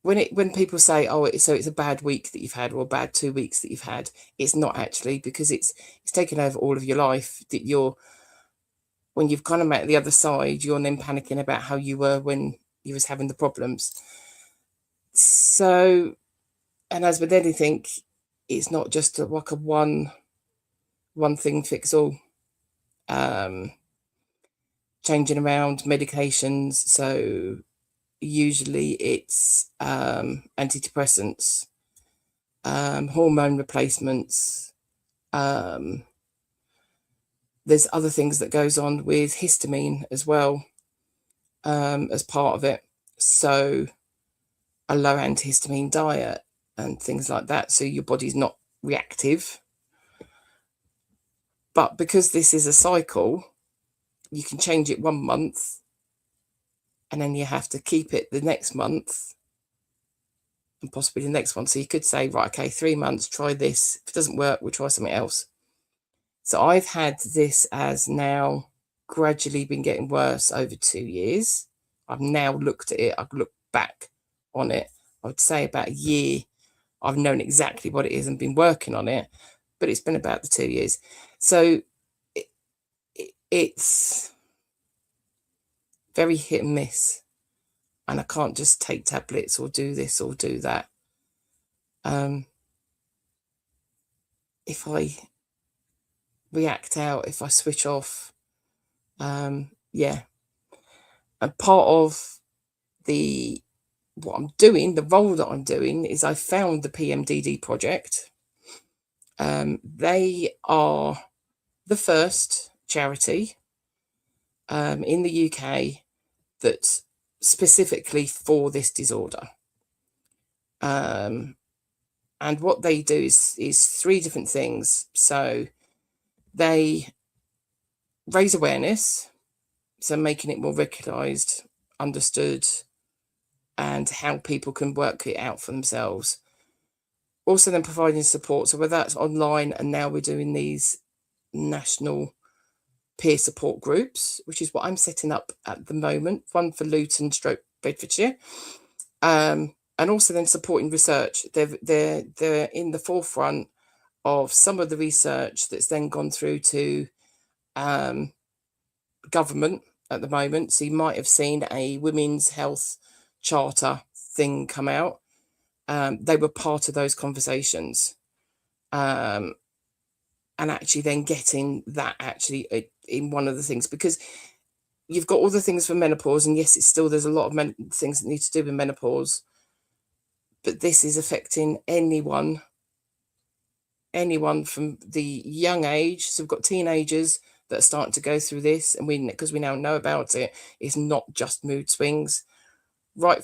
[SPEAKER 2] when people say, oh, so it's a bad week that you've had, or a bad 2 weeks that you've had, it's not actually, because it's taken over all of your life. That when you've kind of met the other side, you're then panicking about how you were when you was having the problems. So, and as with anything, it's not just like a one thing fix all. Changing around medications, so usually it's antidepressants, hormone replacements. There's other things that goes on with histamine as well, as part of it. So a low antihistamine diet and things like that, so your body's not reactive. But because this is a cycle, you can change it 1 month, and then you have to keep it the next month and possibly the next one. So you could say, right, okay, 3 months, try this. If it doesn't work, we'll try something else. So I've had this as now gradually been getting worse over 2 years. I've now looked at it. I've looked back on it. I would say about a year. I've known exactly what it is and been working on it, but it's been about the 2 years. So it's very hit and miss, and I can't just take tablets or do this or do that. If I react out, if I switch off, yeah. And part of what I'm doing, the role that I'm doing, is I found the PMDD project. They are the first charity in the UK that's specifically for this disorder. And what they do is 3 different things. So they raise awareness, so making it more recognised, understood, and how people can work it out for themselves. Also then providing support, so whether that's online, and now we're doing these national peer support groups, which is what I'm setting up at the moment, one for Luton / Bedfordshire, and also then supporting research. They're in the forefront of some of the research that's then gone through to government at the moment. So you might have seen a women's health charter thing come out. They were part of those conversations, and actually then getting that actually in one of the things, because you've got all the things for menopause, and yes, there's a lot of things that need to do with menopause, but this is affecting anyone from the young age. So we've got teenagers that are starting to go through this, and because we now know about it, it's not just mood swings, right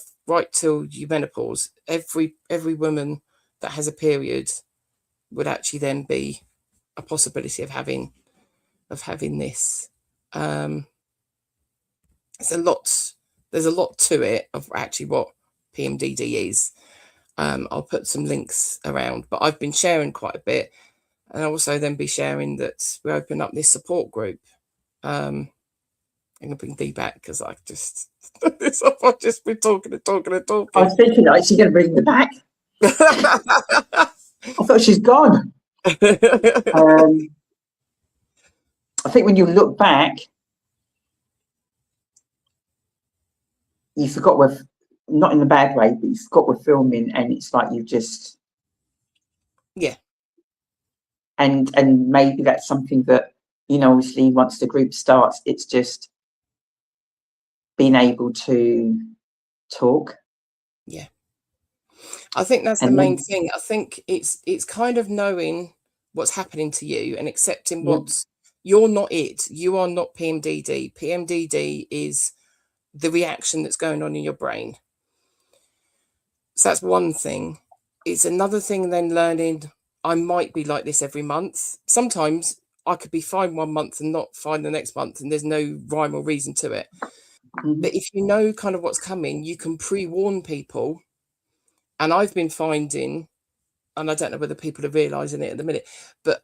[SPEAKER 2] till your menopause. Every woman that has a period would actually then be a possibility of having this. There's a lot to it of actually what PMDD is. I'll put some links around, but I've been sharing quite a bit, and I'll also then be sharing that we open up this support group. I'm gonna bring Dee back because I've just been talking.
[SPEAKER 1] I was thinking that she's going to bring me back. I thought she's gone. I think when you look back, you forgot we're not in a bad way, but you forgot we're filming, and it's like you just and maybe that's something that, you know, obviously once the group starts, it's just being able to talk.
[SPEAKER 2] Yeah, I think that's the main thing. I think it's kind of knowing what's happening to you and accepting what's you're not it. You are not PMDD. PMDD is the reaction that's going on in your brain. So that's one thing. It's another thing then learning I might be like this every month. Sometimes I could be fine one month and not fine the next month, and there's no rhyme or reason to it. But if you know kind of what's coming, you can pre-warn people. And I've been finding, and I don't know whether people are realising it at the minute, but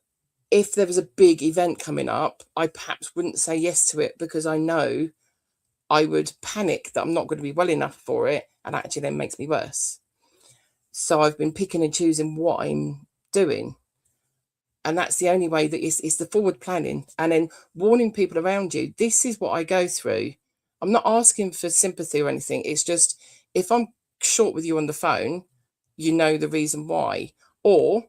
[SPEAKER 2] if there was a big event coming up, I perhaps wouldn't say yes to it because I know I would panic that I'm not going to be well enough for it, and actually then makes me worse. So I've been picking and choosing what I'm doing. And that's the only way that it's the forward planning and then warning people around you. This is what I go through. I'm not asking for sympathy or anything. It's just if I'm short with you on the phone, you know the reason why. Or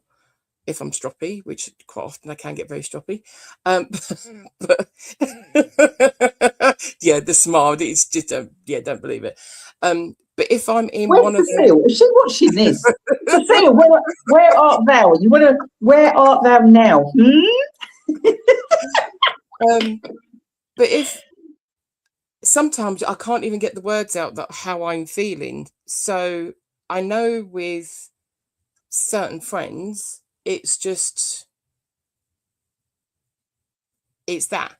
[SPEAKER 2] if I'm stroppy, which quite often I can get very stroppy. But yeah, the smile, it's just, don't believe it. But if I'm in
[SPEAKER 1] Where's
[SPEAKER 2] one of
[SPEAKER 1] Cecile? Is she watching this? Cecile, where art thou? Where art thou now?
[SPEAKER 2] But if sometimes I can't even get the words out that how I'm feeling. So I know with certain friends, it's that.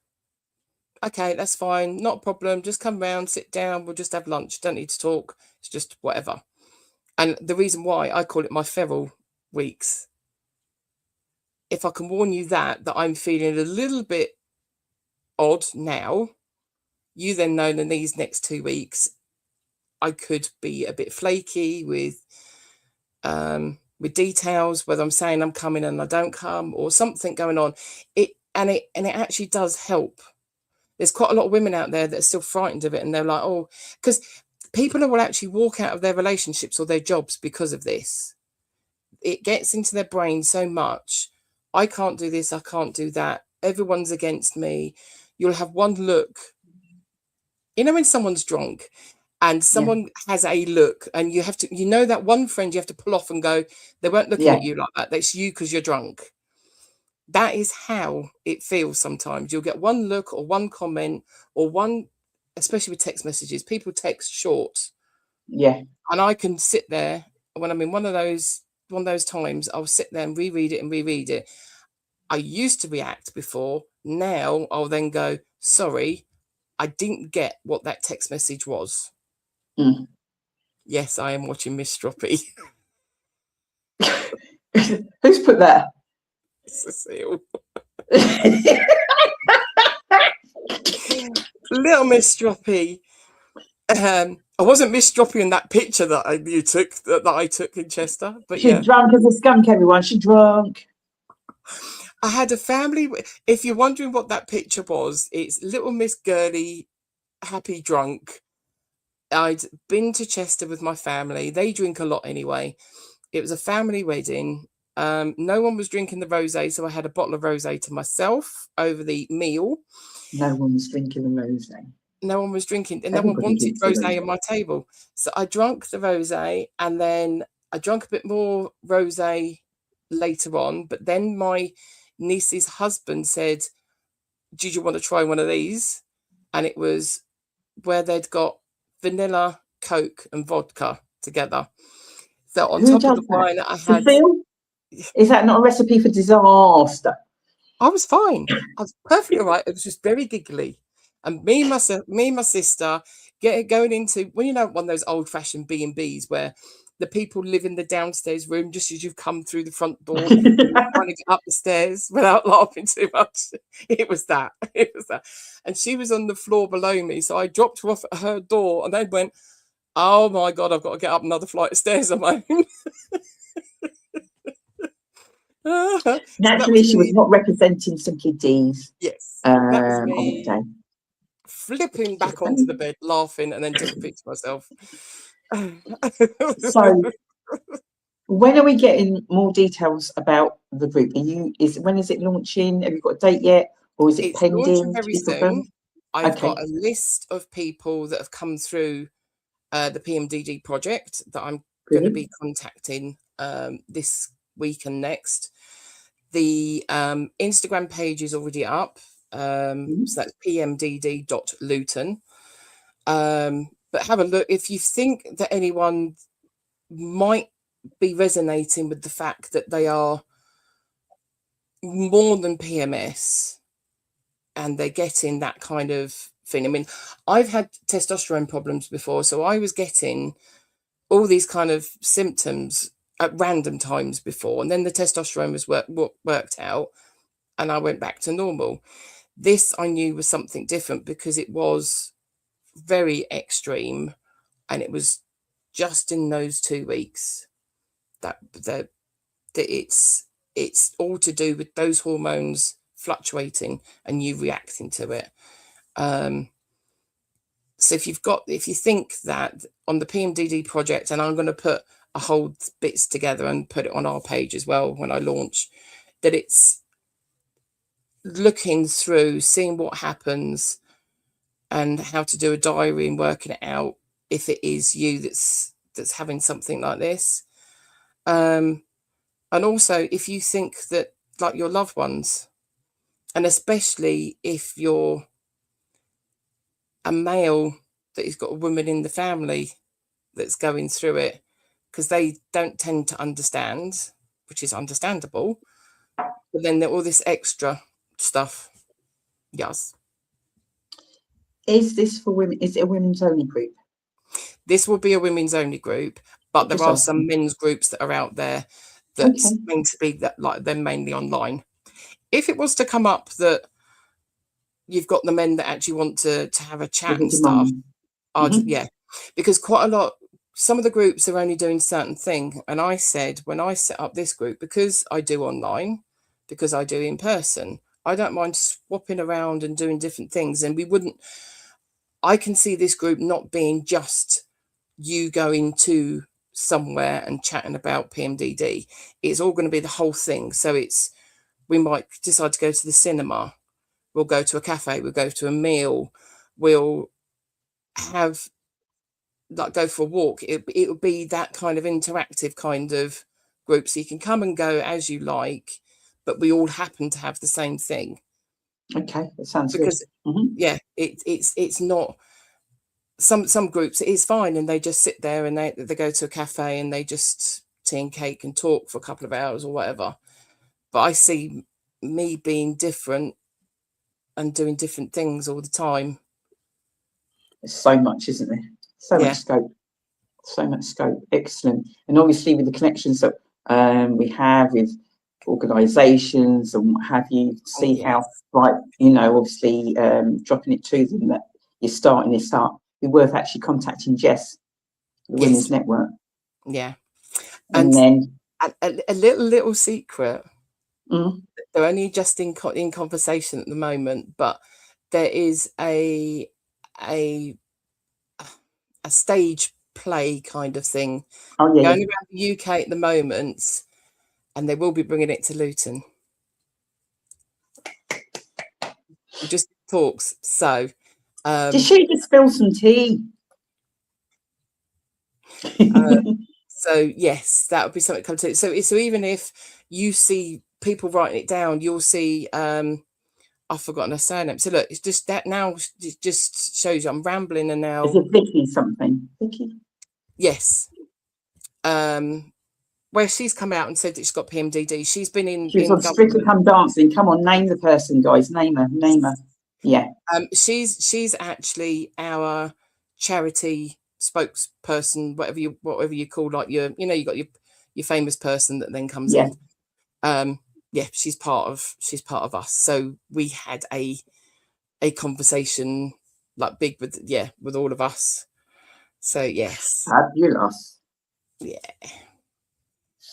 [SPEAKER 2] Okay, that's fine. Not a problem. Just come round, sit down. We'll just have lunch. Don't need to talk. It's just whatever. And the reason why I call it my feral weeks. If I can warn you that I'm feeling a little bit odd now, you then know in these next 2 weeks, I could be a bit flaky with details, whether I'm saying I'm coming and I don't come or something going on. It actually does help. There's quite a lot of women out there that are still frightened of it, and they're like, oh, because people will actually walk out of their relationships or their jobs because of this. It gets into their brain so much. I can't do this. I can't do that. Everyone's against me. You'll have one look. You know, when someone's drunk and someone has a look and you have to, you know, that one friend you have to pull off and go, they weren't looking at you like that. That's you because you're drunk. That is how it feels sometimes. You'll get one look or one comment or one, especially with text messages, people text short.
[SPEAKER 1] Yeah.
[SPEAKER 2] And I can sit there when I'm in one of those times, I'll sit there and reread it. I used to react before. Now I'll then go, sorry, I didn't get what that text message was. Yes, I am watching Miss Stroppy.
[SPEAKER 1] Who's put that?
[SPEAKER 2] Cecile. Little Miss Stroppy. I wasn't Miss Stroppy in that picture that I took in Chester, but
[SPEAKER 1] she's drunk as a skunk. Everyone, she's drunk.
[SPEAKER 2] I had a family. If you're wondering what that picture was, it's little Miss Girly, happy drunk. I'd been to Chester with my family. They drink a lot anyway. It was a family wedding. No one was drinking the rosé, so I had a bottle of rosé to myself over the meal.
[SPEAKER 1] No one was drinking the rosé.
[SPEAKER 2] No one was drinking, and no one wanted rosé on my table. So I drank the rosé, and then I drank a bit more rosé later on. But then my niece's husband said, "Did you want to try one of these?" And it was where they'd got vanilla, Coke, and vodka together. So on top of the wine, I had.
[SPEAKER 1] Cecile? Is that not a recipe for disaster?
[SPEAKER 2] I was fine. I was perfectly all right. It was just very giggly. And me and my sister going into, when you know, one of those old-fashioned B&Bs where the people live in the downstairs room just as you've come through the front door, trying to get up the stairs without laughing too much. It was that. And she was on the floor below me, so I dropped her off at her door, and then went, "Oh my God, I've got to get up another flight of stairs on my own."
[SPEAKER 1] Naturally, she was not representing Simply Deez
[SPEAKER 2] Yes, that was
[SPEAKER 1] on that
[SPEAKER 2] me
[SPEAKER 1] day.
[SPEAKER 2] flipping back onto the bed, laughing, and then took a picture of myself.
[SPEAKER 1] So, when are we getting more details about the group? When is it launching? Have you got a date yet, or is it
[SPEAKER 2] It's launching
[SPEAKER 1] pending to
[SPEAKER 2] very
[SPEAKER 1] be confirmed?
[SPEAKER 2] soon. I've
[SPEAKER 1] Okay.
[SPEAKER 2] got a list of people that have come through the PMDD project that I'm going to be contacting this week and next. The Instagram page is already up. So that's pmdd.luton. But have a look. If you think that anyone might be resonating with the fact that they are more than PMS and they're getting that kind of thing. I mean, I've had testosterone problems before, so I was getting all these kind of symptoms at random times before, and then the testosterone was worked out and I went back to normal. This I knew was something different because it was very extreme, and it was just in those 2 weeks that it's all to do with those hormones fluctuating and you reacting to it. So if you think that on the PMDD project, and I'm going to put a whole bits together and put it on our page as well when I launch, that it's looking through, seeing what happens and how to do a diary and working it out if it is you that's having something like this. And also if you think that, like, your loved ones, and especially if you're a male that has got a woman in the family that's going through it, because they don't tend to understand, which is understandable, but then all this extra stuff. Yes.
[SPEAKER 1] Is this for women? Is it a women's only group?
[SPEAKER 2] This will be a women's only group, but there are some men's groups that are out there that's meant to be that, like, they're mainly online. If it was to come up that you've got the men that actually want to have a chat and stuff, yeah, because quite a lot, some of the groups are only doing certain thing. And I said, when I set up this group, because I do online, because I do in person, I don't mind swapping around and doing different things. And I can see this group not being just you going to somewhere and chatting about PMDD. It's all going to be the whole thing. So we might decide to go to the cinema, we'll go to a cafe, we'll go to a meal, we'll have, like, go for a walk. It will be that kind of interactive kind of group, so you can come and go as you like, but we all happen to have the same thing.
[SPEAKER 1] Okay, that sounds
[SPEAKER 2] because
[SPEAKER 1] good.
[SPEAKER 2] Yeah, it's not, some groups it is fine and they just sit there and they go to a cafe and they just tea and cake and talk for a couple of hours or whatever. But I see me being different and doing different things all the time.
[SPEAKER 1] There's so much, isn't there? So much scope. So much scope. Excellent. And obviously with the connections that we have with organisations and what have you, see how, right, obviously dropping it to them that you're starting this up. It'd be worth actually contacting Jess, the Women's Network.
[SPEAKER 2] Yeah.
[SPEAKER 1] And then
[SPEAKER 2] a little secret. They're only just in conversation at the moment, but there is a stage play kind of thing going around the UK at the moment, and they will be bringing it to Luton. Just talks. So
[SPEAKER 1] did she just spill some tea?
[SPEAKER 2] So yes, that would be something to come to. So even if you see people writing it down, you'll see I've forgotten her surname. So look, it's just that now it just shows you I'm rambling, and now
[SPEAKER 1] is it Vicky something? Vicky?
[SPEAKER 2] Yes. Where she's come out and said that she's got PMDD. She's been in.
[SPEAKER 1] She was on Strictly Come Dancing. Come on, name the person, guys. Name her. Name her. Yeah.
[SPEAKER 2] She's actually our charity spokesperson, whatever you call, like, you got your famous person that then comes in. Yeah, she's part of us. So we had a conversation, like, big with all of us. So yes.
[SPEAKER 1] Fabulous.
[SPEAKER 2] Yeah.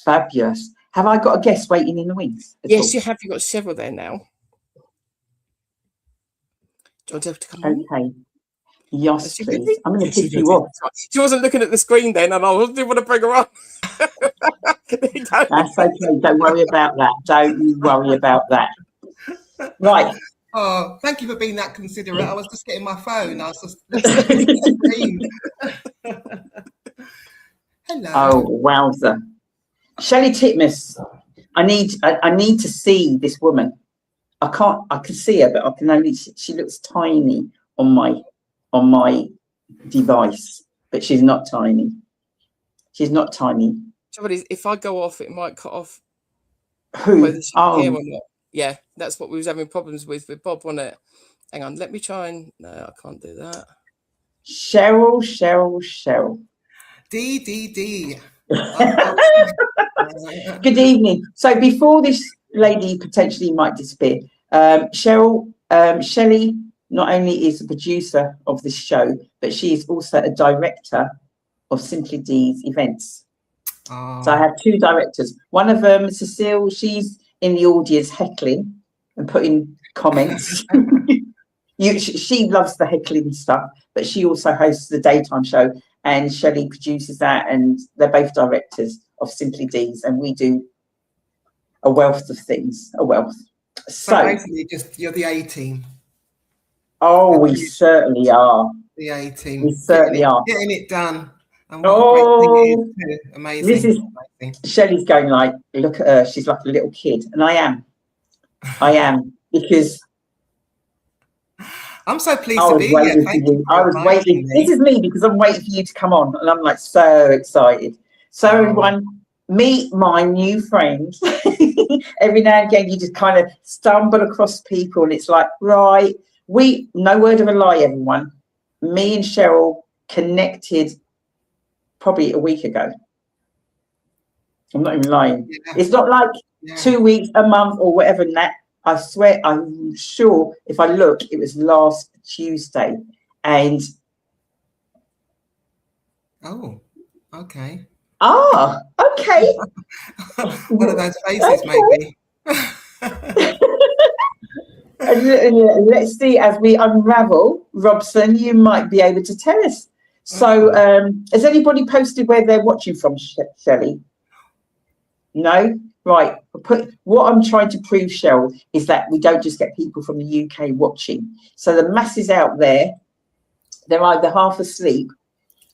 [SPEAKER 1] Fabulous. Have I got a guest waiting in the wings?
[SPEAKER 2] Yes, you have. You've got Cheryl there now. Do you want her to come on?
[SPEAKER 1] Okay. Yes,
[SPEAKER 2] She
[SPEAKER 1] please.
[SPEAKER 2] busy?
[SPEAKER 1] I'm going to
[SPEAKER 2] She's
[SPEAKER 1] piss you
[SPEAKER 2] ready.
[SPEAKER 1] off.
[SPEAKER 2] She wasn't looking at the screen then, and I didn't want to bring her up. There you go.
[SPEAKER 1] That's okay. Don't worry about that. Don't you worry about that. Right.
[SPEAKER 5] Oh, thank you for being that considerate. I was just getting my phone. I was just looking at the screen. Hello.
[SPEAKER 1] Oh, wowza. Shelley Titmus. I need to see this woman. I can see her, but I can only, she looks tiny on my device, but she's not tiny. She's not tiny.
[SPEAKER 2] Somebody, if I go off, it might cut off.
[SPEAKER 1] Who?
[SPEAKER 2] Whether she's here or not. Yeah, that's what we was having problems with Bob, wasn't it? Hang on, let me try and... No, I can't do that.
[SPEAKER 1] Cheryl.
[SPEAKER 5] D.
[SPEAKER 1] Good evening. So before this lady potentially might disappear, Shelley not only is a producer of this show, but she is also a director of Simply Deez events.
[SPEAKER 5] Oh.
[SPEAKER 1] So I have two directors. One of them, Cecile, she's in the audience heckling and putting comments. She loves the heckling stuff, but she also hosts the daytime show, and Shelley produces that, and they're both directors of Simply Deez, and we do a wealth of things, a wealth.
[SPEAKER 5] So basically, just you're the A team.
[SPEAKER 1] Oh, we certainly are.
[SPEAKER 5] The A team.
[SPEAKER 1] We certainly are.
[SPEAKER 5] Getting it done. And what a great thing it is too. Amazing.
[SPEAKER 1] This is
[SPEAKER 5] amazing.
[SPEAKER 1] Shelley's going like, look at her, she's like a little kid. And I am, because
[SPEAKER 5] I'm so pleased to be here. Thank you.
[SPEAKER 1] I was waiting. This is me, because I'm waiting for you to come on, and I'm like so excited. So everyone, meet my new friend. Every now and again, you just kind of stumble across people, and it's like, right, no word of a lie, everyone. Me and Cheryl connected probably a week ago. I'm not even lying. Yeah. It's not like 2 weeks, a month, or whatever. And that, I swear, I'm sure if I look, it was last Tuesday. And
[SPEAKER 5] oh, okay.
[SPEAKER 1] Ah, okay.
[SPEAKER 5] One of those faces, maybe.
[SPEAKER 1] Let's see, as we unravel, Robson, you might be able to tell us. So, has anybody posted where they're watching from, Shelley? No? Right. What I'm trying to prove, Cheryl, is that we don't just get people from the UK watching. So the masses out there, they're either half asleep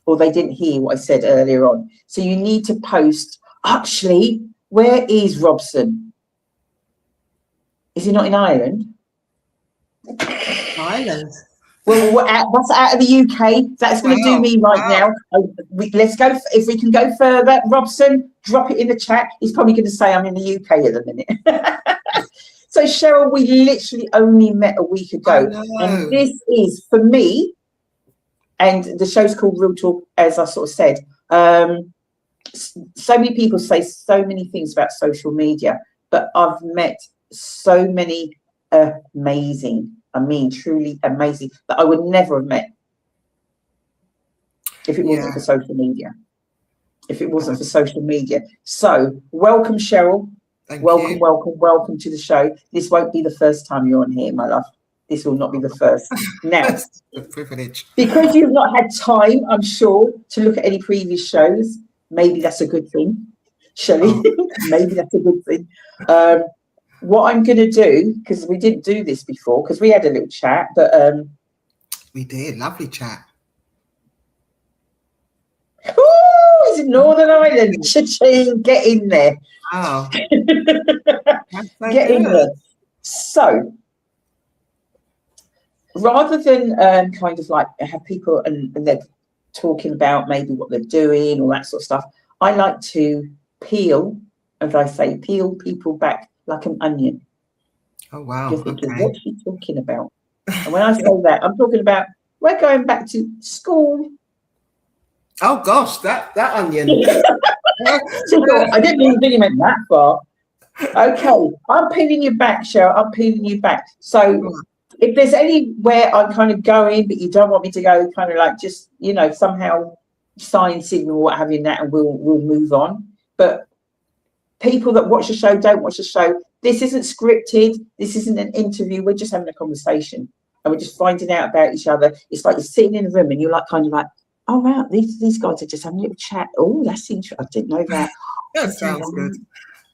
[SPEAKER 1] or they didn't hear what I said earlier on. So you need to post, actually, where is Robson? Is he not in Ireland?
[SPEAKER 5] Ireland.
[SPEAKER 1] Well, that's out of the UK. That's going to do me right now. Let's go. If we can go further, Robson, drop it in the chat. He's probably going to say I'm in the UK at the minute. So, Cheryl, we literally only met a week ago. And this is, for me, and the show's called RealTalk, as I sort of said. So many people say so many things about social media, but I've met so many amazing, truly amazing, that I would never have met if it wasn't for social media. If it wasn't for social media. So, welcome, Cheryl. Welcome to the show. This won't be the first time you're on here, my love. This will not be the first. Now,
[SPEAKER 5] a privilege.
[SPEAKER 1] Because you've not had time, I'm sure, to look at any previous shows. Maybe that's a good thing, Shelley. Maybe that's a good thing. What I'm going to do, because we didn't do this before, because we had a little chat, but
[SPEAKER 5] we did, lovely chat.
[SPEAKER 1] Oh, it's Northern Ireland. Cha-ching, get in there.
[SPEAKER 5] Oh.
[SPEAKER 1] Get in there. So, rather than kind of like have people and they're talking about maybe what they're doing, all that sort of stuff, I like to peel, as I say, peel people back like an onion.
[SPEAKER 5] Oh, wow.
[SPEAKER 1] You're thinking, what's she talking about? And when I say that, I'm talking about we're going back to school.
[SPEAKER 5] Oh, gosh, that onion.
[SPEAKER 1] I didn't even think you meant that far. Okay, I'm peeling you back, Cheryl. I'm peeling you back. So if there's anywhere I'm kind of going, but you don't want me to go, kind of like just, somehow sign, signal, what have you, that, and we'll move on. But people that watch the show don't watch the show. This isn't scripted. This isn't an interview. We're just having a conversation, and we're just finding out about each other. It's like you're sitting in a room and you're like kind of like, oh wow, these guys are just having a little chat. Oh, that's interesting. I didn't know that.
[SPEAKER 5] That sounds good.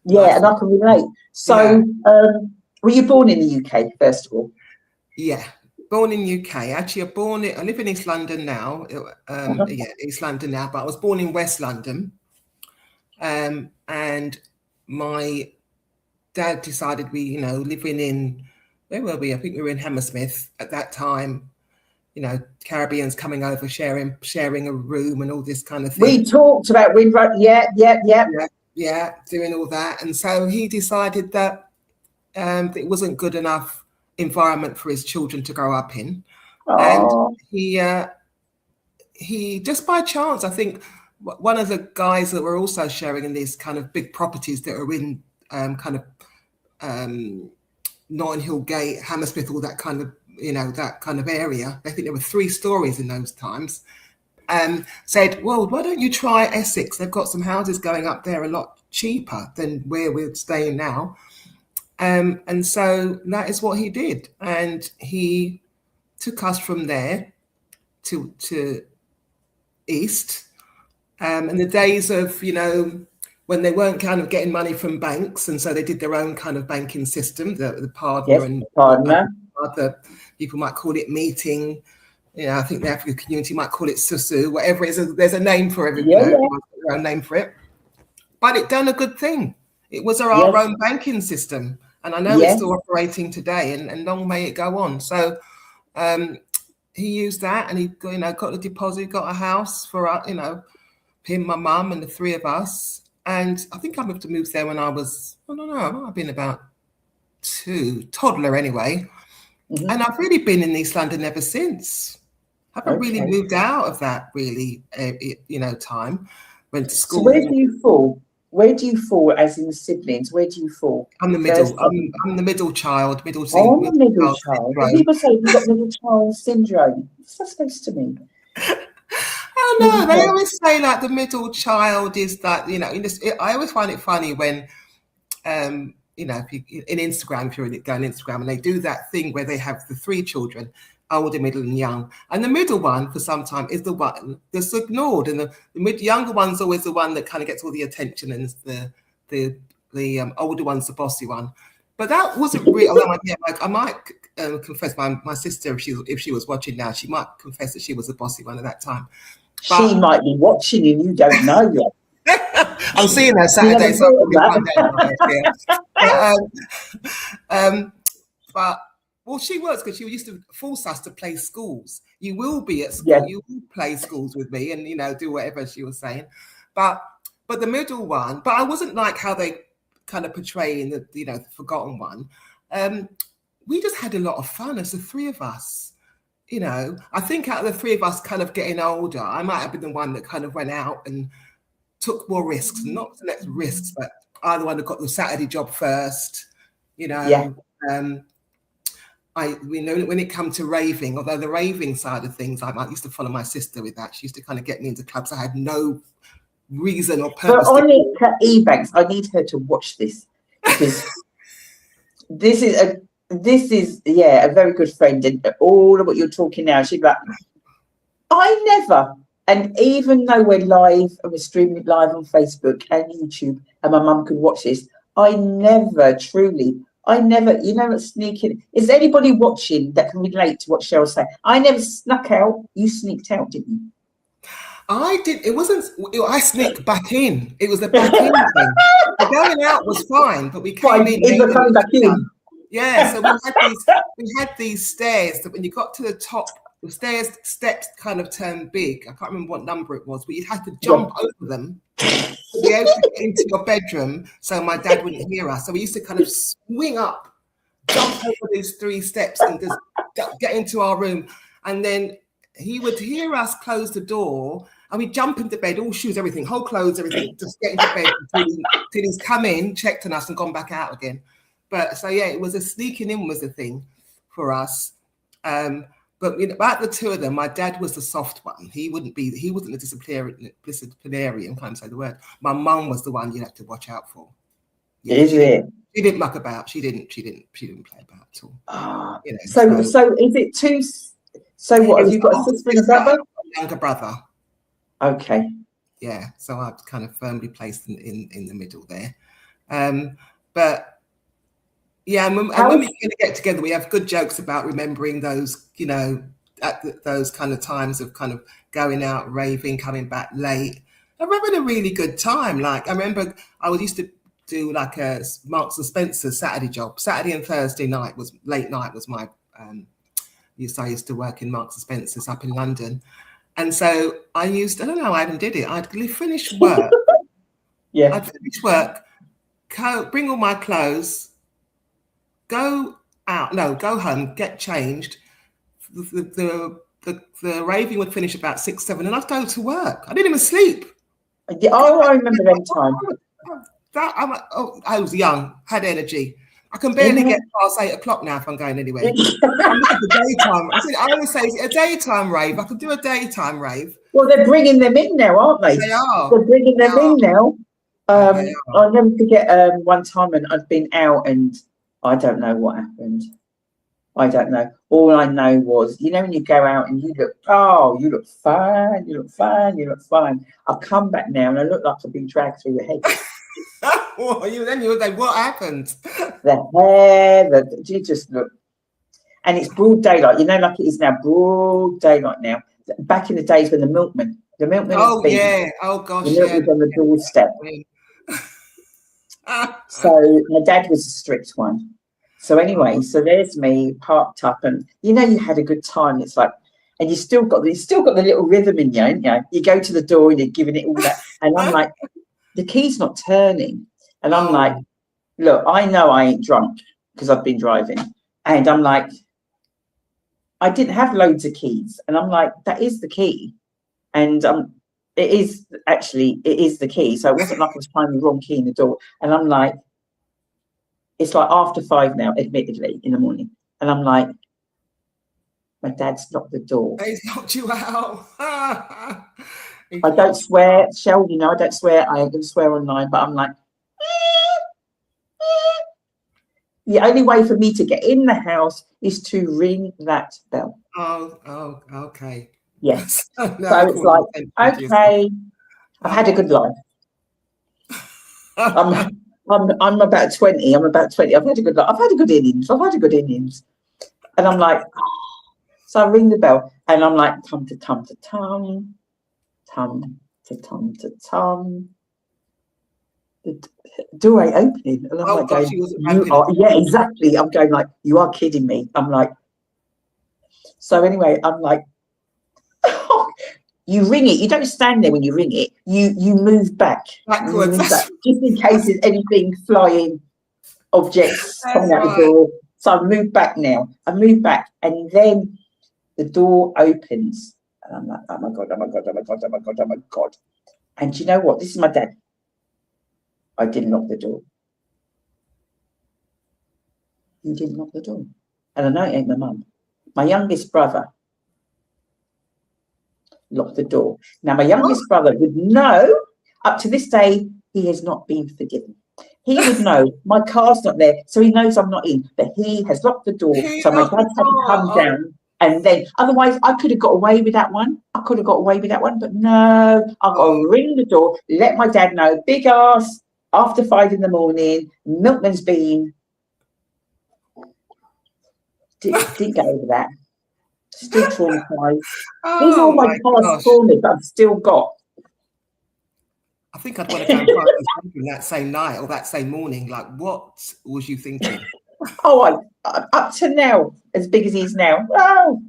[SPEAKER 1] Yeah,
[SPEAKER 5] Nice.
[SPEAKER 1] and I can relate. So, were you born in the UK first of all?
[SPEAKER 5] Yeah, born in UK. Actually, I live in East London now. Yeah, East London now, but I was born in West London. And my dad decided living in, where were we? I think we were in Hammersmith at that time. Caribbeans coming over, sharing a room and all this kind of thing.
[SPEAKER 1] We talked about Windrush. Yeah.
[SPEAKER 5] Doing all that. And so he decided that it wasn't good enough environment for his children to grow up in.
[SPEAKER 1] Oh.
[SPEAKER 5] And he just by chance, I think one of the guys that were also sharing in these kind of big properties that are in Notting Hill Gate, Hammersmith, all that kind of, that kind of area. I think there were 3 stories in those times. Said, well, why don't you try Essex? They've got some houses going up there a lot cheaper than where we're staying now. And so that is what he did. And he took us from there to East. And the days of, when they weren't kind of getting money from banks, and so they did their own kind of banking system, the partner,
[SPEAKER 1] Yes,
[SPEAKER 5] and
[SPEAKER 1] partner.
[SPEAKER 5] other people might call it meeting. I think the African community might call it susu, whatever it is. There's a name for everything. Everyone's got their own name for it. But it done a good thing. It was our own banking system. And I know it's still operating today, and long may it go on. So he used that, and he got the deposit, got a house for him, my mum, and the 3 of us. And I think I moved there when I was, I don't know, I might have been about 2, toddler anyway. Mm-hmm. And I've really been in East London ever since. I haven't really moved out of that really, time. Went to school.
[SPEAKER 1] So where do you fall? Where do you fall as in the siblings? Where do you fall?
[SPEAKER 5] I'm the middle. I'm the middle child. Middle
[SPEAKER 1] child. People say you've got middle child syndrome. What's that supposed to mean?
[SPEAKER 5] I don't know. They always say like the middle child is that, I always find it funny when, if you in Instagram, if you're going Instagram, and they do that thing where they have the 3 children, older, middle, and young, and the middle one for some time is the one that's ignored, and the younger one's always the one that kind of gets all the attention, and the older one's the bossy one. But that wasn't real. I might confess, my sister, if she was watching now, she might confess that she was the bossy one at that time. But she
[SPEAKER 1] might be watching and you don't know yet.
[SPEAKER 5] I'm seeing her Saturday, so but well, she works because she used to force us to play schools. You will be at school, you will play schools with me, and do whatever she was saying. But the middle one, but I wasn't like how they kind of portray in the forgotten one. We just had a lot of fun as the 3 of us. I think out of the 3 of us kind of getting older, I might have been the one that kind of went out and took more risks, not the next risks, but I'm the one that got the Saturday job first. When it comes to raving, although the raving side of things, I used to follow my sister with that. She used to kind of get me into clubs. I had no reason or purpose.
[SPEAKER 1] But Onika Ebanks, I need her to watch this, because this is a very good friend, and all of what you're talking now, she'd be like, I never, and even though we're live and we're streaming it live on Facebook and YouTube, and my mum could watch this, I never, sneaking. Is there anybody watching that can relate to what Cheryl's saying? I never snuck out. You sneaked out, didn't you?
[SPEAKER 5] I did. It wasn't. I sneaked back in. It was the back in thing. The going out was fine, but we came in.
[SPEAKER 1] Coming back in.
[SPEAKER 5] Yeah. So we had these stairs that when you got to the top, the steps kind of turned big. I can't remember what number it was, but you had to jump over them to be able to get into your bedroom, so my dad wouldn't hear us. So we used to kind of swing up, jump over these 3 steps, and just get into our room, and then he would hear us close the door, and we jump into bed, all shoes, everything, whole clothes, everything, just get into bed until he's come in, checked on us, and gone back out again. But so it was a sneaking in was a thing for us. But about the 2 of them, my dad was the soft one. He wasn't a disciplinarian, can't say the word. My mum was the one you have to watch out for. Yeah,
[SPEAKER 1] Is it?
[SPEAKER 5] She didn't muck about. She didn't play about at all.
[SPEAKER 1] Ah,
[SPEAKER 5] You know,
[SPEAKER 1] so is it two? So what, have you got a sister and a brother?
[SPEAKER 5] Younger brother.
[SPEAKER 1] Okay.
[SPEAKER 5] Yeah, so I'm kind of firmly placed in the middle there. But yeah, and when we get together, we have good jokes about remembering those, you know, those kind of times of kind of going out, raving, coming back late. I remember a really good time. Like I remember I used to do like a Marks and Spencer Saturday job. Saturday and Thursday night was late night was my I used to work in Marks and Spencer's up in London. And so I don't know, I even did it. I'd finish work.
[SPEAKER 1] Yeah.
[SPEAKER 5] I'd finish work, bring all my clothes, go home, get changed. The raving would finish about 6, 7, and I'd go to work. I didn't even sleep.
[SPEAKER 1] Yeah, oh, I remember them time.
[SPEAKER 5] I was young, had energy. I can barely get past 8 o'clock now if I'm going anywhere. I'm looking for daytime. I always say a daytime rave. I could do a daytime rave.
[SPEAKER 1] Well, they're bringing them in now, aren't they?
[SPEAKER 5] They are.
[SPEAKER 1] They're bringing them in now. I'll never forget one time, and I'd been out, and I don't know what happened. I don't know. All I know was, you know, when you go out and you look fine, you look fine, you look fine. I'll come back now and I look like I've been dragged through the hedge.
[SPEAKER 5] Well, you would say, what happened?
[SPEAKER 1] The hair, you just look. And it's broad daylight, you know, like it is now, broad daylight now. Back in the days when the milkman
[SPEAKER 5] oh, yeah. Oh, gosh,
[SPEAKER 1] the milk was on the doorstep. So my dad was a strict one. So anyway, so there's me parked up, and you know you had a good time. It's like, and you still got the little rhythm in you, ain't you? You go to the door and you're giving it all that, and I'm like, the key's not turning, and I'm like, look, I know I ain't drunk because I've been driving, and I'm like, I didn't have loads of keys, and I'm like, that is the key, and it is the key. So it wasn't like I was finding the wrong key in the door, and I'm like. It's like after 5 now, admittedly, in the morning. And I'm like, my dad's locked the door.
[SPEAKER 5] He's knocked you out.
[SPEAKER 1] I don't swear, Shell, you know, I don't swear. I ain't going to swear online, but I'm like, the only way for me to get in the house is to ring that bell.
[SPEAKER 5] Oh, okay.
[SPEAKER 1] Yes. So it's like, okay, I've had a good life. I'm about 20. I'm about 20. I've had a good innings. And I'm like, so I ring the bell and I'm like, tum to tum to tum, tum to tum to tum. The door ain't opening. And I'm like going, yeah, exactly. I'm going like, you are kidding me. I'm like, so anyway, I'm like, you ring it. You don't stand there when you ring it. You move back.
[SPEAKER 5] Backwards.
[SPEAKER 1] Just in case there's anything flying, objects coming out the door. So I move back now. And then the door opens. And I'm like, oh my God. And do you know what? This is my dad. I didn't lock the door. You didn't lock the door. And I know it ain't my mum. My youngest brother locked the door. Now, my youngest brother would know, up to this day, he has not been forgiven. He would know, my car's not there, so he knows I'm not in, but he has locked the door, so my dad had to come down, and then, otherwise, I could have got away with that one, but no, I've got to ring the door, let my dad know, big ass, after 5 in the morning, milkman's been, didn't get over that. Still traumatized. These are all my past traumas that I've still got.
[SPEAKER 5] I think I'd want to go and find something that same night or that same morning. Like, what was you thinking?
[SPEAKER 1] Up to now, as big as he is now. Oh,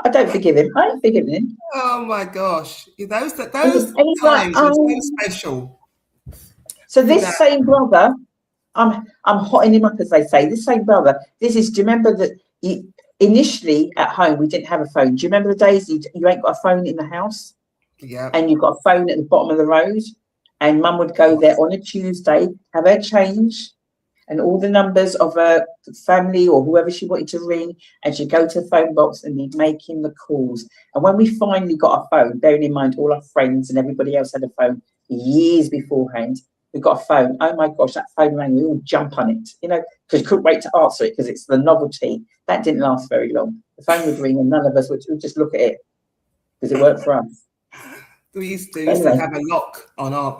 [SPEAKER 1] I don't forgive him. I ain't forgiven him.
[SPEAKER 5] Oh my gosh, those
[SPEAKER 1] times
[SPEAKER 5] like, are so special.
[SPEAKER 1] So this same brother, I'm hotting him up, as they say. This same brother. Do you remember that? Initially at home we didn't have a phone. Do you remember the days you ain't got a phone in the house?
[SPEAKER 5] Yeah.
[SPEAKER 1] And you've got a phone at the bottom of the road, and mum would go there on a Tuesday, have her change and all the numbers of her family or whoever she wanted to ring, and she'd go to the phone box and he'd make him the calls. And when we finally got a phone, bearing in mind all our friends and everybody else had a phone years beforehand, we got a phone. Oh my gosh, that phone rang. We all jump on it, you know, because we couldn't wait to answer it because it's the novelty. That didn't last very long. The phone would ring and none of us would just look at it because it worked for us.
[SPEAKER 5] We used to
[SPEAKER 1] Anyway.
[SPEAKER 5] have a lock on our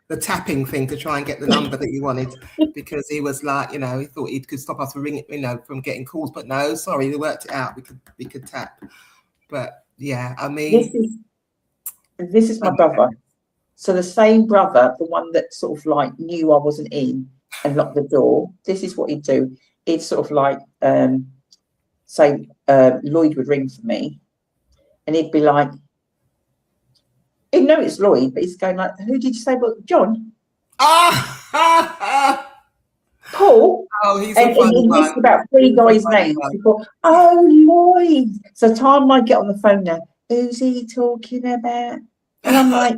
[SPEAKER 5] the tapping thing to try and get the number that you wanted, because he was like, you know, he thought he could stop us from ringing, you know, from getting calls, but no, sorry, they worked it out. We could tap. But yeah, I mean,
[SPEAKER 1] this is my brother. So the same brother, the one that sort of like knew I wasn't in and locked the door. This is what he'd do. He'd sort of like say Lloyd would ring for me, and he'd be like, he'd know it's Lloyd, but he's going like, who did you say? Well, John. Paul.
[SPEAKER 5] Oh, he's
[SPEAKER 1] and he missed about 3 guys' names before. Oh, Lloyd. So time I get on the phone now, who's he talking about? And I'm like,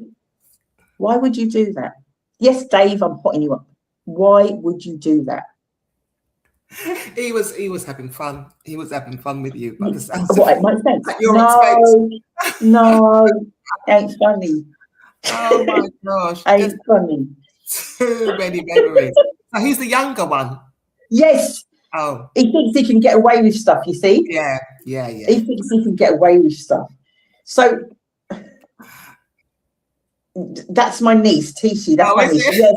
[SPEAKER 1] why would you do that? Yes, Dave, I'm potting you up. Why would you do that?
[SPEAKER 5] He was having fun. He was having fun with you. But
[SPEAKER 1] What, it makes sense? No, ain't funny.
[SPEAKER 5] Oh my gosh.
[SPEAKER 1] Ain't funny.
[SPEAKER 5] Too many memories. So he's the younger one.
[SPEAKER 1] Yes.
[SPEAKER 5] Oh.
[SPEAKER 1] He thinks he can get away with stuff, you see?
[SPEAKER 5] Yeah.
[SPEAKER 1] He thinks he can get away with stuff. So that's my niece, Tishy. That's my niece. Yes,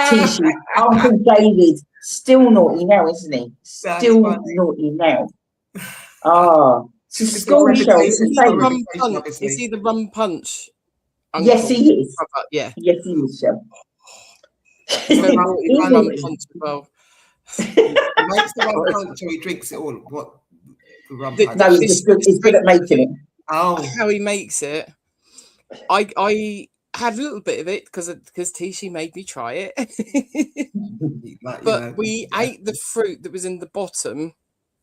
[SPEAKER 1] Tishy. Uncle David. Still naughty now, isn't he? Still naughty now. So school show.
[SPEAKER 2] Is he the rum punch? Uncle?
[SPEAKER 1] Yes, he is.
[SPEAKER 2] Yeah.
[SPEAKER 1] Yes, he is, Shell.
[SPEAKER 2] He rum punch as well.
[SPEAKER 5] He makes the rum punch or he drinks it all. What? The rum punch?
[SPEAKER 1] No, he's good at making it.
[SPEAKER 2] Oh. How he makes it. I had a little bit of it because Tishy made me try it. But we ate the fruit that was in the bottom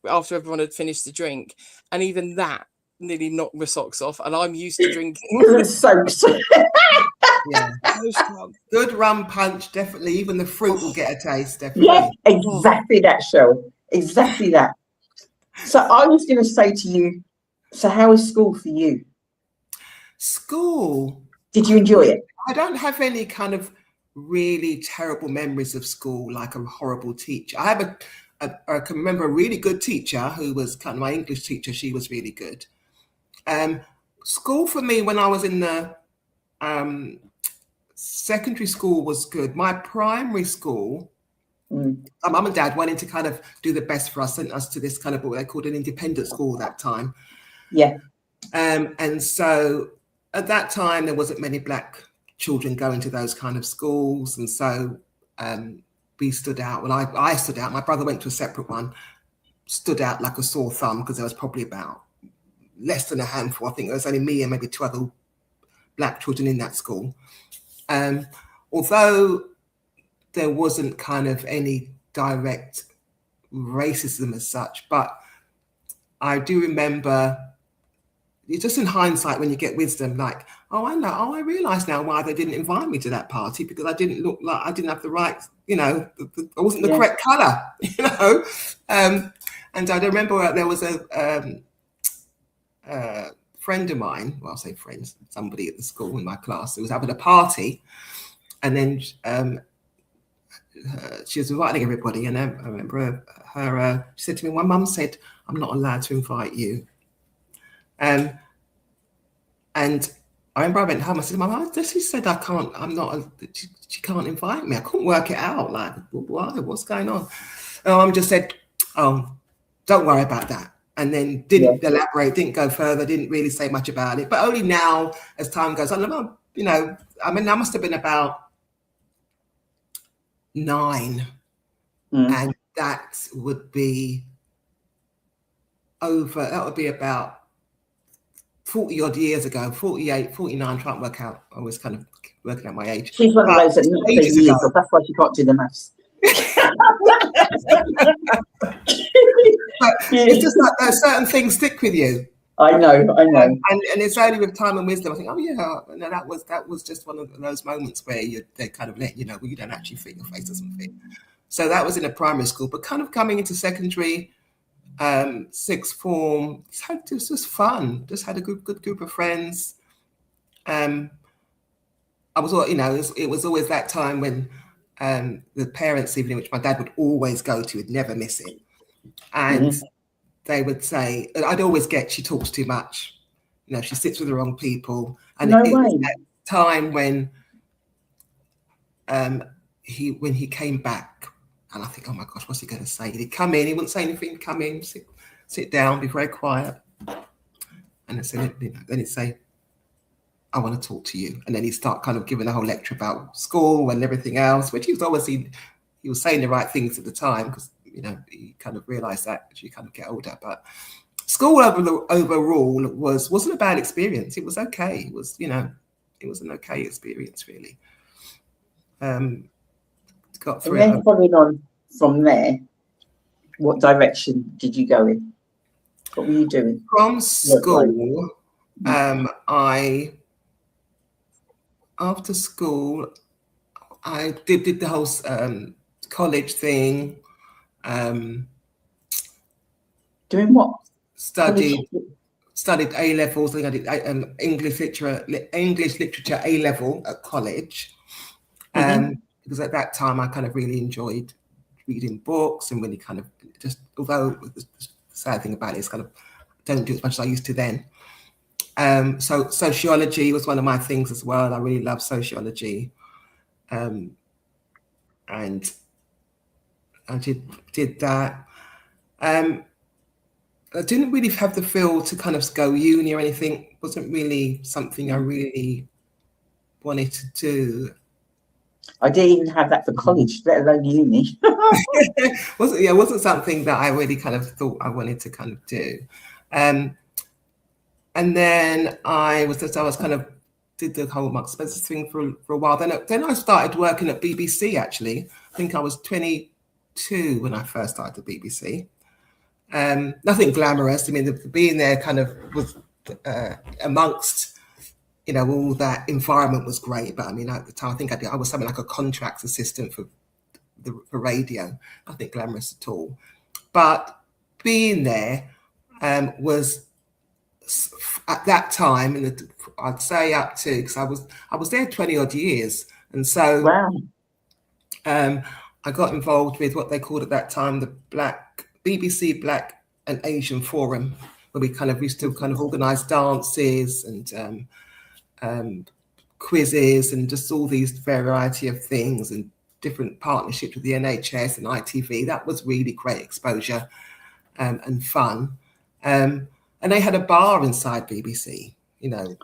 [SPEAKER 2] after everyone had finished the drink, and even that nearly knocked my socks off. And I'm used to drinking.
[SPEAKER 1] So
[SPEAKER 5] yeah. Good rum punch, definitely. Even the fruit will get a taste, definitely.
[SPEAKER 1] Yeah, exactly that, Shell. Exactly that. So I was going to say to you, so how was school for you?
[SPEAKER 5] School.
[SPEAKER 1] Did you enjoy it?
[SPEAKER 5] I don't have any kind of really terrible memories of school, like a horrible teacher. I have I can remember a really good teacher who was kind of my English teacher. She was really good. School for me, when I was in the secondary school, was good. My primary school, my mum and dad wanted to kind of do the best for us, sent us to this kind of what they called an independent school at that time.
[SPEAKER 1] Yeah.
[SPEAKER 5] And so at that time, there wasn't many black children going to those kind of schools. And so we stood out. Well, I stood out. My brother went to a separate one, stood out like a sore thumb because there was probably about less than a handful. I think there was only me and maybe 2 other black children in that school. Although there wasn't kind of any direct racism as such, but I do remember, just in hindsight, when you get wisdom, like, oh, I know, I realize now why they didn't invite me to that party, because I didn't look like, I didn't have the right, you know, I wasn't the correct color, you know. And I remember there was a friend of mine, well, I'll say friends, somebody at the school in my class who was having a party, and then she was inviting everybody, and I remember her she said to me, my mum said, I'm not allowed to invite you. And I remember I went home, I said, Mum, she said she can't invite me. I couldn't work it out. Like, why? What's going on? And Mum just said, oh, don't worry about that. And then didn't elaborate, didn't go further, didn't really say much about it. But only now, as time goes on, you know, I mean, I must have been about 9. And that would be about 40 odd years ago, 48, 49, trying to work out. I was kind of working out my age.
[SPEAKER 1] She's one of those that not years ago. So that's why she can't do the maths.
[SPEAKER 5] But it's just like those certain things stick with you.
[SPEAKER 1] I know.
[SPEAKER 5] And it's only with time and wisdom I think, oh yeah, no, that was just one of those moments where they kind of let you know, well, you don't actually fit, your face doesn't fit. So that was in a primary school, but kind of coming into secondary, sixth form, it was just fun. Just had a good group of friends. I I was, you know, it was always that time when the parents' evening, which my dad would always go to, would never miss it. And they would say, I'd always get, she talks too much. You know, she sits with the wrong people. And
[SPEAKER 1] No
[SPEAKER 5] it
[SPEAKER 1] way.
[SPEAKER 5] was that time when he came back, and I think, oh my gosh, what's he going to say? He'd come in, he wouldn't say anything, come in, sit down, be very quiet. And then say, you know, then he'd say, I want to talk to you. And then he'd start kind of giving a whole lecture about school and everything else, which he was obviously, he was saying the right things at the time, because, you know, he kind of realized that as you kind of get older. But school overall wasn't a bad experience. It was okay. It was, you know, it was an okay experience, really. Got through
[SPEAKER 1] and
[SPEAKER 5] it.
[SPEAKER 1] then following on from there, what direction did you go in? What were you doing?
[SPEAKER 5] From school, after school, I did the whole college thing.
[SPEAKER 1] Doing what?
[SPEAKER 5] Studied A levels. I think I did English literature A level at college. Because at that time I kind of really enjoyed reading books and really kind of just, although the sad thing about it is kind of don't do as much as I used to then. So sociology was one of my things as well. I really love sociology. And I did that. I didn't really have the feel to kind of go uni or anything. It wasn't really something I really wanted to do.
[SPEAKER 1] I didn't even have that for college, let alone uni.
[SPEAKER 5] It wasn't something that I really kind of thought I wanted to kind of do. And then I kind of did the whole Mark Spencer thing for a while. Then I started working at BBC, actually. I think I was 22 when I first started at BBC. Nothing glamorous. I mean, being there kind of was amongst, you know, all that environment was great. But I mean, at the time, I think I was something like a contracts assistant for radio. Nothing glamorous at all. But being there was, at that time, and I'd say up to, because I was there 20 odd years, and so
[SPEAKER 1] wow.
[SPEAKER 5] I got involved with what they called at that time the BBC Black and Asian Forum, where we kind of used to kind of organise dances and quizzes and just all these variety of things and different partnerships with the NHS and ITV. That was really great exposure and fun. And they had a bar inside BBC, you know.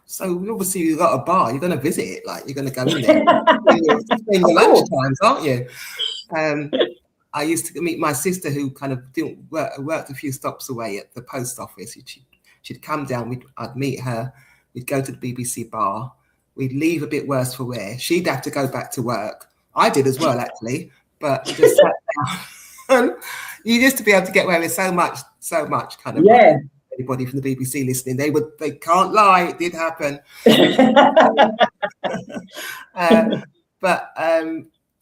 [SPEAKER 5] So obviously you've got a bar, you're going to visit it, like you're going to go in there in your lunch times, aren't you? I used to meet my sister, who kind of worked a few stops away at the post office. She'd come down, I'd meet her, we'd go to the BBC bar, we'd leave a bit worse for wear. She'd have to go back to work. I did as well, actually, but just sat down. You used to be able to get away with so much kind of.
[SPEAKER 1] Yeah.
[SPEAKER 5] Anybody from the BBC listening, they can't lie, it did happen.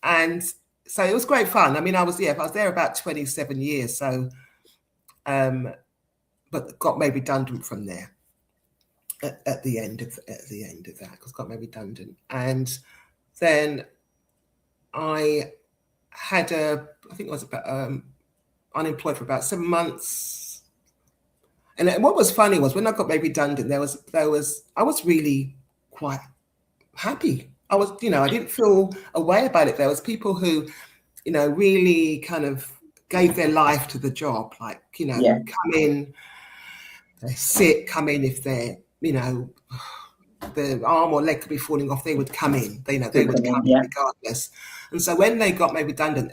[SPEAKER 5] And so it was great fun. I mean, I was there about 27 years, so but got made redundant from there at the end of that, because got made redundant. And then I had I think I was about unemployed for about 7 months. And what was funny was when I got made redundant, I was really quite happy. I was, you know, I didn't feel a way about it. There was people who, you know, really kind of gave their life to the job, like, you know, come in, they're sick, come in if they're, you know, the arm or leg could be falling off, they would come in. They would come in regardless. And so when they got made redundant,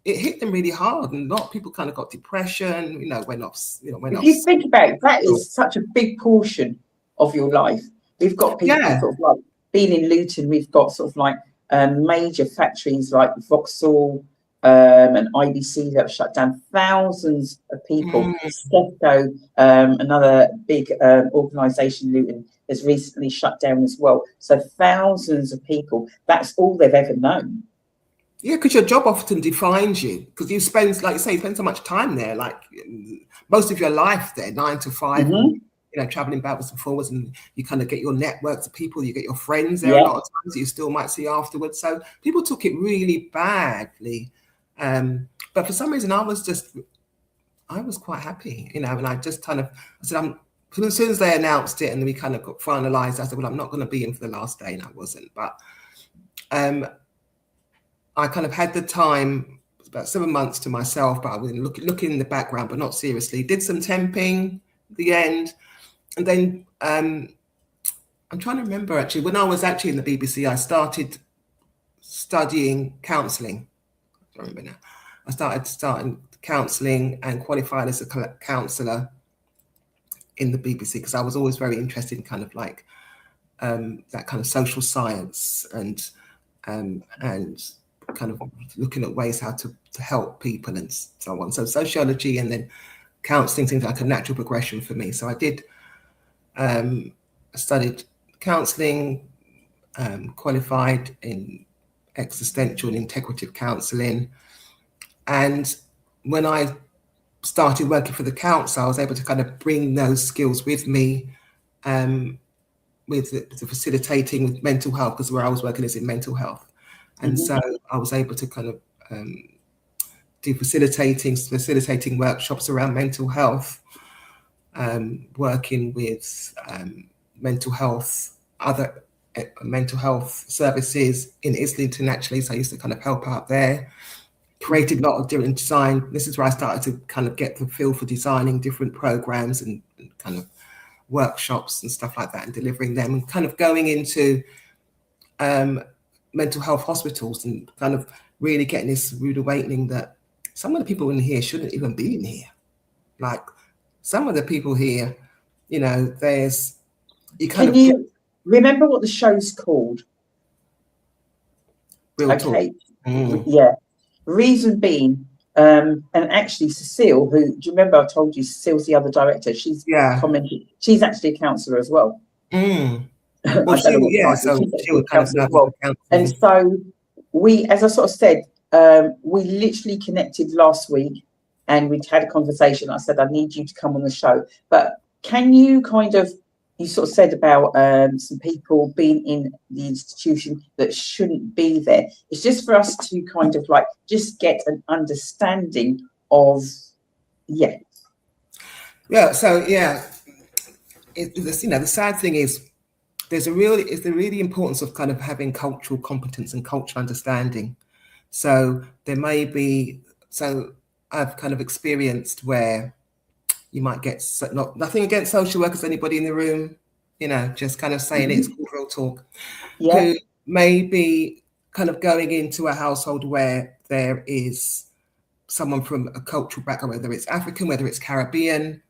[SPEAKER 5] it hit them really hard, and a lot of people kind of got depression, you know, went off. If
[SPEAKER 1] you think about it, that is such a big portion of your life. We've got people sort of like being in Luton, we've got sort of like major factories like Vauxhall and IBC that have shut down. Thousands of people. Stepco, another big organisation, Luton, has recently shut down as well. So thousands of people, that's all they've ever known.
[SPEAKER 5] Yeah, because your job often defines you, because you spend, like you say, you spend so much time there, like most of your life there, 9 to 5, traveling backwards and forwards, and you kind of get your networks of people, you get your friends there a lot of times that you still might see afterwards. So people took it really badly. But for some reason, I was quite happy, and I just kind of, I said, as soon as they announced it and we kind of got finalized, I said, well, I'm not going to be in for the last day, and I wasn't. But I kind of had the time, about 7 months to myself, but I was looking in the background, but not seriously. Did some temping at the end. And then I'm trying to remember, actually, when I was actually in the BBC, I started studying counselling. I remember now. I started counselling and qualified as a counsellor in the BBC, because I was always very interested in kind of like that kind of social science and kind of looking at ways how to help people and so on. So sociology and then counselling seems like a natural progression for me. So I did, I studied counselling, qualified in existential and integrative counselling. And when I started working for the council, I was able to kind of bring those skills with me, with the facilitating with mental health, because where I was working is in mental health. And so I was able to kind of do facilitating workshops around mental health, working with other mental health services in Italy internationally. So I used to kind of help out there. Created a lot of different design. This is where I started to kind of get the feel for designing different programs and kind of workshops and stuff like that, and delivering them, and kind of going into mental health hospitals and kind of really getting this rude awakening that some of the people in here shouldn't even be in here. Like some of the people here, there's
[SPEAKER 1] Can you remember what the show's called?
[SPEAKER 5] RealTalk.
[SPEAKER 1] Yeah. Reason being, and actually Cecile, who, do you remember I told you Cecile's the other director? She's commented. She's actually a counsellor as well.
[SPEAKER 5] Well,
[SPEAKER 1] she would kind of know. And so we, as I sort of said, we literally connected last week, and we'd had a conversation. I said, I need you to come on the show. But can you you sort of said about some people being in the institution that shouldn't be there. It's just for us to kind of like just get an understanding of,
[SPEAKER 5] So the sad thing is there's the really importance of kind of having cultural competence and cultural understanding. So there may be, I've kind of experienced where you might get nothing against social workers, anybody in the room, just kind of saying it's called RealTalk, who may be kind of going into a household where there is someone from a cultural background, whether it's African, whether it's Caribbean,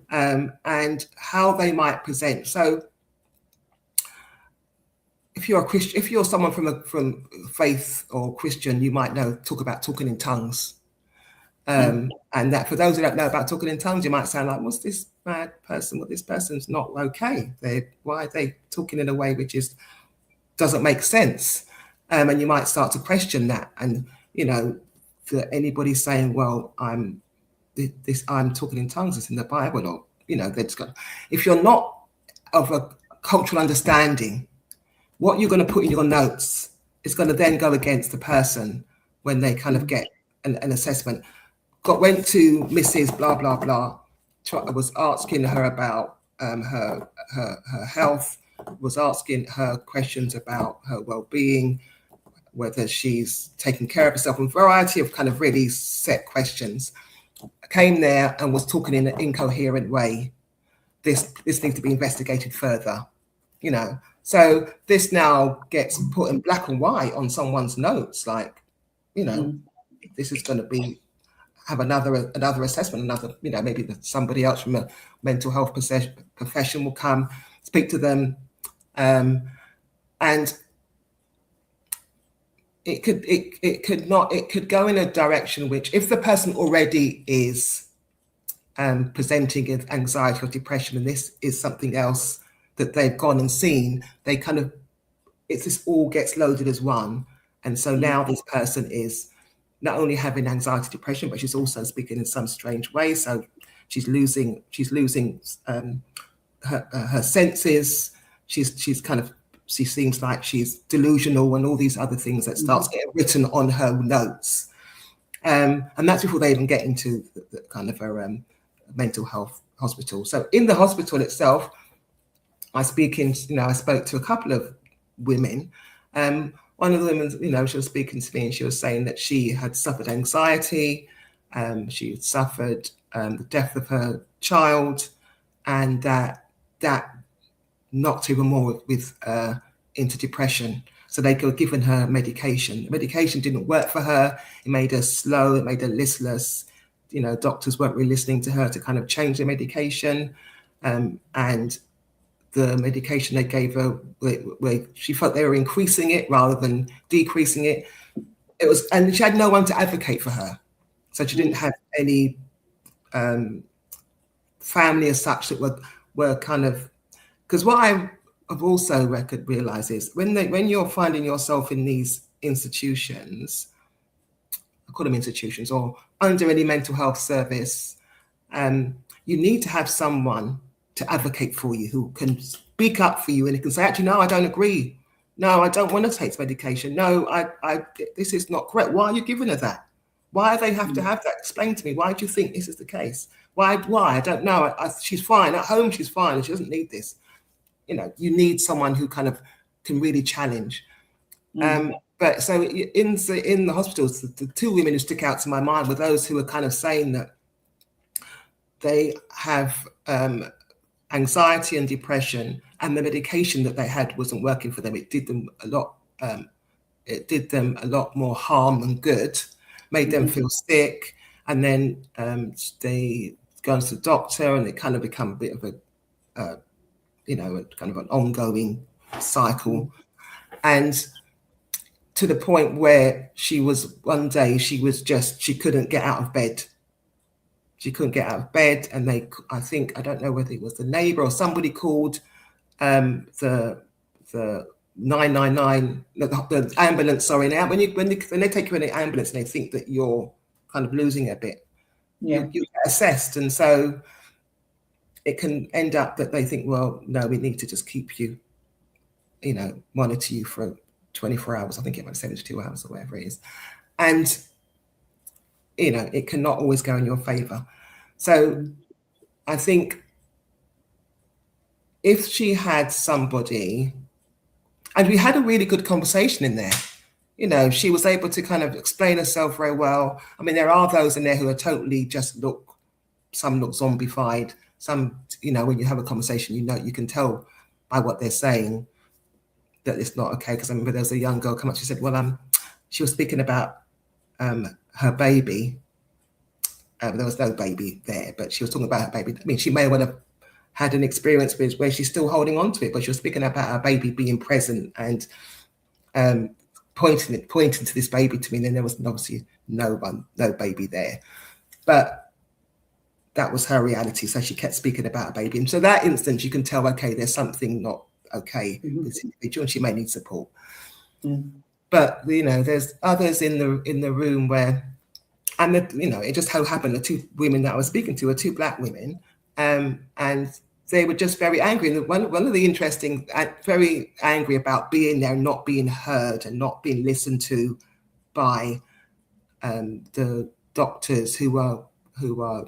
[SPEAKER 5] and how they might present. So if you're a Christian, if you're someone from faith or Christian, you might talk about talking in tongues. And that for those who don't know about talking in tongues, you might sound like, what's this mad person? Well, this person's not okay. Why are they talking in a way which doesn't make sense? And you might start to question that. And, for anybody saying, well, I'm talking in tongues, it's in the Bible, or, they're just going, if you're not of a cultural understanding, what you're going to put in your notes is going to then go against the person when they kind of get an assessment. Went to Mrs. blah, blah, blah, was asking her about her health, was asking her questions about her well-being, whether she's taking care of herself, and a variety of kind of really set questions. Came there and was talking in an incoherent way. This needs to be investigated further, So this now gets put in black and white on someone's notes, like, this is going to have another assessment, maybe somebody else from a mental health profession will come, speak to them, and it could go in a direction which, if the person already is presenting with anxiety or depression, and this is something else that they've gone and seen, they kind of, this all gets loaded as one. And so now this person is not only having anxiety, depression, but she's also speaking in some strange way. So she's losing her senses. She seems like she's delusional and all these other things that starts getting written on her notes. And that's before they even get into the kind of a mental health hospital. So in the hospital itself, I spoke to a couple of women. One of the women, she was speaking to me and she was saying that she had suffered anxiety. She had suffered the death of her child, and that knocked even more into depression. So they were giving her medication. The medication didn't work for her. It made her slow. It made her listless. Doctors weren't really listening to her to kind of change the medication. And the medication they gave her, where she felt they were increasing it rather than decreasing it. And she had no one to advocate for her. So she didn't have any family as such that were kind of, because what I've also realized is when you're finding yourself in these institutions, I call them institutions, or under any mental health service, you need to have someone to advocate for you, who can speak up for you and can say, actually, no, I don't agree. No, I don't want to take medication. No, this is not correct. Why are you giving her that? Why do they have to have that? Explain to me. Why do you think this is the case? Why? I don't know. She's fine. At home, she's fine. She doesn't need this. You need someone who kind of can really challenge. But so in the hospitals, the two women who stick out to my mind were those who were kind of saying that they have anxiety and depression, and the medication that they had wasn't working for them. It did them a lot. It did them a lot more harm than good. Made them feel sick, and then they go to the doctor, and it kind of become a bit of a kind of an ongoing cycle. And to the point where one day she couldn't get out of bed. She couldn't get out of bed, and I don't know whether it was the neighbor or somebody called the 999, the ambulance. Sorry, now when they take you in the ambulance and they think that you're kind of losing a bit, you get assessed, and so it can end up that they think, well, no, we need to just keep you, monitor you for 24 hours. I think it might 72 hours or whatever it is. And, it cannot always go in your favor. So I think if she had somebody, and we had a really good conversation in there, she was able to kind of explain herself very well. I mean, there are those in there who are totally some look zombified. Some, when you have a conversation, you can tell by what they're saying that it's not okay. Because I remember there was a young girl come up, she said, well, she was speaking about her baby. There was no baby there, but she was talking about her baby. I mean, she may well have had an experience where she's still holding on to it, but she was speaking about her baby being present and pointing to this baby to me. And then there was obviously no baby there. But that was her reality. So she kept speaking about a baby. And so that instance, you can tell, okay, there's something not okay with this individual, and she may need support. But, there's others in the room where, and it just so happened the two women that I was speaking to were two Black women, and they were just very angry. And one of the interesting, very angry about being there, not being heard and not being listened to by the doctors who are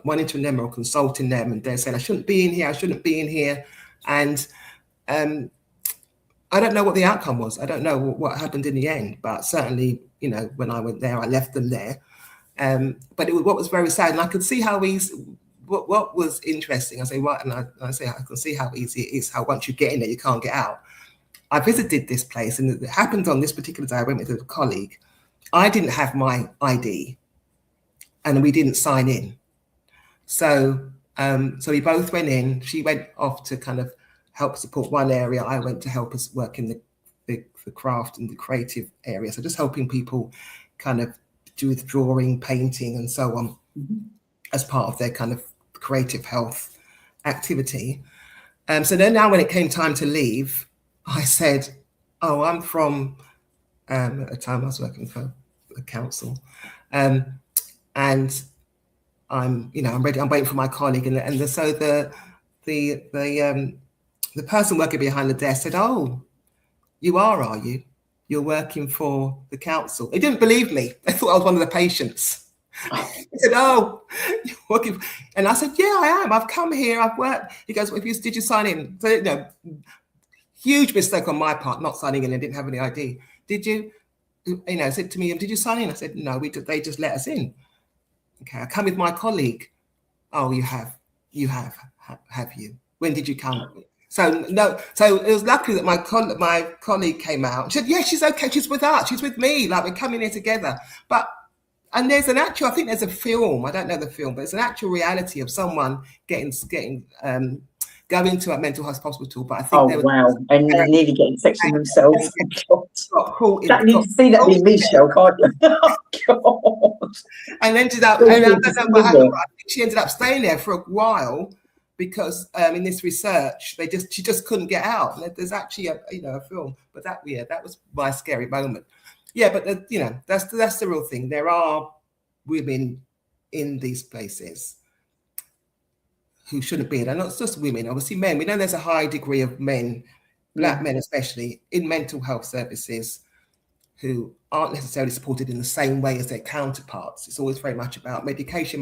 [SPEAKER 5] monitoring them or consulting them, and they're saying, I shouldn't be in here. And I don't know what the outcome was. I don't know what happened in the end, but certainly, when I went there, I left them there. But what was very sad, and I could see how what was interesting. I say, what? And I say, I can see how easy it is, how once you get in there, you can't get out. I visited this place, and it happened on this particular day. I went with a colleague. I didn't have my ID, and we didn't sign in. So we both went in. She went off to kind of help support one area. I went to help us work in the craft and the creative area. So just helping people kind of do with drawing, painting, and so on, as part of their kind of creative health activity. So then now when it came time to leave, I said, oh, I'm from, at the time I was working for the council, and I'm ready. I'm waiting for my colleague, so the the person working behind the desk said, "Oh, you are you? You're working for the council." They didn't believe me. They thought I was one of the patients. He said, "Oh, you're working," and I said, "Yeah, I am. I've come here. I've worked." He goes, "Well, did you sign in?" So, huge mistake on my part, not signing in. I didn't have any ID. Did you? Said to me, "Did you sign in?" I said, "No, they just let us in." Okay, I come with my colleague. "Oh, you have you. When did you come?" So no, so it was lucky that my colleague came out. She said, "Yeah, she's okay. She's with us. She's with me. Like, we're coming here together." And there's an actual, I think there's a film. I don't know the film, but it's an actual reality of someone going to a mental health hospital. But I think
[SPEAKER 1] and nearly getting section themselves.
[SPEAKER 5] That
[SPEAKER 1] need to see that in Michelle, can't you? Oh, God.
[SPEAKER 5] And ended up, and I don't know what happened. I think she ended up staying there for a while because in this research, she just couldn't get out. And there's actually a film, but that was my scary moment. Yeah, but that's the real thing. There are women in these places who shouldn't be, and not just women, obviously men. We know there's a high degree of men, black men especially, in mental health services who aren't necessarily supported in the same way as their counterparts. It's always very much about medication,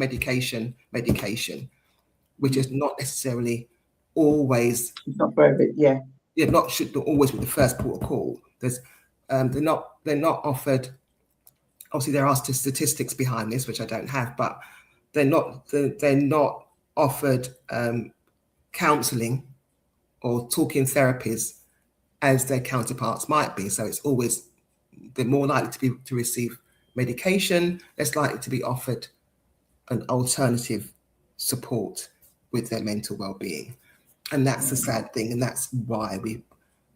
[SPEAKER 5] which is not necessarily always.
[SPEAKER 1] It's not very, yeah.
[SPEAKER 5] Yeah, should always be the first port of call. There's, they're not offered. Obviously, there are statistics behind this, which I don't have, but they're not offered counselling or talking therapies as their counterparts might be. So it's always, they're more likely to receive medication, less likely to be offered an alternative support with their mental well-being. And that's the sad thing, and that's why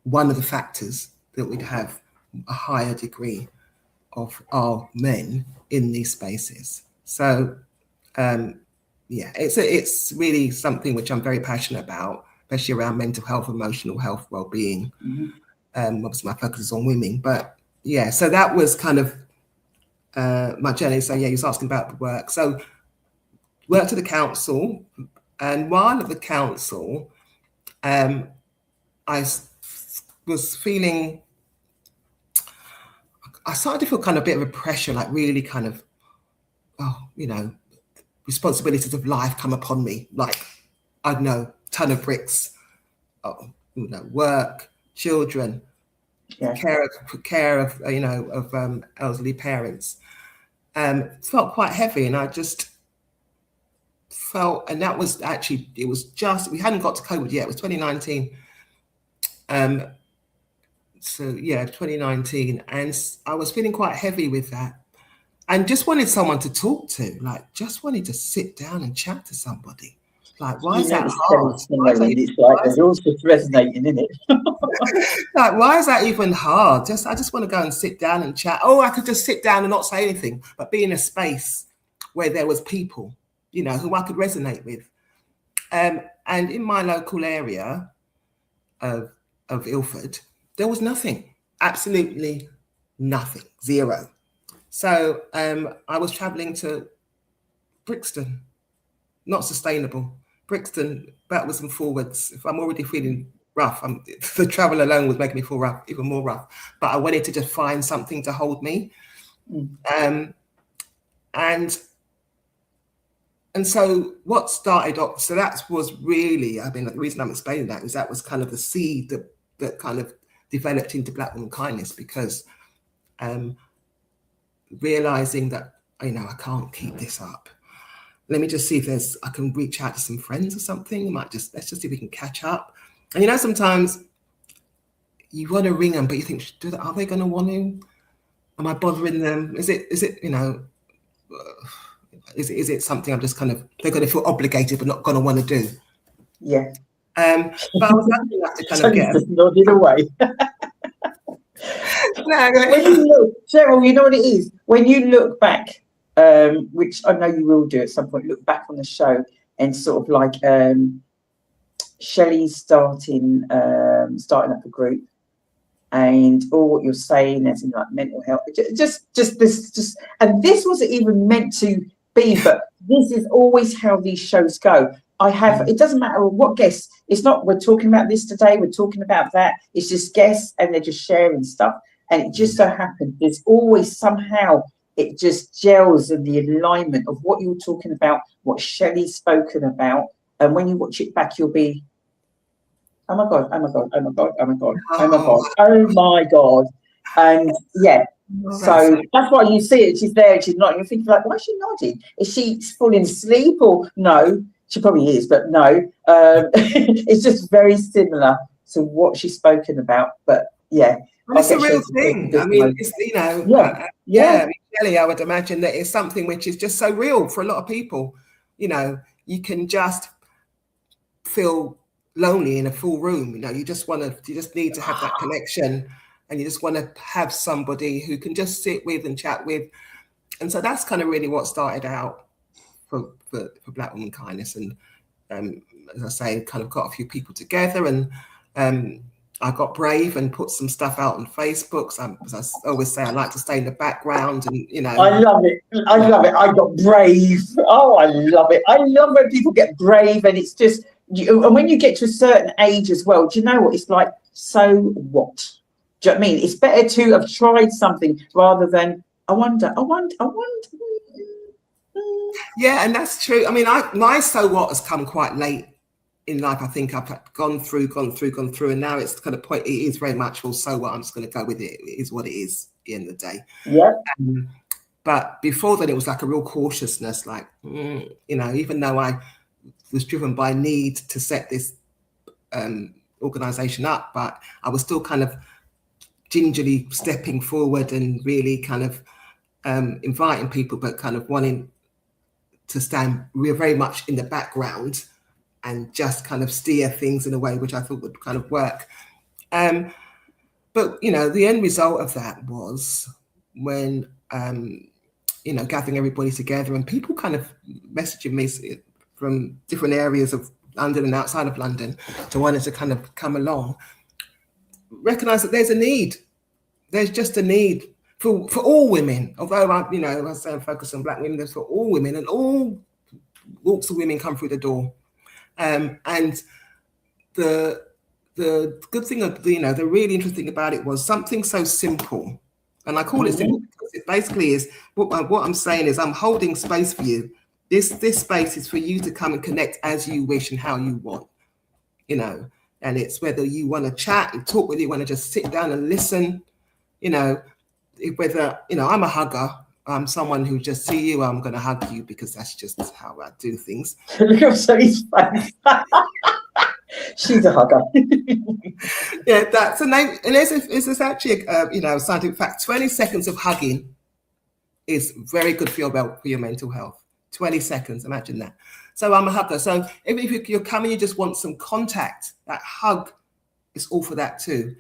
[SPEAKER 5] one of the factors that we'd have a higher degree of our men in these spaces. So it's really something which I'm very passionate about, especially around mental health, emotional health, well-being. Obviously my focus is on women, but yeah, so that was kind of my journey. So yeah, he was asking about the work. So worked at the council, and while at the council, I was feeling, I started to feel kind of a bit of a pressure, like really kind of, responsibilities of life come upon me. Like, I don't know, ton of bricks, work, children, care of elderly parents. It felt quite heavy, and I just felt, and that was actually, it was just, we hadn't got to COVID yet. It was 2019. 2019, and I was feeling quite heavy with that, and just wanted someone to talk to, like just wanted to sit down and chat to somebody. Like, why is that hard?
[SPEAKER 1] It's like the door's just resonating, isn't it?
[SPEAKER 5] Like, why is that even hard? I just want to go and sit down and chat. Oh, I could just sit down and not say anything, but be in a space where there was people, who I could resonate with. And in my local area of Ilford, there was nothing, absolutely nothing, zero. So I was traveling to Brixton, not sustainable. Brixton, backwards and forwards. If I'm already feeling rough, the travel alone was making me feel rough, even more rough. But I wanted to just find something to hold me. And so what started off, so that was really, the reason I'm explaining that is that was kind of the seed that kind of developed into Black Woman Kindness, because realizing that, I can't keep this up. Let me just see if I can reach out to some friends or something. Let's just see if we can catch up. And sometimes you want to ring them, but you think, are they going to want to? Am I bothering them? Is it something I'm just kind of, they're going to feel obligated but not going to want to do?
[SPEAKER 1] Yeah.
[SPEAKER 5] But I was lucky enough to kind of get
[SPEAKER 1] just nodded away. When you look, Cheryl, you know what it is? When you look back, which I know you will do at some point, look back on the show and sort of like Shelley's starting up a group, and all what you're saying as in like mental health, and this wasn't even meant to be, but this is always how these shows go. I have, it doesn't matter what guests, it's not, we're talking about this today, we're talking about that. It's just guests and they're just sharing stuff. And it just so happens, there's always somehow, it just gels in the alignment of what you're talking about, what Shelley's spoken about. And when you watch it back, you'll be, oh my God, oh my God, oh my God, oh my God, oh my God, oh my God. And yeah, so that's why you see it. She's there and she's not. You're thinking like, why is she nodding? Is she falling asleep or no? She probably is, but no. It's just very similar to what she's spoken about. But yeah,
[SPEAKER 5] well, it's a real thing. I mean, it's, you know, I mean, Shelley, I would imagine that it's something which is just so real for a lot of people. You know, you can just feel lonely in a full room. You know, you just need to have that connection, and you just want to have somebody who can just sit with and chat with. And so that's kind of really what started out for Black Woman Kindness. And as I say, kind of got a few people together, and I got brave and put some stuff out on Facebook. So as I always say, I like to stay in the background, and you know.
[SPEAKER 1] I love it. I love it. I got brave. Oh, I love it. I love when people get brave, and it's just, and when you get to a certain age as well, do you know what it's like? So what? Do you know what I mean? It's better to have tried something rather than I wonder.
[SPEAKER 5] Yeah, and that's true. I mean, my so what has come quite late in life. I think I've gone through, and now it's kind of point. It is very much, well, so what? I'm just going to go with it. It is what it is at the end of the day.
[SPEAKER 1] Yeah.
[SPEAKER 5] But before then, it was like a real cautiousness, like, you know, even though I was driven by need to set this organization up, but I was still kind of gingerly stepping forward and really kind of inviting people, but kind of wanting to stand very much in the background and just kind of steer things in a way which I thought would kind of work. But, you know, the end result of that was when, you know, gathering everybody together and people kind of messaging me from different areas of London and outside of London to wanting to kind of come along, recognize that there's a need. There's just a need for all women. Although I, you know, I say I'm focused on Black women, there's for all women, and all walks of women come through the door. And the good thing of, you know, the really interesting about it was something so simple, and I call it simple because it basically is what I'm saying is I'm holding space for you. This space is for you to come and connect as you wish and how you want, you know. And it's whether you want to chat and talk, whether you want to just sit down and listen, you know, whether, you know, I'm a hugger. I'm someone who just see you, I'm going to hug you because that's just how I do things.
[SPEAKER 1] Look at Shelley's face. She's a hugger.
[SPEAKER 5] Yeah, that's a name. And it's actually, you know, scientific fact. 20 seconds of hugging is very good for your mental health. 20 seconds, imagine that. So I'm a hugger. So if you're coming, you just want some contact, that hug is all for that too.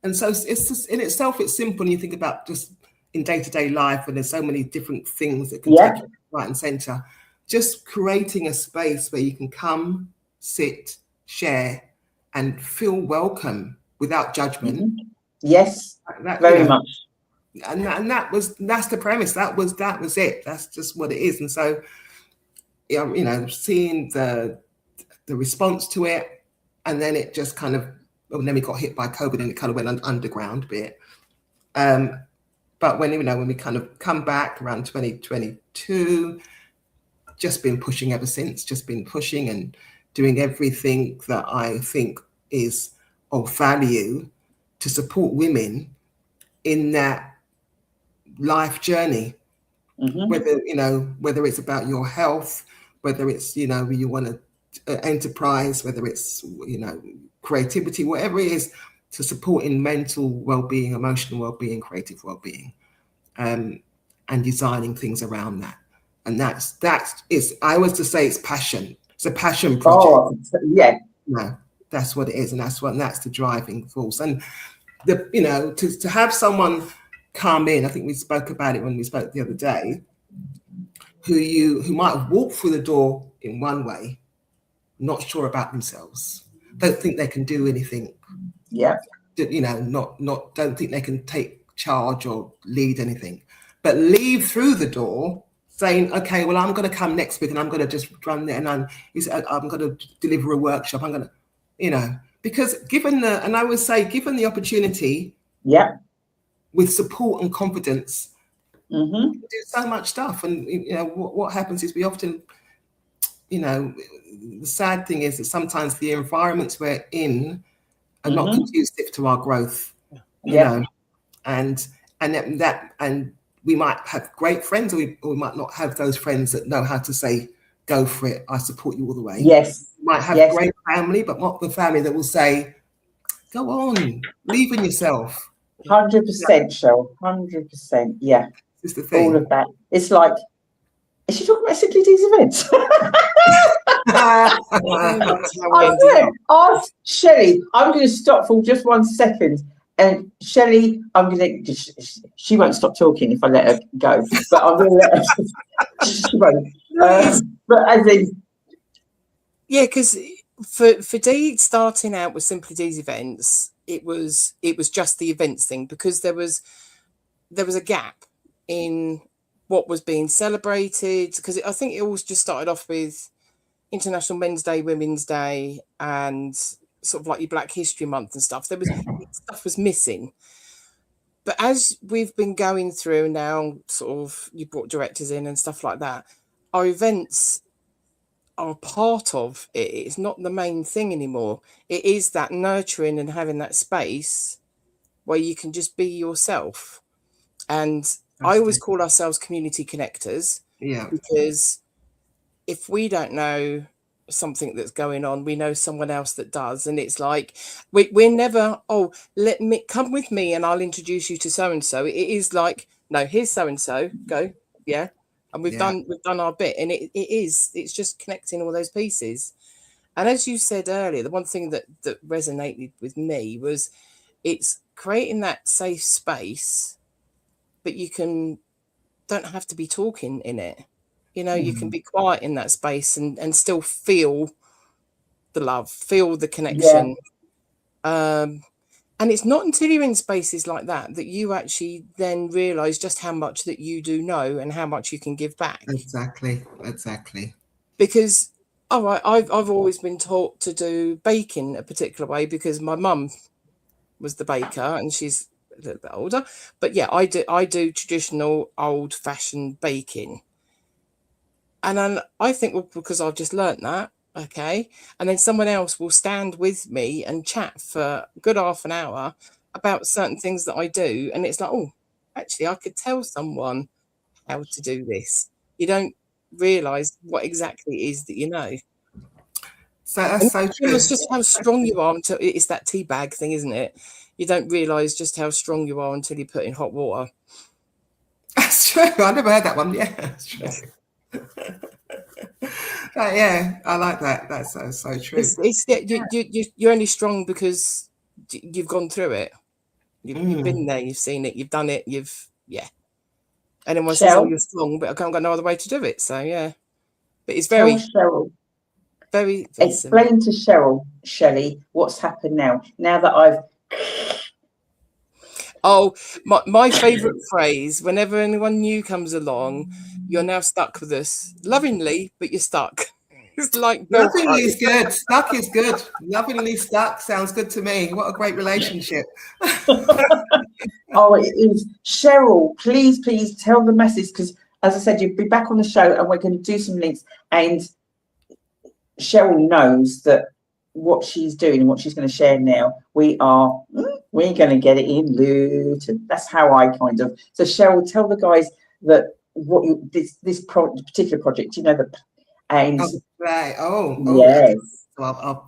[SPEAKER 5] And so it's just, in itself, it's simple. And you think about just in day-to-day life, and there's so many different things that can take you right and center. Just creating a space where you can come, sit, share, and feel welcome without judgment.
[SPEAKER 1] Yes, very much.
[SPEAKER 5] And that's the premise. That was it. That's just what it is. And so, you know, seeing the response to it, and then it just kind of, well, then we got hit by COVID and it kind of went underground a bit. But when, you know, when we kind of come back around 2022, just been pushing ever since, just been pushing and doing everything that I think is of value to support women in that life journey. Whether, you know, whether it's about your health, whether it's, you know, you want to enterprise, whether it's, you know, creativity, whatever it is, to support in mental well-being, emotional well-being, creative well-being, and designing things around that. And that's I always just say it's passion. It's a passion project.
[SPEAKER 1] Oh, yeah.
[SPEAKER 5] No, that's what it is, and that's the driving force. And the, you know, to have someone come in, I think we spoke about it when we spoke the other day, who might have walked through the door in one way, not sure about themselves, don't think they can do anything.
[SPEAKER 1] Yeah.
[SPEAKER 5] You know, don't think they can take charge or lead anything, but leave through the door saying, okay, well, I'm going to come next week and I'm going to just run there and I'm going to deliver a workshop. I'm going to, you know, because given the opportunity,
[SPEAKER 1] Yeah.
[SPEAKER 5] with support and confidence,
[SPEAKER 1] Mm-hmm.
[SPEAKER 5] we do so much stuff. And, you know, what happens is we often, you know, the sad thing is that sometimes the environments we're in are not conducive to our growth, you know, and we might have great friends, or we might not have those friends that know how to say, go for it, I support you all the way.
[SPEAKER 1] Yes.
[SPEAKER 5] You might have great family, but not the family that will say, go on, believe in yourself.
[SPEAKER 1] 100%, Cheryl. 100%. Yeah.
[SPEAKER 5] This is the thing.
[SPEAKER 1] All of that. It's like, is she talking about Simply Deez events? Ask Shelley. I'm going to stop for just 1 second. And Shelley, she won't stop talking if I let her go. But I'm going to let her. She won't. But as in.
[SPEAKER 2] Yeah, because for Dee starting out with Simply Deez events, it was just the events thing, because there was a gap in what was being celebrated, because I think it all just started off with International Men's Day, Women's Day, and sort of like your Black History Month and stuff. Stuff was missing. But as we've been going through now, sort of, you brought directors in and stuff like that, our events are part of it. It's not the main thing anymore. It is that nurturing and having that space where you can just be yourself. And I always call ourselves community connectors.
[SPEAKER 5] Yeah.
[SPEAKER 2] Because if we don't know something that's going on, we know someone else that does. And it's like, we're never, let me come with me and I'll introduce you to so-and-so. It is like, no, here's so-and-so, go. Yeah. And we've done our bit. And it's just connecting all those pieces. And as you said earlier, the one thing that resonated with me was it's creating that safe space, but you don't have to be talking in it. You know, you can be quiet in that space and still feel the love, feel the connection. Yeah. And it's not until you're in spaces like that you actually then realise just how much that you do know and how much you can give back.
[SPEAKER 5] Exactly.
[SPEAKER 2] Because, all right, I've always been taught to do baking a particular way because my mum was the baker and she's a little bit older. But yeah, I do traditional old-fashioned baking. And then I think, well, because I've just learnt that, okay. And then someone else will stand with me and chat for a good half an hour about certain things that I do. And it's like, oh, actually, I could tell someone how to do this. You don't realise what exactly it is that you know.
[SPEAKER 5] So that's so true.
[SPEAKER 2] It's just how strong you are until it's that tea bag thing, isn't it? You don't realise just how strong you are until you put in hot water.
[SPEAKER 5] That's true. I never heard that one. Yeah, that's true. Yeah, I like that. That's so true.
[SPEAKER 2] You're only strong because you've gone through it. You've been there. You've seen it. You've done it. Anyone says, "Oh, you're strong," but I can't got no other way to do it. So yeah, but it's very,
[SPEAKER 1] Cheryl,
[SPEAKER 2] very
[SPEAKER 1] explain to Shelley, what's happened now. Now that I've.
[SPEAKER 2] Oh, my favourite phrase, whenever anyone new comes along, you're now stuck with us. Lovingly, but you're stuck. It's like
[SPEAKER 5] lovingly is good. Stuck is good. Lovingly stuck sounds good to me. What a great relationship.
[SPEAKER 1] Oh, it is. Cheryl, please tell the message, because as I said, you'll be back on the show and we're going to do some links. And Cheryl knows that what she's doing and what she's going to share now, we're going to get it in Luton. That's how I kind of. So Cheryl, tell the guys that this particular project, you know, and
[SPEAKER 5] right.
[SPEAKER 1] Yes.
[SPEAKER 5] So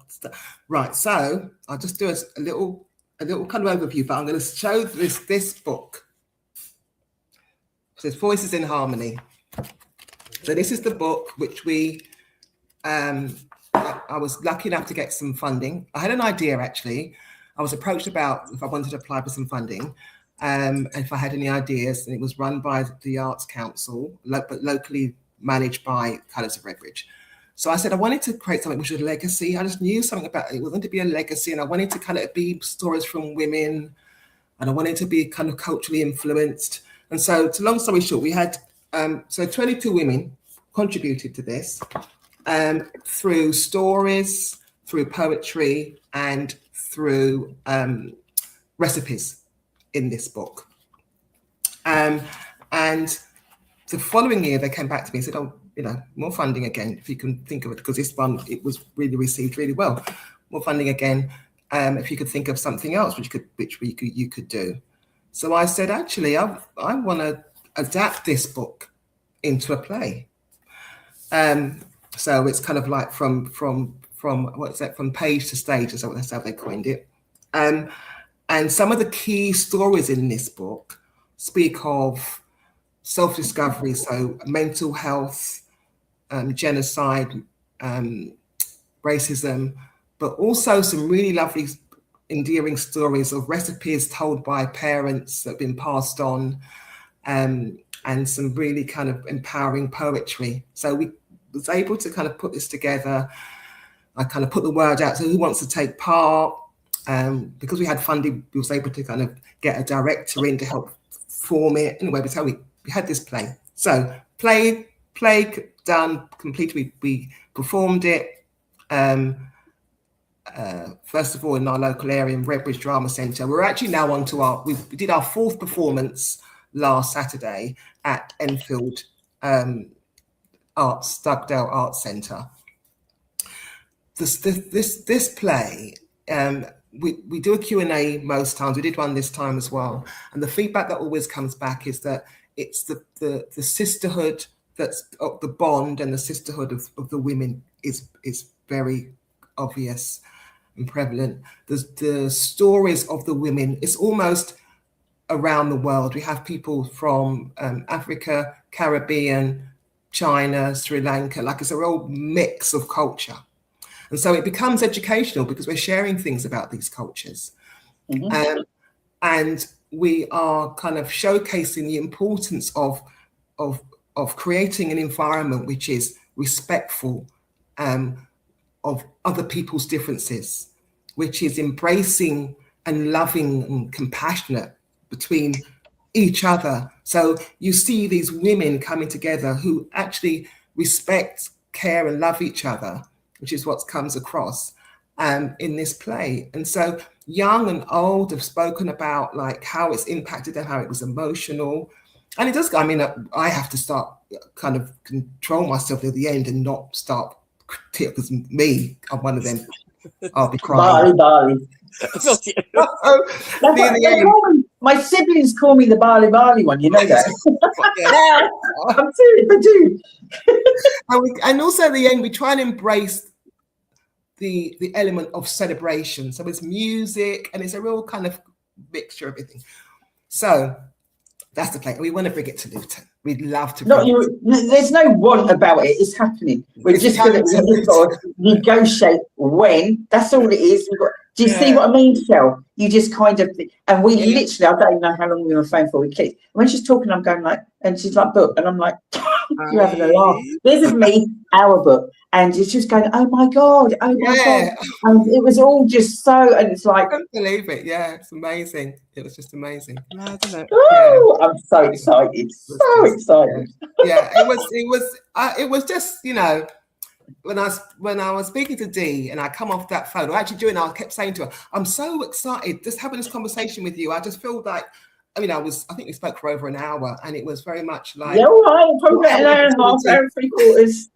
[SPEAKER 5] right. So I'll just do a little kind of overview, but I'm going to show this book. It says Voices in Harmony. So this is the book which we. I was lucky enough to get some funding. I had an idea, actually. I was approached about if I wanted to apply for some funding, and if I had any ideas. And it was run by the Arts Council, but locally managed by Colours of Redbridge. So I said I wanted to create something which was a legacy. I just knew something about it. It was going to be a legacy, and I wanted to kind of be stories from women, and I wanted to be kind of culturally influenced. And so, to long story short, we had So 22 women contributed to this through stories, through poetry, and through recipes in this book. And the following year, they came back to me and said, "Oh, you know, more funding again, if you can think of it, because this one, it was really received really well. More funding again, if you could think of something else you could do." So I said, actually, I want to adapt this book into a play. So it's kind of like from what's that, from page to stage, that's how they coined it. And some of the key stories in this book speak of self-discovery, so mental health, genocide, racism, but also some really lovely, endearing stories of recipes told by parents that have been passed on, and some really kind of empowering poetry. So we was able to kind of put this together. I kind of put the word out, so who wants to take part? Because we had funding, we was able to kind of get a director in to help form it. Anyway, that's how we had this play. So play done, completely. We performed it. First of all, in our local area in Redbridge Drama Centre. We're actually now on to we did our 4th performance last Saturday at Enfield Dugdale Arts Centre. This play, we do a Q&A most times. We did one this time as well, and the feedback that always comes back is that it's the sisterhood, that's the bond and the sisterhood of the women is very obvious and prevalent. The stories of the women, it's almost around the world. We have people from Africa, Caribbean, China, Sri Lanka, like it's a real mix of culture. And so it becomes educational because we're sharing things about these cultures. Mm-hmm. And we are kind of showcasing the importance of creating an environment which is respectful of other people's differences, which is embracing and loving and compassionate between each other. So you see these women coming together who actually respect, care, and love each other, which is what comes across in this play. And so young and old have spoken about like how it's impacted them, how it was emotional. And it does, I mean, I have to start kind of control myself at the end and not start, because I'm one of them. I'll be crying.
[SPEAKER 1] Bali. My siblings call me the Bali one, you know that. I do.
[SPEAKER 5] And also at the end, we try and embrace the element of celebration. So it's music and it's a real kind of mixture of everything. So that's the play. We want to bring it to Luton. We'd love to.
[SPEAKER 1] There's no want about it. It's happening. We're just going to negotiate when. That's all it is. Do you see what I mean, Shell? You just kind of, and we literally, I don't even know how long we were on the phone for. We clicked. When she's talking, I'm going like, and she's like, book, and I'm like, you're having a laugh. This is me, our book, and it's just going, oh my god, and it was all just so, and it's like,
[SPEAKER 5] I can't believe it. Yeah, it's amazing. It was just amazing.
[SPEAKER 1] Oh, I'm so excited, so excited.
[SPEAKER 5] Yeah, it was just, you know. When I was speaking to Dee and I come off that phone, or actually I kept saying to her, I'm so excited just having this conversation with you. I just feel like, I mean, I think we spoke for over an hour, and it was very much like,
[SPEAKER 1] yeah, all right, probably an hour and a half, hour and 3/4.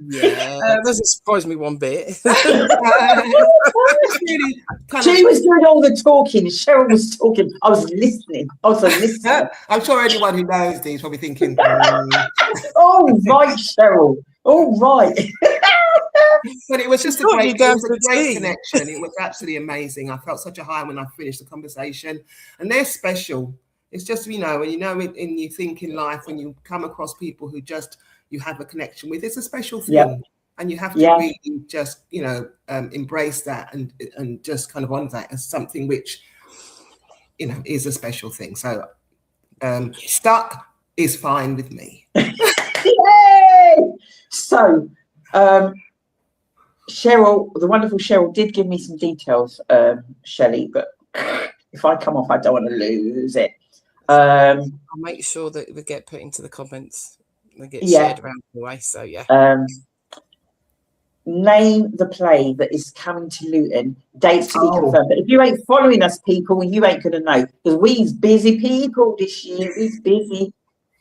[SPEAKER 2] Yeah, that doesn't surprise me one bit.
[SPEAKER 1] She was doing all the talking. Cheryl was talking. I was listening.
[SPEAKER 5] I'm sure anyone who knows Dee is probably thinking,
[SPEAKER 1] oh, right, Cheryl. All right.
[SPEAKER 5] But it was just a great connection. It was absolutely amazing. I felt such a high when I finished the conversation. And they're special. It's just, and you think in life, when you come across people who just you have a connection with, it's a special thing. Yeah. And you have to really just, embrace that and just kind of honor that as something which, is a special thing. So stuck is fine with me.
[SPEAKER 1] Yay! So, Cheryl, the wonderful Cheryl, did give me some details, Shelley, but if I come off, I don't want to lose it.
[SPEAKER 2] I'll make sure that they get put into the comments. They get shared around the way. So
[SPEAKER 1] name the play that is coming to Luton. Dates to be confirmed. But if you ain't following us, people, you ain't gonna know, because we's busy people this year. We's busy.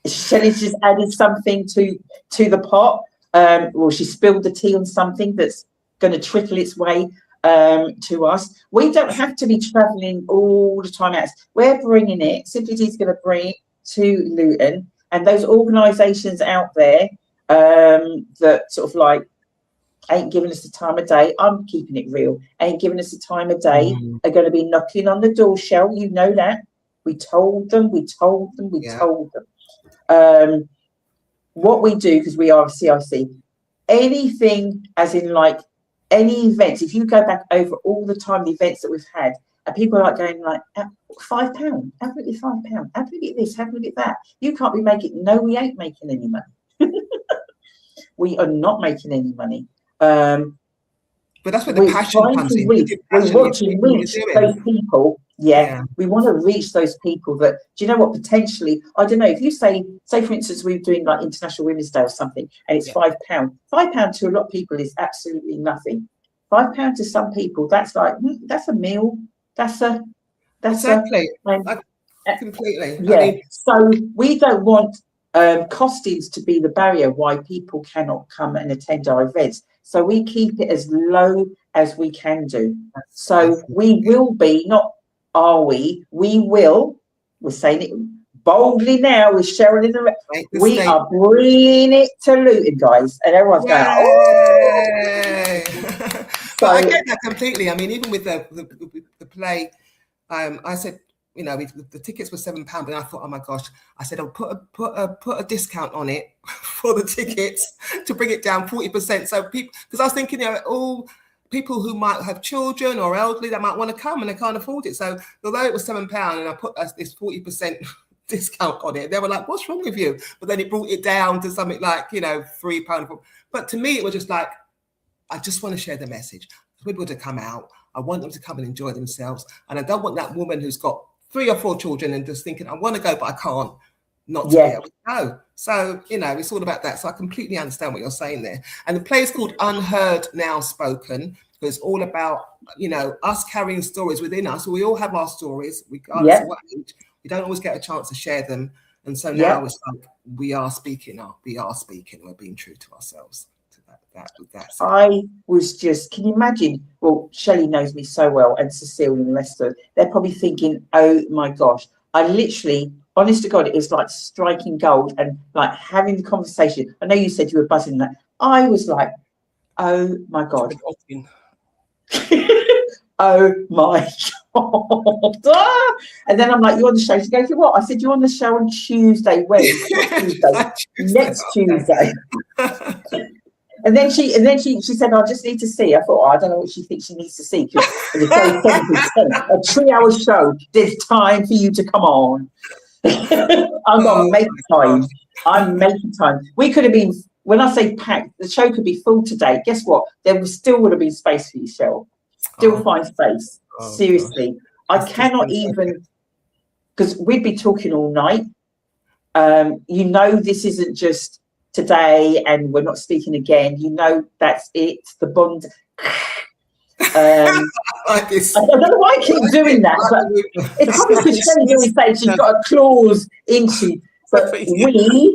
[SPEAKER 1] Shelley's just added something to the pot. Well, she spilled the tea on something that's going to trickle its way to us. We don't have to be travelling all the time out. We're bringing it. Simply Deez going to bring it to Luton, and those organisations out there that sort of like ain't giving us the time of day. I'm keeping it real. Ain't giving us the time of day. Are going to be knocking on the door, Shell. You know that. We told them. We told them. We told them. What we do, because we are a CIC, anything as in like any events, if you go back over all the time the events that we've had, and people are like going like £5, absolutely £5, absolutely this, absolutely that. You can't be making, no, we ain't making any money. We are not making any money.
[SPEAKER 5] But that's where the passion comes in.
[SPEAKER 1] We want to reach those people. We want to reach those people that, do you know what, potentially, I don't know, if you say for instance, we're doing like International Women's Day or something, and it's £5. £5 to a lot of people is absolutely nothing. £5 to some people, that's like, that's a meal. That's
[SPEAKER 5] exactly. Completely.
[SPEAKER 1] Yeah. I mean, so we don't want costings to be the barrier why people cannot come and attend our events. So we keep it as low as we can do. So we will be, not are we will, we're saying it boldly now with Cheryl in the we are bringing it to Luton, guys. And everyone's going, oh!
[SPEAKER 5] But I get that completely. I mean, even with the play, I said, you know, the tickets were £7, and I thought, oh my gosh, I said, I'll put a discount on it for the tickets to bring it down 40%. So people, because I was thinking, you know, all people who might have children or elderly that might want to come and they can't afford it. So although it was £7 and I put this 40% discount on it, they were like, what's wrong with you? But then it brought it down to something like, you know, £3. But to me, it was just like, I just want to share the message. People to come out. I want them to come and enjoy themselves. And I don't want that woman who's got 3 or 4 children and just thinking, I want to go, but I can't, not to be able to go. So, you know, it's all about that. So I completely understand what you're saying there. And the play is called Unheard Now Spoken, because it's all about, you know, us carrying stories within us. We all have our stories, regardless of what age. We don't always get a chance to share them. And so now it's like, we are speaking, we're being true to ourselves.
[SPEAKER 1] I was just, can you imagine? Well, Shelley knows me so well, and Cecile and the rest of them. They're probably thinking, oh my gosh, I literally, honest to God, it was like striking gold and like having the conversation. I know you said you were buzzing that. I was like, oh my God. Oh my God. And then I'm like, you're on the show. She goes, what? I said, you're on the show on Tuesday. When? Next Tuesday. And then she said, I just need to see. I thought, I don't know what she thinks she needs to see, because it's only 7%. A 3-hour show, there's time for you to come on. I'm going to make time. I'm making time. We could have been, when I say packed, the show could be full today. Guess what? There still would have been space for you, Cheryl. Still find space. Seriously. Gosh. I cannot even, because we'd be talking all night. You know, this isn't just today and we're not speaking again. You know, that's it. The bond. I don't know why I keep doing that, but it's probably because Shelley's always saying she's got a clause into. But we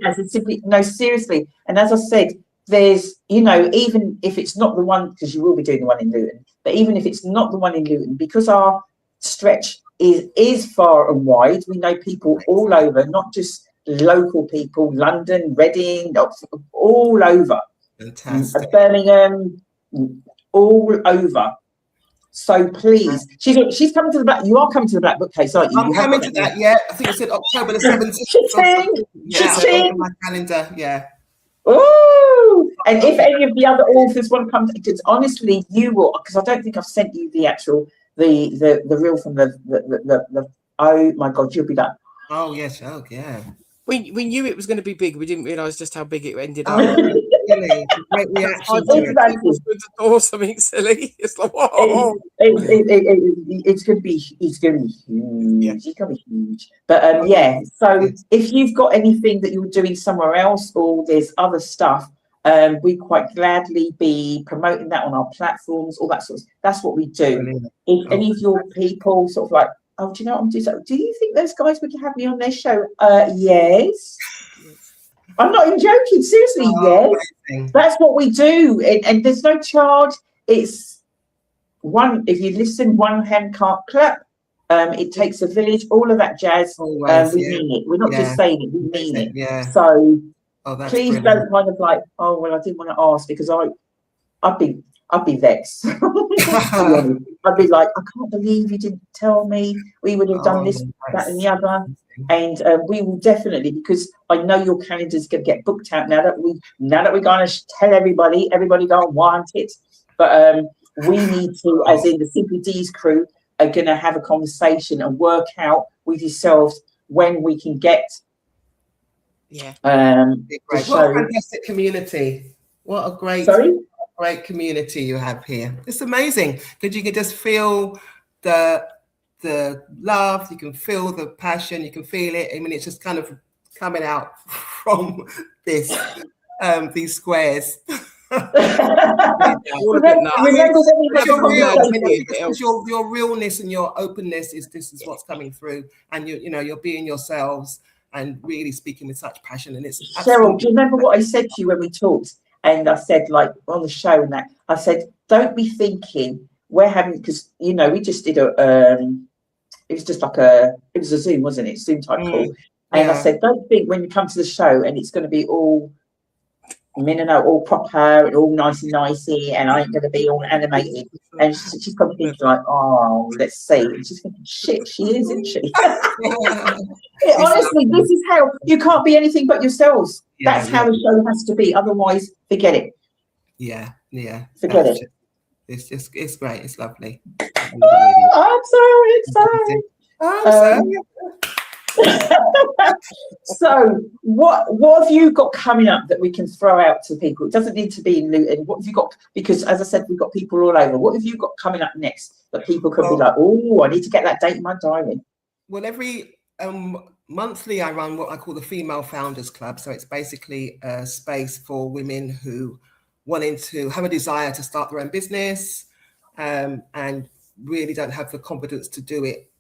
[SPEAKER 1] as a simply, no, seriously. And as I said, there's, you know, even if it's not the one, because you will be doing the one in Luton, but even if it's not the one in Luton, because our stretch is far and wide, we know people all over, not just local people, London, Reading, all over.
[SPEAKER 5] Fantastic.
[SPEAKER 1] Birmingham, all over. So please, she's coming to the Black. You are coming to the Black Bookcase, aren't you?
[SPEAKER 5] I'm coming to that. Yeah, I think it said October the 17th. Yeah, on my calendar. Yeah.
[SPEAKER 1] Oh, and if any of the other authors want to come, because honestly, you will. Because I don't think I've sent you the actual the reel from the. Oh my God, you'll be like.
[SPEAKER 5] Oh yes, oh yeah.
[SPEAKER 2] We knew it was going to be big. We didn't realise just how big it ended up.
[SPEAKER 5] silly. Great reaction to it.
[SPEAKER 1] Exactly.
[SPEAKER 2] Through the door, something silly. It's like, whoa.
[SPEAKER 1] It's going to be huge. It's going to be huge. But yeah, so if you've got anything that you're doing somewhere else, or there's other stuff, we quite gladly be promoting that on our platforms, all that sort of. That's what we do.
[SPEAKER 5] Brilliant.
[SPEAKER 1] If any of your people sort of like, oh, do you know what I'm doing? Do you think those guys would have me on their show? Yes. I'm not even joking. Seriously, yes.
[SPEAKER 5] Amazing.
[SPEAKER 1] That's what we do, and there's no charge. It's one. If you listen, one hand can't clap. It takes a village. All of that jazz.
[SPEAKER 5] Always,
[SPEAKER 1] We mean it. We're not just saying it. We mean it.
[SPEAKER 5] Yeah.
[SPEAKER 1] So please
[SPEAKER 5] brilliant.
[SPEAKER 1] don't kind of like, oh well, I didn't want to ask because I'd be vexed. I'd be like, I can't believe you didn't tell me. We would have done this, that, and the other. And we will definitely, because I know your calendar's going to get booked out now that we're going to tell everybody don't want it. But we need to, as in the Simply Deez crew, are going to have a conversation and work out with yourselves when we can get.
[SPEAKER 5] Yeah. What a fantastic community! What a great community you have here. It's amazing because you can just feel the love, you can feel the passion, you can feel it. I mean, it's just kind of coming out from these squares. Your realness and your openness this is what's coming through, and you're being yourselves and really speaking with such passion. And it's
[SPEAKER 1] Cheryl, do you remember what I said to you when we talked? And I said, like on the show, and that I said, don't be thinking we're having, because we just did it was just like it was a Zoom, wasn't it? Zoom type call. And I said, don't think when you come to the show and it's going to be all all proper and all nicey, and I ain't going to be all animated. And she's probably thinking like, oh, let's see. And she's thinking, shit, she is, isn't she? Honestly, this is how you can't be anything but yourselves. That's how the show has to be. Otherwise, forget it.
[SPEAKER 5] Yeah.
[SPEAKER 1] Forget it.
[SPEAKER 5] It's great. It's lovely.
[SPEAKER 1] I'm so excited. So what have you got coming up that we can throw out to people? It doesn't need to be in Luton. What have you got? Because as I said, we've got people all over. What have you got coming up next that people can be like, oh, I need to get that date in my diary?
[SPEAKER 5] Well, every monthly I run what I call the Female Founders Club. So it's basically a space for women who wanting to have a desire to start their own business and really don't have the confidence to do it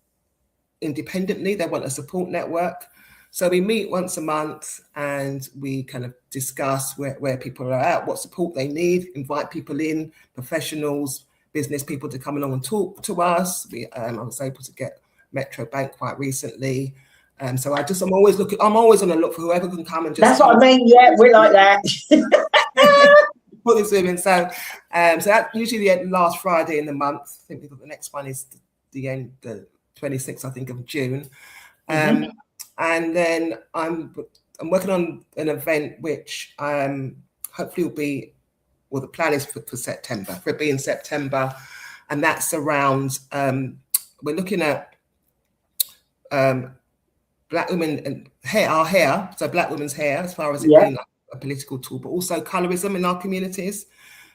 [SPEAKER 5] independently. They want a support network. So we meet once a month and we kind of discuss where people are at, what support they need, invite people in, professionals, business people to come along and talk to us. I was able to get Metro Bank quite recently. So I'm always on the look for whoever can come and just.
[SPEAKER 1] That's what I mean. Yeah, we're like that.
[SPEAKER 5] For these women. So that's usually the last Friday in the month. I think the next one is the 26th, I think, of June. And then I'm working on an event which hopefully will be, well, the plan is for September, for it being September. And that's around, we're looking at Black women and our hair, so Black women's hair, as far as it being like a political tool, but also colorism in our communities.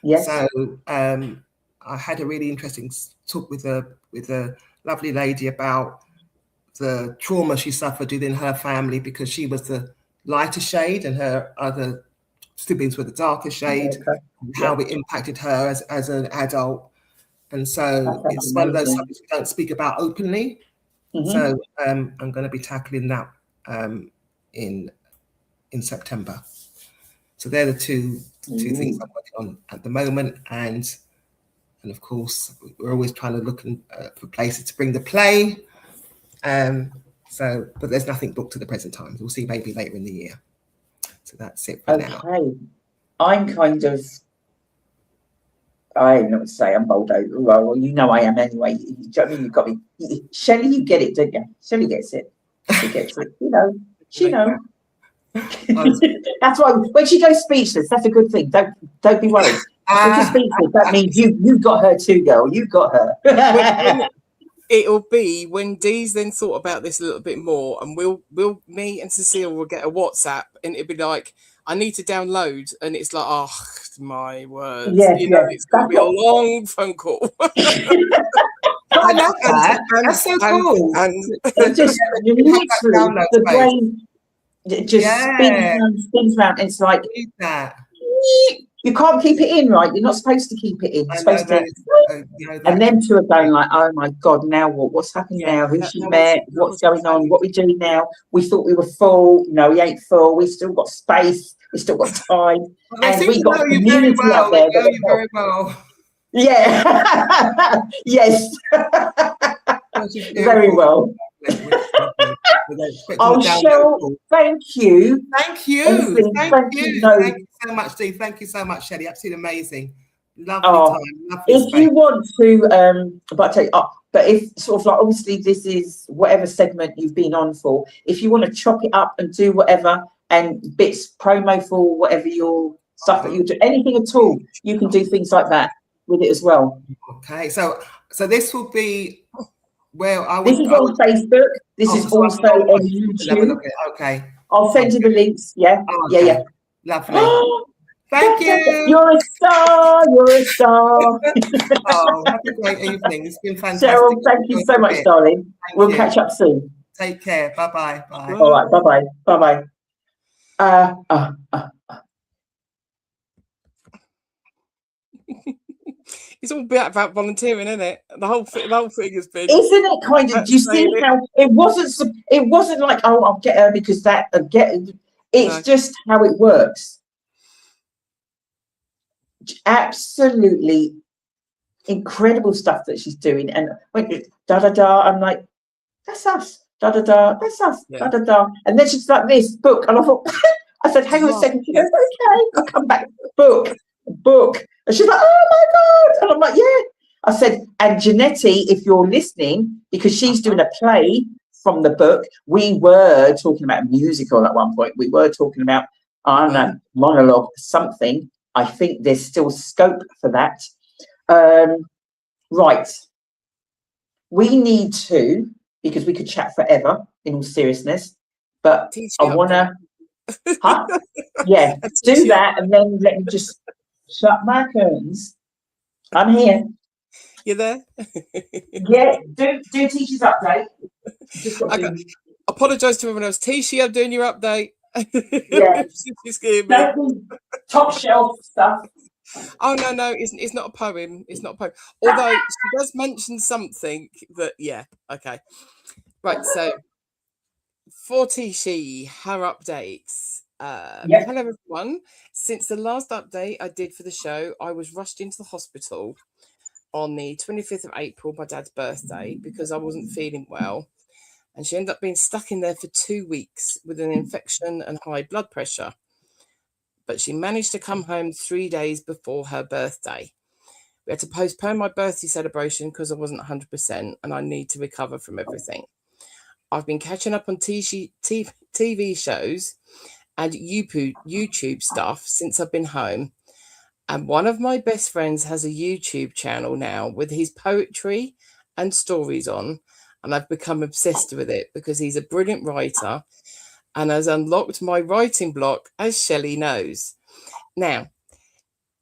[SPEAKER 5] Yes. So I had a really interesting talk with a lovely lady about the trauma she suffered within her family because she was the lighter shade and her other siblings were the darker shade, how it impacted her as an adult. And so it's one of those subjects we don't speak about openly. So I'm going to be tackling that in September. So they're the two things I'm working on at the moment. And of course, we're always trying to look for places to bring the play. But there's nothing booked at the present time. We'll see maybe later in the year. So that's it for now.
[SPEAKER 1] I'm kind of, I don't know what to say, I'm bold over. Well, you know I am anyway. You've got me. Shelley, you get it, don't you? Shelley gets it. She gets it. She knows. That's why when she goes speechless, that's a good thing. Don't be worried. When she's speechless, that means you got her too, girl. You got her.
[SPEAKER 2] it'll be when Deez then thought about this a little bit more, and me and Cecile will get a WhatsApp, and it'll be like, I need to download, and it's like, oh my words,
[SPEAKER 1] Yes,
[SPEAKER 2] you know,
[SPEAKER 1] yes.
[SPEAKER 2] it's going to be a long phone call.
[SPEAKER 5] I love that. That's so cool.
[SPEAKER 2] And
[SPEAKER 1] It just literally the brain it just spins round. It's like you can't keep it in, right? You're not supposed to keep it in. You're supposed to. And them two are going like, oh my God, now what? What's happened now? Who she's met? What's going on? What we doing now? We thought we were full. No, we ain't full. We still got space. We still got time.
[SPEAKER 5] And we got a community out there. They know you very well.
[SPEAKER 1] Yeah. Yes. Very well. Oh, Cheryl, thank you.
[SPEAKER 5] Thank you. Thank you so much, Steve. Thank you so much, Shelley. Absolutely amazing. Lovely time. Lovely
[SPEAKER 1] if you want to, but if sort of like, obviously this is whatever segment you've been on for, if you want to chop it up and do whatever and bits promo for whatever your stuff that you do, anything at all, you can do things like that with it as well.
[SPEAKER 5] Okay, so this will be where I would.
[SPEAKER 1] This is on Facebook. This is also on YouTube.
[SPEAKER 5] Okay.
[SPEAKER 1] I'll send you the links. Yeah. Oh, okay. Yeah.
[SPEAKER 5] Lovely. Thank you.
[SPEAKER 1] You're a star. You're a star.
[SPEAKER 5] Have a great evening. It's been fantastic.
[SPEAKER 1] Cheryl, thank you so much, darling. We'll catch up soon.
[SPEAKER 5] Take care. Bye-bye. Bye.
[SPEAKER 1] All right. Bye-bye. Bye-bye.
[SPEAKER 2] It's all about volunteering, isn't it? The whole thing has been.
[SPEAKER 1] Isn't it kind of? Do you see how it wasn't like, oh, I'll get her because that it's just how it works. Absolutely incredible stuff that she's doing, and when I'm like, that's us. That's us.
[SPEAKER 2] Yeah.
[SPEAKER 1] And then she's like, this book, and I thought, I said, hang on a second. She goes, okay, I'll come back. Book. And she's like, oh my God. And I'm like, yeah. I said, and Janetti, if you're listening, because she's doing a play from the book, we were talking about musical at one point. We were talking about, I don't know, monologue, something. I think there's still scope for that. Right. We need to, because we could chat forever, in all seriousness, but I want to, yeah, do that, and then let me just shut my curtains. I'm here.
[SPEAKER 2] You there?
[SPEAKER 1] Yeah, do Tisha's update.
[SPEAKER 2] Apologise to everyone else. Tisha, I'm doing your update.
[SPEAKER 1] Yeah. Top shelf stuff.
[SPEAKER 2] Oh no, it's not a poem. It's not a poem. Although she does mention something that, yeah, okay. Right, so for Tisha, her updates. Hello everyone. Since the last update I did for the show, I was rushed into the hospital on the 25th of April, my dad's birthday, because I wasn't feeling well. And she ended up being stuck in there for 2 weeks with an infection and high blood pressure. But she managed to come home 3 days before her birthday. We had to postpone my birthday celebration because I wasn't 100% and I need to recover from everything. I've been catching up on TV shows and YouTube stuff since I've been home. And one of my best friends has a YouTube channel now with his poetry and stories on. And I've become obsessed with it because he's a brilliant writer and has unlocked my writing block, as Shelley knows. Now,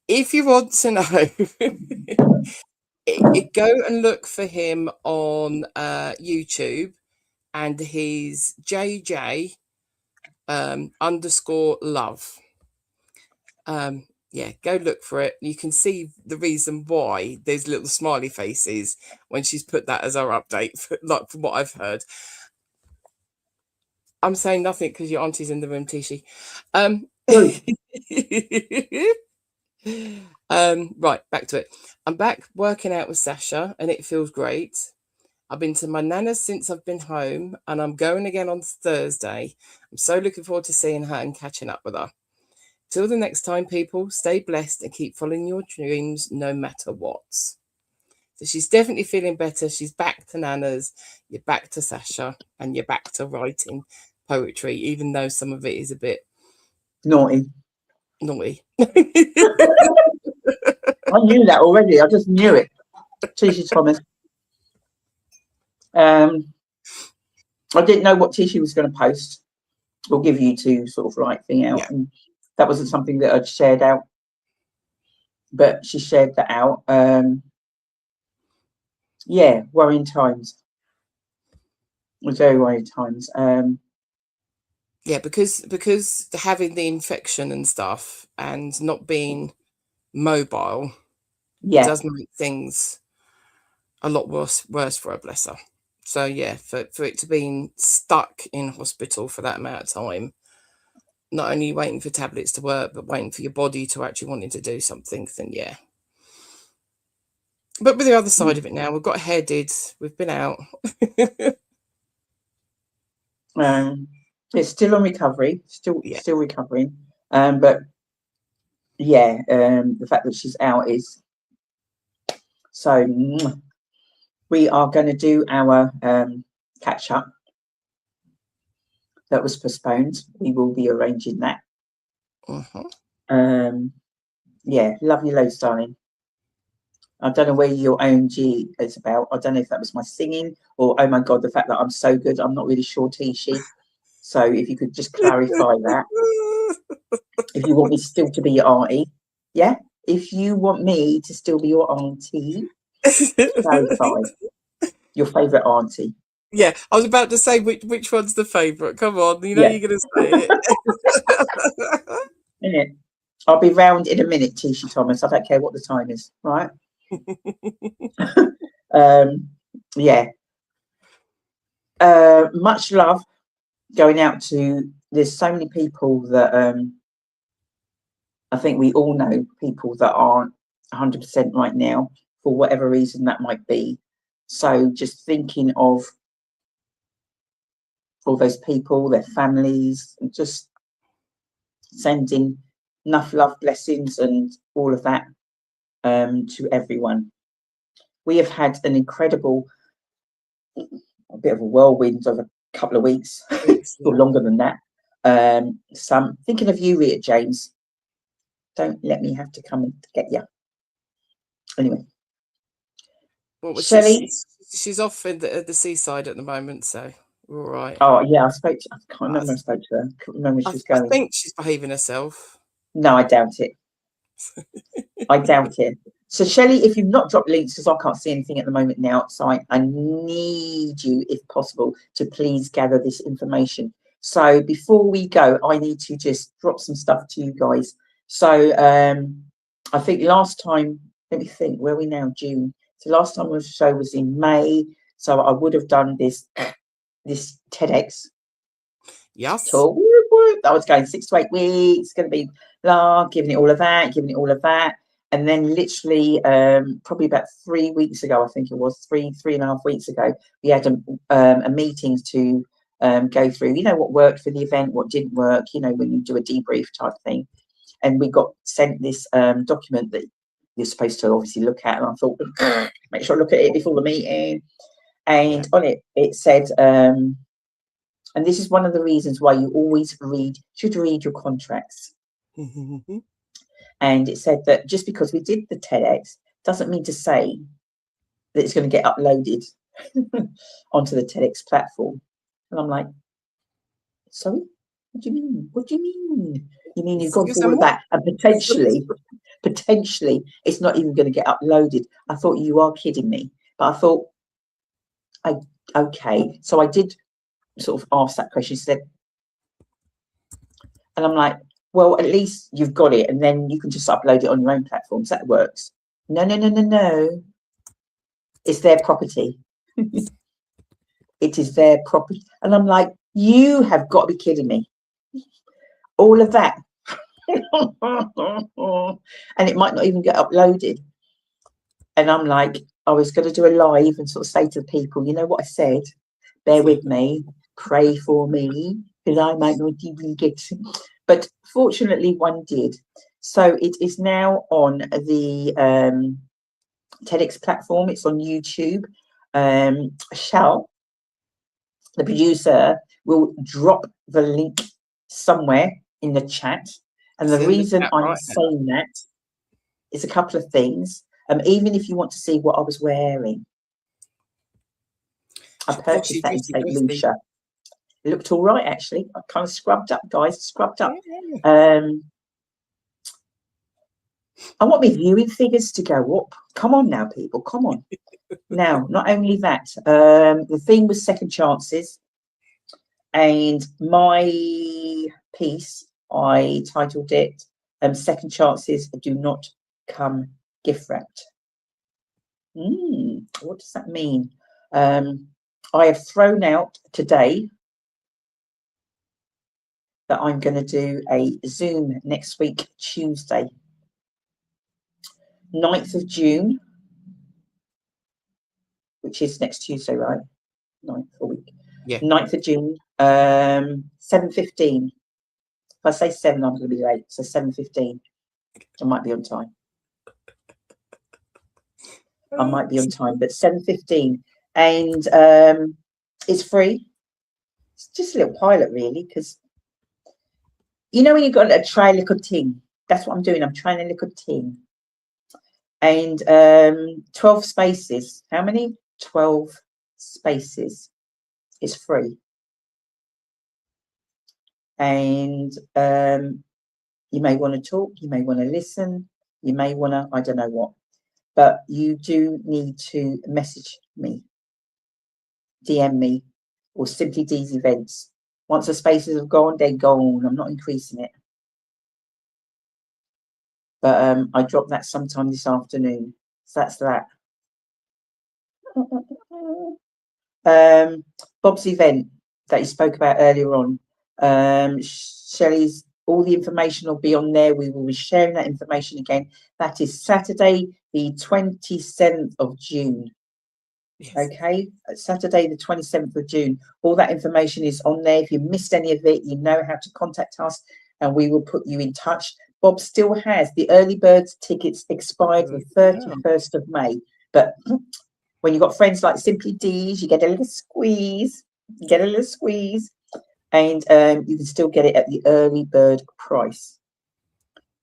[SPEAKER 2] if you want to know, go and look for him on YouTube, and he's JJ _love. Yeah, go look for it. You can see the reason why there's little smiley faces when she's put that as our update, from what I've heard. I'm saying nothing because your auntie's in the room, Tishy. Right, back to it. I'm back working out with Sasha and it feels great. I've been to my nana's since I've been home and I'm going again on Thursday. I'm so looking forward to seeing her and catching up with her. Till the next time, people, stay blessed and keep following your dreams no matter what. So she's definitely feeling better. She's back to Nana's, you're back to Sasha, and you're back to writing poetry, even though some of it is a bit
[SPEAKER 1] naughty.
[SPEAKER 2] I
[SPEAKER 1] knew that already. I just knew it. Tisha Thomas. I didn't know what tea she was going to post or give you to sort of like thing out, and that wasn't something that I'd shared out. But she shared that out. Yeah, worrying times. Very worrying times.
[SPEAKER 2] Yeah, because having the infection and stuff and not being mobile, does make things a lot worse for her, bless her. So yeah, for it to be stuck in hospital for that amount of time, not only waiting for tablets to work, but waiting for your body to actually wanting to do something, then yeah. But with the other side of it now, we've got hair did, we've been out.
[SPEAKER 1] It's still on recovery, still recovering. But yeah, the fact that she's out is so. We are going to do our catch up. That was postponed. We will be arranging that. Yeah, love you loads, darling. I don't know where your OMG is about. I don't know if that was my singing or, oh my God, the fact that I'm so good. I'm not really sure, Tishy. So if you could just clarify that. If you want me still to be your auntie. Yeah? If you want me to still be your auntie, clarify. Your favourite auntie.
[SPEAKER 2] Yeah, I was about to say which one's the favourite. Come on, you know you're going to say it.
[SPEAKER 1] Innit? I'll be round in a minute, Tishy Thomas. I don't care what the time is, right? Yeah. Much love going out to. There's so many people that I think we all know people that aren't 100% right now for whatever reason that might be. So just thinking of all those people, their families, and just sending enough love, blessings, and all of that to everyone. We have had an incredible, a bit of a whirlwind of a couple of weeks, or longer than that. Some thinking of you, Rita James. Don't let me have to come and get you. Anyway,
[SPEAKER 2] Well,
[SPEAKER 1] Shelley,
[SPEAKER 2] she's off at the seaside at the moment, so we're all right.
[SPEAKER 1] Oh yeah, I spoke to. I can't remember. I spoke to her. I can't remember where she was going.
[SPEAKER 2] I think she's behaving herself.
[SPEAKER 1] No, I doubt it. I doubt it. So Shelley, if you've not dropped links, because I can't see anything at the moment now, so I need you, if possible, to please gather this information. So before we go, I need to just drop some stuff to you guys. So I think last time, let me think, where are we now? June. So last time the show was in May. So I would have done this TEDx.
[SPEAKER 2] Yes.
[SPEAKER 1] Talk. I was going 6 to 8 weeks, going to be giving it all of that. And then literally probably about 3 weeks ago, I think it was 3.5 weeks ago, we had a meeting to go through, you know, what worked for the event, what didn't work, you know, when you do a debrief type thing. And we got sent this document that you're supposed to obviously look at. And I thought, make sure I look at it before the meeting. And on it, it said, and this is one of the reasons why you always should read your contracts. And it said that just because we did the TEDx doesn't mean to say that it's going to get uploaded onto the TEDx platform. And I'm like, sorry, what do you mean? What do you mean? You mean you've gone through all of that and potentially it's not even going to get uploaded? I thought you are kidding me. But I thought, okay. So I did sort of ask that question. She said, and I'm like, well, at least you've got it, and then you can just upload it on your own platforms. That works. No. It's their property. It is their property. And I'm like, you have got to be kidding me. All of that. And it might not even get uploaded. And I'm like, I was going to do a live and sort of say to the people, you know what I said? Bear with me. Pray for me, because I might not even get. But fortunately, one did. So it is now on the TEDx platform. It's on YouTube. Shell, the producer, will drop the link somewhere in the chat. And the reason I'm saying that is a couple of things. Even if you want to see what I was wearing. I purchased that in St. Lucia. It looked all right, actually. I kind of scrubbed up, guys, scrubbed up.
[SPEAKER 2] Yeah.
[SPEAKER 1] I want my viewing figures to go up. Come on now, people, come on. Now, not only that, the theme was second chances. And my piece, I titled it, Second Chances Do Not Come Gift Wrapped. What does that mean? I have thrown out today that I'm going to do a Zoom next week, Tuesday, 9th of June, which is next Tuesday, right? 9th of week.
[SPEAKER 2] Yeah.
[SPEAKER 1] 9th of June, 7:15. If I say 7, I'm going to be late. So 7:15. I might be on time. I might be on time, but 7:15. And it's free. It's just a little pilot, really, because you know when you've got to try a little thing. That's what I'm doing. I'm trying a little thing. And 12 spaces. How many? 12 spaces. It's free. And you may want to talk, you may want to listen, you may want to, I don't know what, but you do need to message me, DM me, or simply Deez events. Once the spaces have gone, they're gone. I'm not increasing it. But I dropped that sometime this afternoon. So that's that. Bob's event that you spoke about earlier on. Shelley's, all the information will be on there. We will be sharing that information again. That is Saturday, the 27th of June. Yes. Okay, Saturday, the 27th of June. All that information is on there. If you missed any of it, you know how to contact us and we will put you in touch. Bob still has the early birds tickets expired the 31st of May. But when you've got friends like Simply Deez, you get a little squeeze. You get a little squeeze. And you can still get it at the early bird price.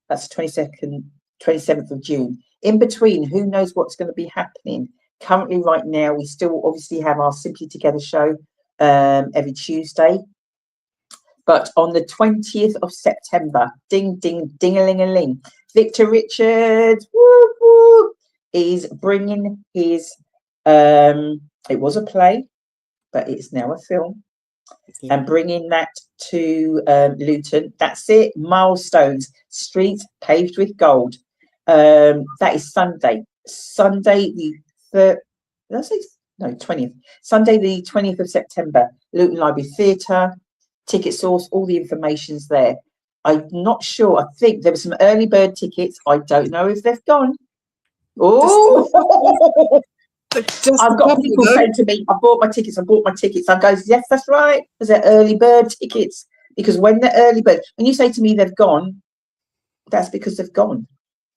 [SPEAKER 1] That's 27th of June. In between, who knows what's going to be happening? Currently, right now, we still obviously have our Simply Together show every Tuesday. But on the 20th of September, ding, ding, ding-a-ling-a-ling, Victor Richards whoop, whoop, is bringing his, it was a play, but it's now a film. Yeah. And bringing that to Luton. That's it. Milestones. Streets paved with gold. That is Sunday. Sunday the 3rd. Did I say no 20th? Sunday the 20th of September. Luton Library Theatre. Ticket source. All the information's there. I'm not sure. I think there were some early bird tickets. I don't know if they've gone. Oh. I've got people saying to me, I bought my tickets. I go, yes, that's right. They're early bird tickets. Because when the early bird, when you say to me they've gone, that's because they've gone.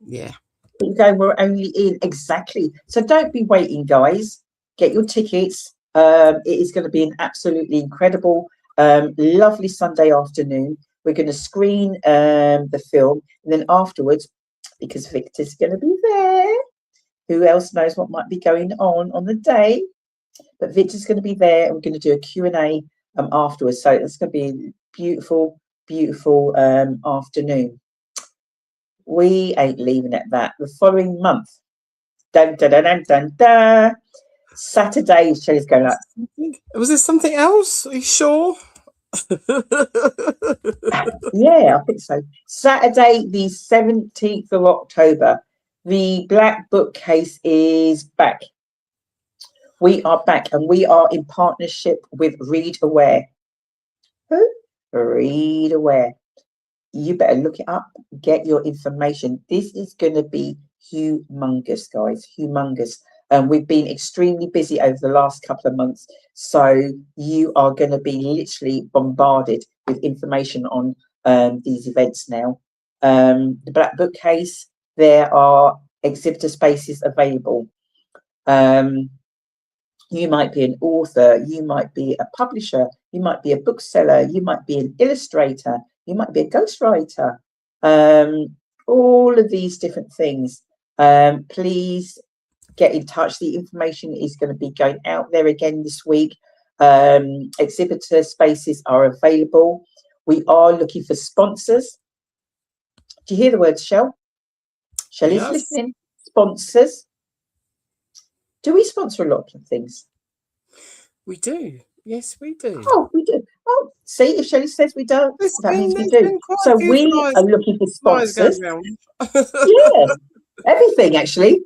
[SPEAKER 2] Yeah.
[SPEAKER 1] You go, we're only in. Exactly. So don't be waiting, guys. Get your tickets. It is going to be an absolutely incredible, lovely Sunday afternoon. We're going to screen the film. And then afterwards, because Victor's going to be there, who else knows what might be going on the day? But Victor's going to be there, and we're going to do a Q&A afterwards. So it's going to be a beautiful, beautiful afternoon. We ain't leaving at that. The following month, dun, dun, dun, dun, dun, dun, Saturday, Shelley's going up.
[SPEAKER 2] Was there something else? Are you sure?
[SPEAKER 1] Yeah, I think so. Saturday, the 17th of October. The Black Bookcase is back. We are back, and we are in partnership with Read Aware. Who? Read Aware. You better look it up, get your information. This is going to be humongous, guys, humongous. We've been extremely busy over the last couple of months, so you are going to be literally bombarded with information on these events now. The Black Bookcase, there are exhibitor spaces available. You might be an author, you might be a publisher, you might be a bookseller, you might be an illustrator, you might be a ghostwriter, all of these different things. Please get in touch. The information is going to be going out there again this week. Exhibitor spaces are available. We are looking for sponsors. Do you hear the word, Shell? Shelley's listening. Sponsors. Do we sponsor a lot of things?
[SPEAKER 2] We do. Yes, we do.
[SPEAKER 1] Oh, we do. Oh, see, if Shelley says we don't, that means we do. So we are looking for sponsors. Yeah, everything actually.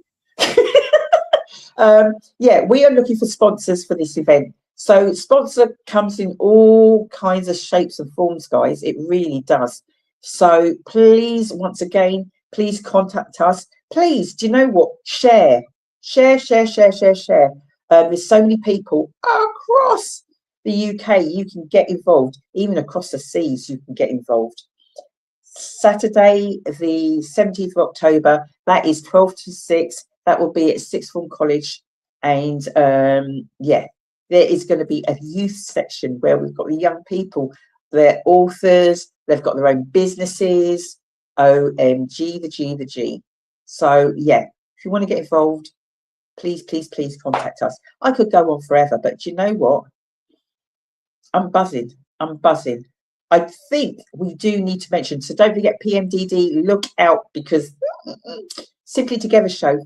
[SPEAKER 1] Yeah, we are looking for sponsors for this event. So sponsor comes in all kinds of shapes and forms, guys. It really does. So please, once again, please contact us. Please, do you know what? Share. There's so many people across the UK. You can get involved. Even across the seas, you can get involved. Saturday, the 17th of October, that is 12 to 6. That will be at Sixth Form College. And yeah, there is going to be a youth section where we've got the young people. They're authors. They've got their own businesses. OMG, the G. So yeah, if you want to get involved, please contact us. I could go on forever, but do you know what? I'm buzzing. I think we do need to mention, so don't forget PMDD, look out, because Simply Together show.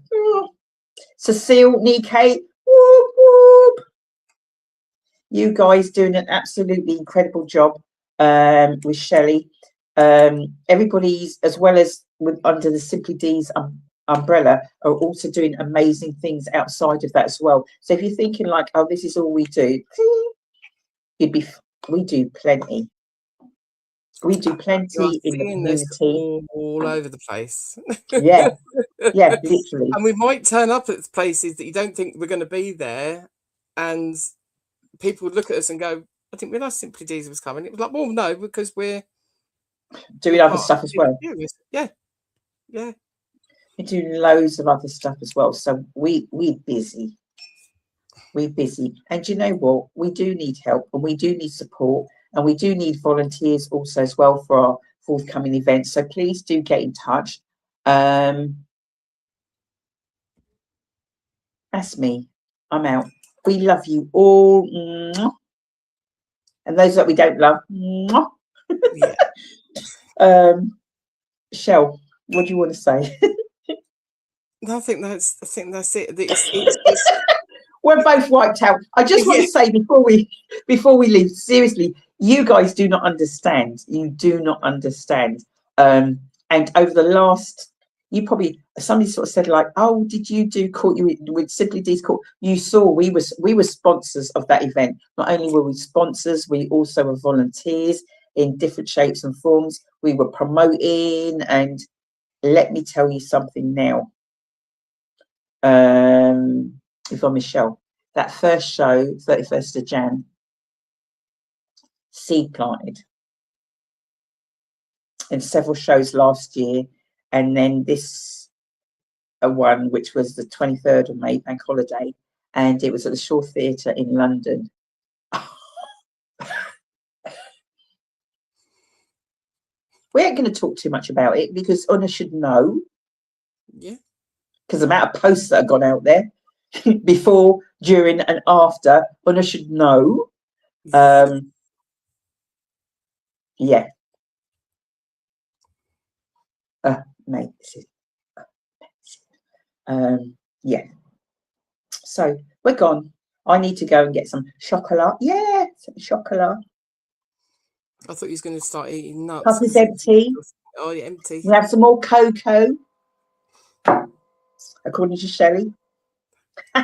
[SPEAKER 1] Cecile, Nikkei, whoop, whoop. You guys doing an absolutely incredible job with Shelley. Everybody's, as well as with under the Simply Deez umbrella, are also doing amazing things outside of that as well. So if you're thinking like, oh, this is all we do, we do plenty. We do plenty in the community.
[SPEAKER 2] All over the place.
[SPEAKER 1] Yeah, literally.
[SPEAKER 2] And we might turn up at places that you don't think we're going to be there, and people would look at us and go, I didn't realise Simply Deez was coming. It was like, well, no, because we're
[SPEAKER 1] doing other stuff as well.
[SPEAKER 2] Yeah.
[SPEAKER 1] We do loads of other stuff as well. So we're busy. And you know what? We do need help, and we do need support, and we do need volunteers also as well for our forthcoming events. So please do get in touch. That's me. I'm out. We love you all. And those that we don't love.
[SPEAKER 2] Yeah.
[SPEAKER 1] Shell, what do you want to say?
[SPEAKER 2] No, I think that's it. It's just...
[SPEAKER 1] We're both wiped out. I just want to say before we leave, seriously, you guys do not understand. You do not understand. And over the last, somebody sort of said like, oh, did you do court? You with Simply Deez court? You saw we were sponsors of that event. Not only were we sponsors, we also were volunteers in different shapes and forms. We were promoting, and let me tell you something now. Yvonne Michelle, that first show, 31st of Jan, seed planted, and several shows last year, and then this one, which was the 23rd of May, bank holiday, and it was at the Shaw Theatre in London. We ain't going to talk too much about it because Honor should know.
[SPEAKER 2] Yeah. Because
[SPEAKER 1] the amount of posts that have gone out there before, during, and after, Honor should know. Yeah. Mate, this is. Yeah. So we're gone. I need to go and get some chocolate. Yeah, some chocolate.
[SPEAKER 2] I thought he was going to start eating nuts.
[SPEAKER 1] Cup is empty.
[SPEAKER 2] Oh, yeah, empty.
[SPEAKER 1] We have some more cocoa, according to Shelley.
[SPEAKER 2] Oh,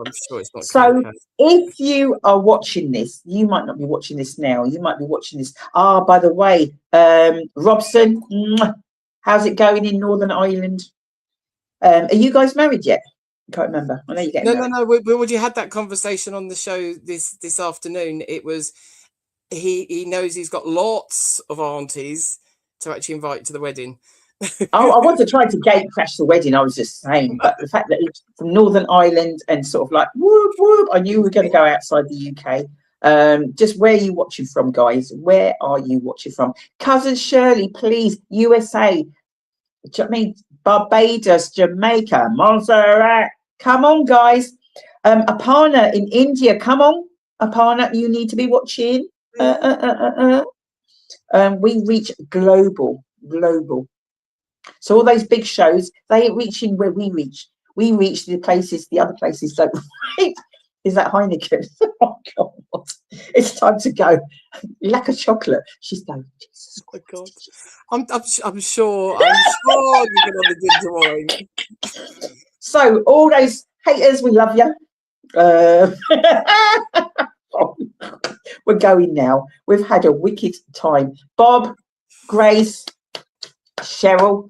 [SPEAKER 2] I'm sure it's not.
[SPEAKER 1] So
[SPEAKER 2] cocoa.
[SPEAKER 1] If you are watching this, you might not be watching this now. You might be watching this. By the way, Robson, how's it going in Northern Ireland? Are you guys married yet? I can't remember. I know you're getting married.
[SPEAKER 2] No. We already had that conversation on the show this afternoon. It was he knows he's got lots of aunties to actually invite to the wedding.
[SPEAKER 1] I wasn't trying to gate crash the wedding. I was just saying, but the fact that it's from Northern Ireland and sort of like whoop whoop, I knew we were going to go outside the UK. Just where are you watching from, guys? Where are you watching from? Cousin Shirley, please. USA. I mean, Barbados, Jamaica, Montserrat. Come on, guys. Aparna in India. Come on, Aparna. You need to be watching. We reach global. So all those big shows, they ain't reaching where we reach. We reach the places the other places don't reach. Is that Heineken? Oh God, it's time to go. Lack of chocolate. She's going. Jesus
[SPEAKER 2] Oh my God, I'm sure you've been on the ginger wine.
[SPEAKER 1] So all those haters, we love you. We're going now. We've had a wicked time. Bob, Grace, Cheryl,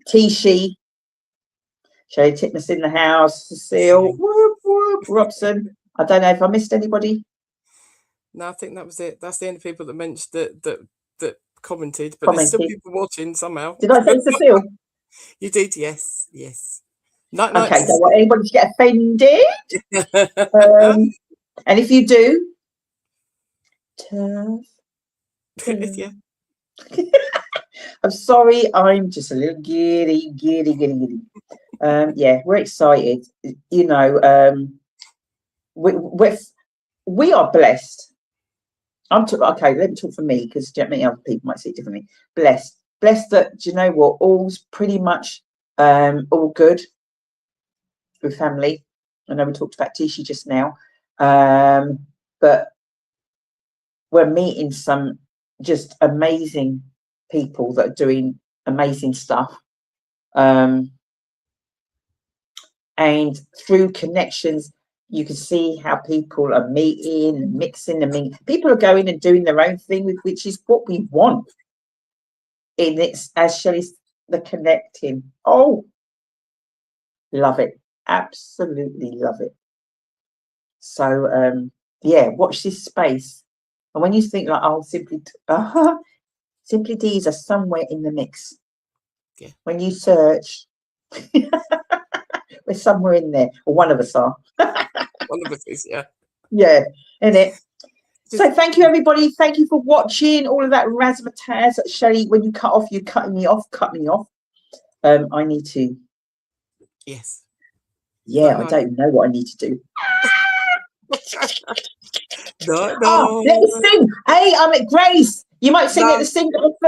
[SPEAKER 1] Tishi, Sherry Titmus in the house, Cecile, whoop, whoop, Robson. I don't know if I missed anybody.
[SPEAKER 2] No, I think that was it. That's the only people that mentioned that commented, but there's still people watching somehow.
[SPEAKER 1] Did I say Cecile?
[SPEAKER 2] You did, yes. Night,
[SPEAKER 1] okay, don't want anybody to get offended. And if you do, tough.
[SPEAKER 2] Yeah.
[SPEAKER 1] I'm sorry, I'm just a little giddy. Yeah, we're excited. You know, we are blessed. Okay, let me talk for me, because many other people might see it differently. Blessed that, do you know what, all's pretty much all good with family. I know we talked about Tishi just now, but we're meeting some just amazing people that are doing amazing stuff, and through connections you can see how people are meeting and mixing. I mean, people are going and doing their own thing, which is what we want. And it's, as Shelley's, the connecting. Oh, love it. Absolutely love it. So yeah, watch this space. And when you think like, oh, Simply Deez are somewhere in the mix.
[SPEAKER 2] Yeah.
[SPEAKER 1] When you search, we're somewhere in there, or one of us are.
[SPEAKER 2] One of us is, yeah.
[SPEAKER 1] Yeah, in it. So thank you, everybody. Thank you for watching all of that razzmatazz. Shelley, when you cut off, you're cutting me off. Cut me off. I need to.
[SPEAKER 2] Yes.
[SPEAKER 1] Yeah, I don't know what I need to do.
[SPEAKER 2] No.
[SPEAKER 1] Oh, let me sing. Hey, I'm at Grace. You might sing at the sing.